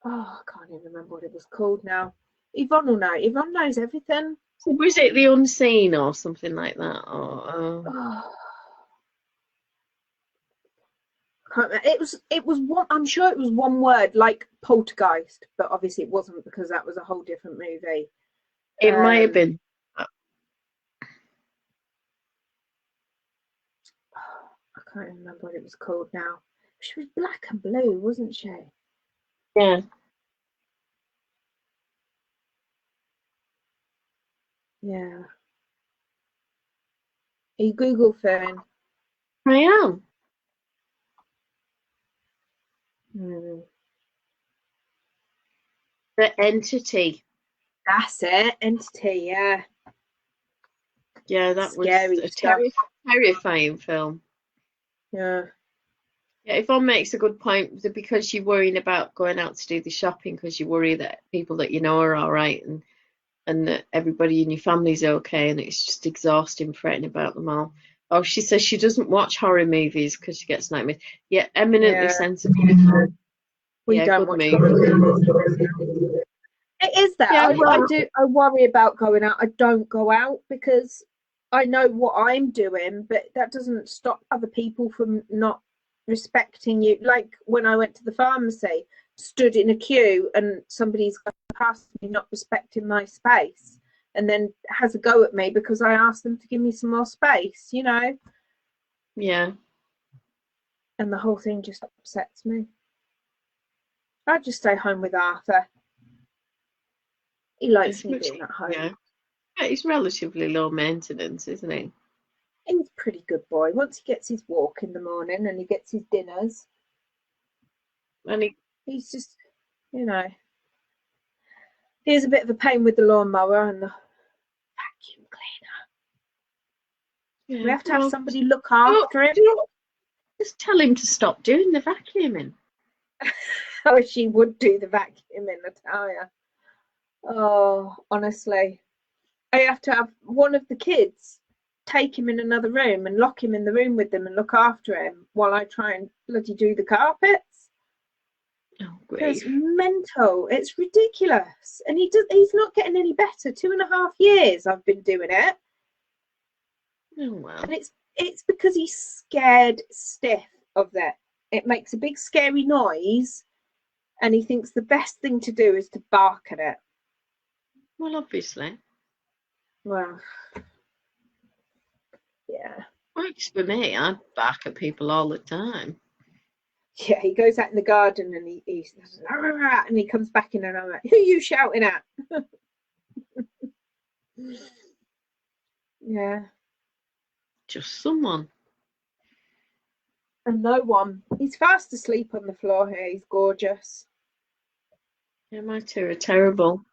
I can't even remember what it was called now. Yvonne will know. Yvonne knows everything. So was it The Unseen or something like that? Or Oh, I can't remember. It was one. I'm sure it was one word, like poltergeist, but obviously it wasn't because that was a whole different movie. it might have been. I can't remember what it was called now. She was black and blue, wasn't she? Yeah. Yeah. Are you Google fan? I am. The Entity. That's it. Entity, yeah. Yeah, that Scary was a stuff. terrifying film. Yeah. Yeah, Yvonne makes a good point because you're worrying about going out to do the shopping because you worry that people that you know are all right and that everybody in your family's okay, and it's just exhausting fretting about them all. Oh, she says she doesn't watch horror movies because she gets nightmares. Yeah, eminently sensible. We don't good watch movie. It is that. Yeah, I worry about going out. I don't go out because I know what I'm doing, but that doesn't stop other people from not respecting you. Like when I went to the pharmacy, stood in a queue and somebody's going past me not respecting my space and then has a go at me because I asked them to give me some more space, you know? Yeah. And the whole thing just upsets me. I'd just stay home with Arthur. He likes me being at home. Yeah, he's relatively low maintenance, isn't he? He's a pretty good boy. Once he gets his walk in the morning and he gets his dinners, and he's just, you know, he's a bit of a pain with the lawnmower and the vacuum cleaner. Yeah, we have to have somebody look after him. Just tell him to stop doing the vacuuming. Oh, she would do the vacuuming, I tell you. Oh, honestly. I have to have one of the kids take him in another room and lock him in the room with them and look after him while I try and bloody do the carpets. Oh, great. It's mental. It's ridiculous. And he's not getting any better. 2.5 years I've been doing it. Oh, wow. And it's because he's scared stiff of that. It makes a big scary noise and he thinks the best thing to do is to bark at it. Well, obviously. Well, yeah. Works for me. I bark at people all the time. Yeah, he goes out in the garden and he's and he comes back in and I'm like, who are you shouting at? Yeah. Just someone. And no one. He's fast asleep on the floor here. He's gorgeous. Yeah, my two are terrible.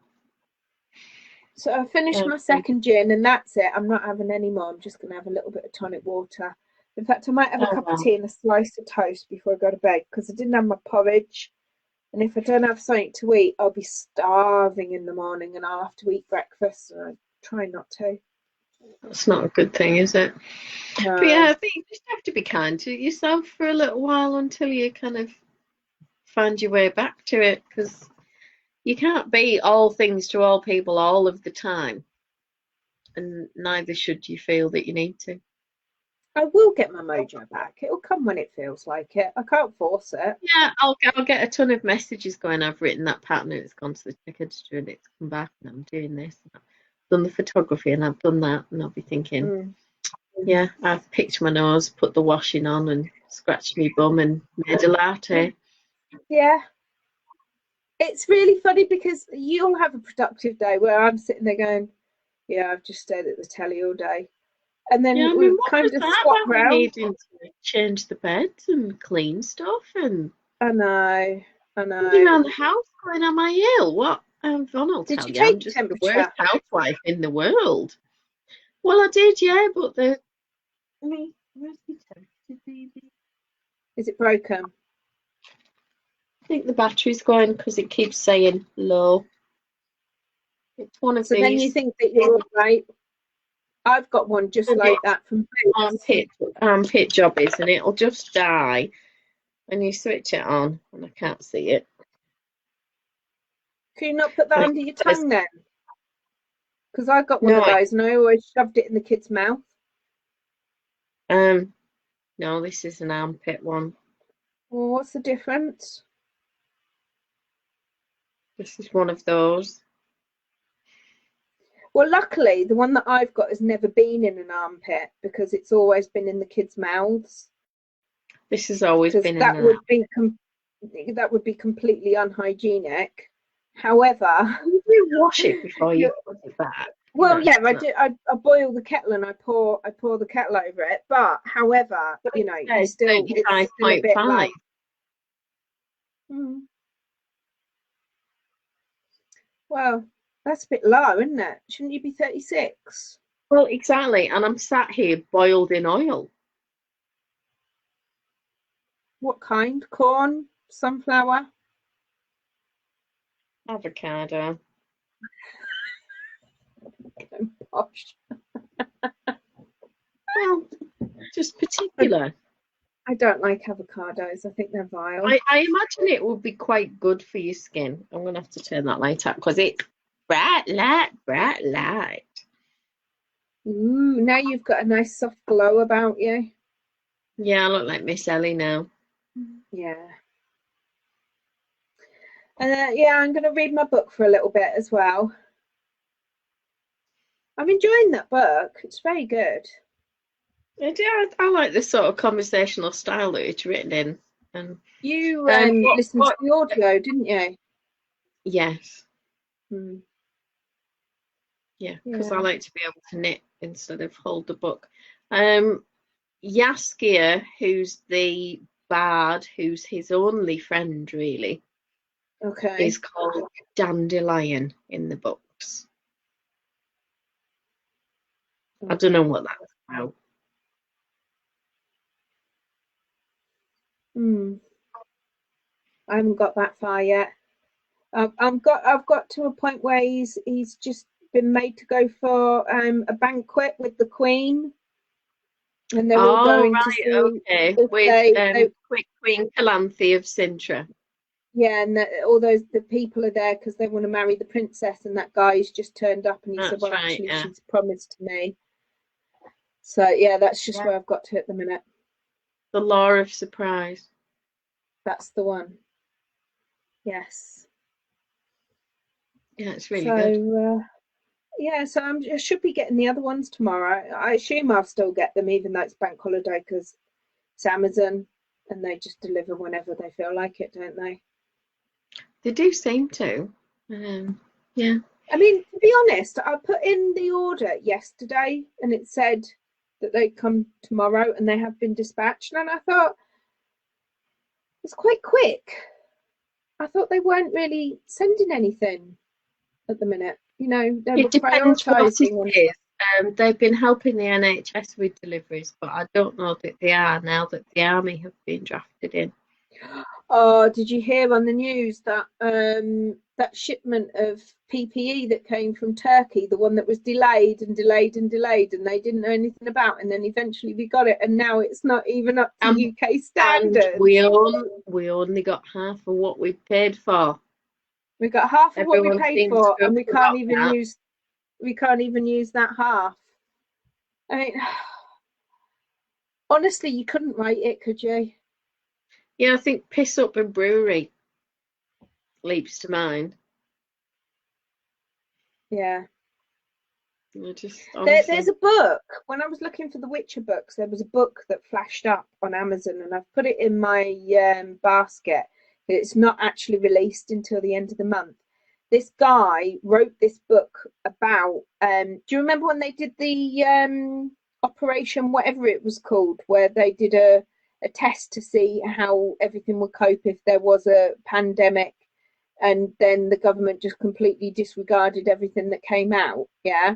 So I finished my second gin and that's it. I'm not having any more. I'm just going to have a little bit of tonic water. In fact, I might have a cup of tea and a slice of toast before I go to bed because I didn't have my porridge. And if I don't have something to eat, I'll be starving in the morning and I'll have to eat breakfast. And I try not to. That's not a good thing, is it? No. But yeah, I think you just have to be kind to yourself for a little while until you kind of find your way back to it, because you can't be all things to all people all of the time, and neither should you feel that you need to. I will get my mojo back. It'll come when it feels like it. I can't force it. Yeah, I'll get a ton of messages going. I've written that pattern and it's gone to the check editor and it's come back and I'm doing this. I've done the photography and I've done that, and I'll be thinking, yeah, I've picked my nose, put the washing on and scratched my bum and made a latte. Yeah. It's really funny because you'll have a productive day where I'm sitting there going, yeah, I've just stayed at the telly all day. And then we kind of swap around. Needing to change the beds and clean stuff, and I know. around the house going, am I ill? What? Yvonne will tell you, I'm just the worst housewife in the world. Well, I did, yeah, but where's the temperature, baby? Is it broken? I think the battery's going because it keeps saying low. It's one of these. So then you think that you're all right. I've got one just like that from armpit jobbies, and it'll just die when you switch it on, and I can't see it. Can you not put that under your tongue then? Because I got one of those and I always shoved it in the kid's mouth. No, this is an armpit one. Well, what's the difference? This is one of those. Well, luckily, the one that I've got has never been in an armpit because it's always been in the kids' mouths. This has always been in that would be completely unhygienic. However, you wash it before you put it back. Well, yeah, I do. I boil the kettle and I pour the kettle over it. But however, you know, it's still a bit like. Well, that's a bit low, isn't it? Shouldn't you be 36? Well, exactly. And I'm sat here boiled in oil. What kind? Corn? Sunflower? Avocado. Posh. Well, just particular. I don't like avocados. I think they're vile. I imagine it would be quite good for your skin. I'm going to have to turn that light up because it's bright light. Ooh, now you've got a nice soft glow about you. Yeah, I look like Miss Ellie now. Yeah. Yeah, I'm going to read my book for a little bit as well. I'm enjoying that book. It's very good. I like the sort of conversational style that it's written in. And you listened to the audio, didn't you? Yes. Yeah, because I like to be able to knit instead of hold the book. Yaskia, who's the bard, who's his only friend really, is called Dandelion in the books. I don't know what that's about. I haven't got that far yet. I've got to a point where he's just been made to go for a banquet with the Queen, and they're all going to see with Queen Calanthe of Sintra. Yeah, and all the people are there because they want to marry the princess, and that guy's just turned up and he said, well, actually, she's promised to me. So yeah, that's just where I've got to at the minute. The Law of Surprise. That's the one. Yes. Yeah, it's really good. Yeah, so I should be getting the other ones tomorrow. I assume I'll still get them, even though it's bank holiday, because it's Amazon and they just deliver whenever they feel like it, don't they? They do seem to. Yeah. I mean, to be honest, I put in the order yesterday and it said that they'd come tomorrow and they have been dispatched. And I thought, it's quite quick. I thought they weren't really sending anything at the minute. You know, they were prioritising. They've been helping the NHS with deliveries, but I don't know that they are now that the army have been drafted in. Oh, did you hear on the news that that shipment of PPE that came from Turkey, the one that was delayed and delayed and delayed, and they didn't know anything about, and then eventually we got it, and now it's not even up to UK standards. And we only got half of what we paid for. We got half of what we paid for, and we can't even use that half. I mean, honestly, you couldn't write it, could you? Yeah, I think Piss Up and Brewery leaps to mind. Yeah. There's a book. When I was looking for the Witcher books, there was a book that flashed up on Amazon, and I've put it in my basket. It's not actually released until the end of the month. This guy wrote this book about. Do you remember when they did the operation, whatever it was called, where they did a test to see how everything would cope if there was a pandemic, and then the government just completely disregarded everything that came out? Yeah.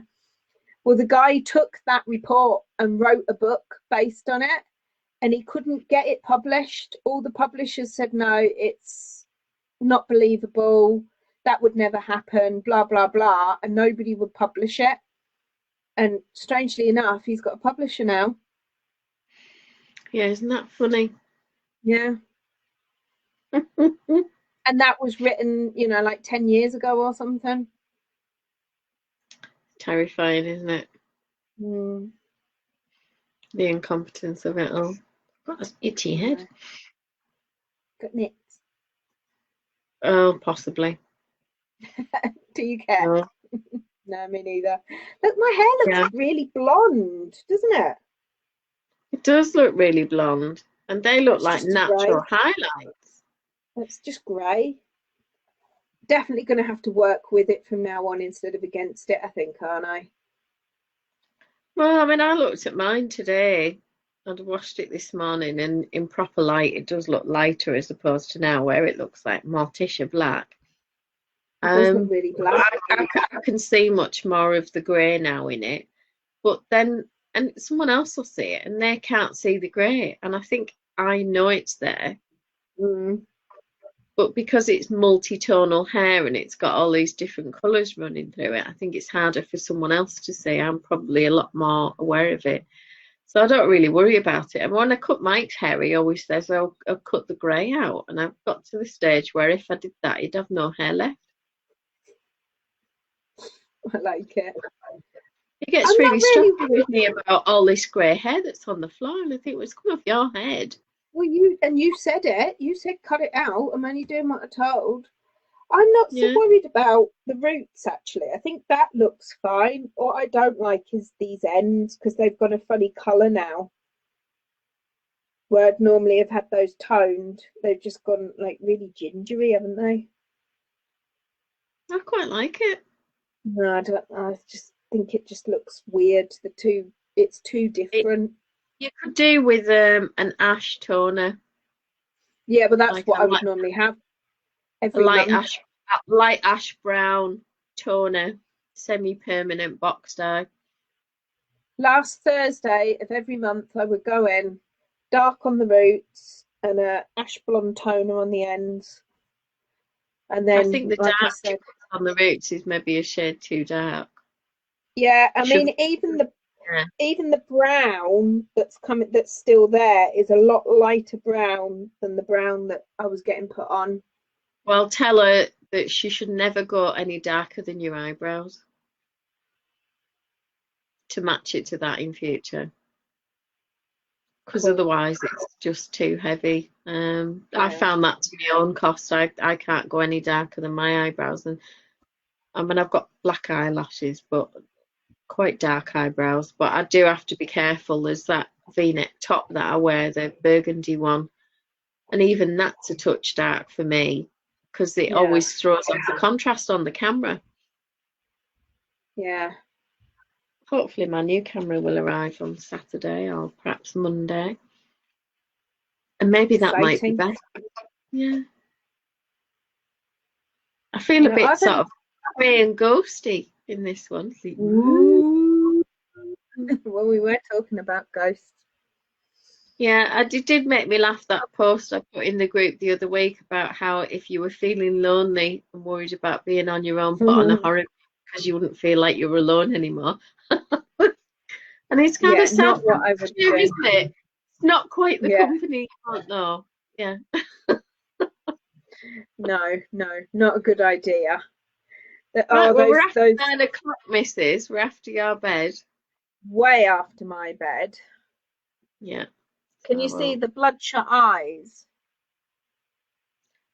Well, the guy took that report and wrote a book based on it, and he couldn't get it published. All the publishers said, no, it's not believable. That would never happen, blah, blah, blah. And nobody would publish it. And strangely enough, he's got a publisher now. Yeah, isn't that funny? Yeah. And that was written, you know, like 10 years ago or something. Terrifying, isn't it? Mm. The incompetence of it all. Got an itchy head. Got nits. Oh, possibly. Do you care? No. No, me neither. Look, my hair looks really blonde, doesn't it? It does look really blonde, and they look like natural highlights. It's just grey. Definitely going to have to work with it from now on instead of against it, I think, aren't I? Well, I mean, I looked at mine today. I'd washed it this morning, and in proper light, it does look lighter as opposed to now, where it looks like Morticia black. It does look really black. I can see much more of the grey now in it, but then, and someone else will see it, and they can't see the grey, and I think I know it's there. But because it's multi-tonal hair and it's got all these different colours running through it, I think it's harder for someone else to see. I'm probably a lot more aware of it. So I don't really worry about it. And when I cut Mike's hair, he always says, I'll cut the grey out. And I've got to the stage where if I did that, he'd have no hair left. I like it. He gets really stressed with me about all this grey hair that's on the floor. And I think, well, it's come off your head. Well, you said it. You said cut it out. I'm only doing what I told. I'm not so worried about the roots, actually. I think that looks fine. What I don't like is these ends, because they've got a funny colour now. Where I'd normally have had those toned. They've just gone like really gingery, haven't they? I quite like it. No, I don't. I just think it just looks weird. It's too different. You could do with an ash toner. Yeah, but that's like what I would normally have. Light ash brown toner, semi-permanent box dye. Last Thursday of every month, I would go in, dark on the roots and a ash blonde toner on the ends. And then I think the dark on the roots is maybe a shade too dark. Yeah, I mean, even the brown that's still there is a lot lighter brown than the brown that I was getting put on. Well, tell her that she should never go any darker than your eyebrows to match it to that in future. Because otherwise it's just too heavy. I found that to my own cost. I can't go any darker than my eyebrows. And I mean, I've got black eyelashes, but quite dark eyebrows. But I do have to be careful. There's that V-neck top that I wear, the burgundy one. And even that's a touch dark for me because it always throws off the contrast on the camera. Yeah. Hopefully my new camera will arrive on Saturday or perhaps Monday. And maybe that might be better. Yeah. I feel a bit sort of grey and ghosty in this one. Ooh. Well, we were talking about ghosts. Yeah, it did make me laugh, that post I put in the group the other week about how if you were feeling lonely and worried about being on your own, put on a horror because you wouldn't feel like you were alone anymore. And it's kind of sad, not what I would do, isn't it? It's not quite the company you want, though. Yeah. No, not a good idea. We're after 9 o'clock, missus. We're after your bed. Way after my bed. Yeah. Can you see the bloodshot eyes?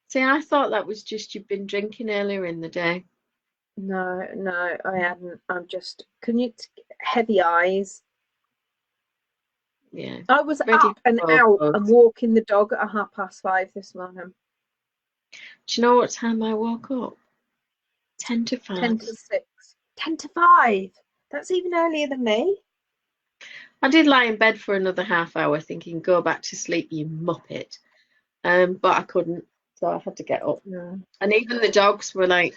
See, I thought that was just you've been drinking earlier in the day. No, I hadn't. I'm just, heavy eyes. Yeah. I was up and out and walking the dog at 5:30 this morning. Do you know what time I woke up? 10 to 5. 10 to 6. 10 to 5. That's even earlier than me. I did lie in bed for another half hour thinking, go back to sleep, you muppet. But I couldn't, so I had to get up. Yeah. And even the dogs were like,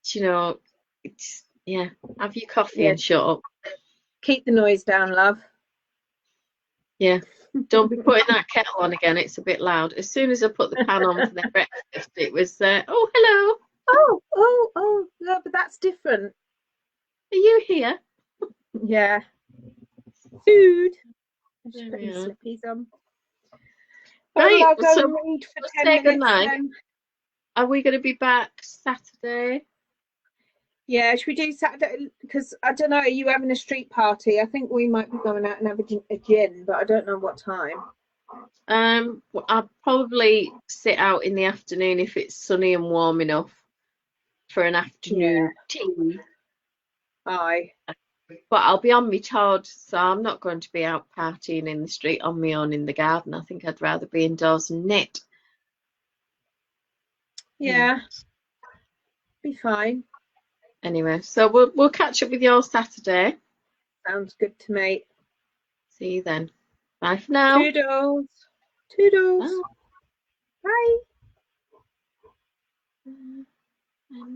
you know, it's, have your coffee and shut up. Keep the noise down, love. Yeah. Don't be putting that kettle on again. It's a bit loud. As soon as I put the pan on for their breakfast, it was, oh, hello. Oh, no, but that's different. Are you here? Yeah. Food. I'm just putting slippies on. Right, I'll go so read for 10 say minutes goodnight. then. Are we going to be back Saturday? Yeah, should we do Saturday? Because I don't know, are you having a street party? I think we might be going out and having a gin, but I don't know what time. Well, I'll probably sit out in the afternoon if it's sunny and warm enough for an afternoon tea. Aye. But I'll be on my Todd, so I'm not going to be out partying in the street on my own in the garden. I think I'd rather be indoors and knit. Yeah. Be fine. Anyway, so we'll catch up with you all Saturday. Sounds good to me. See you then. Bye for now. Toodles. Toodles. Bye. Bye.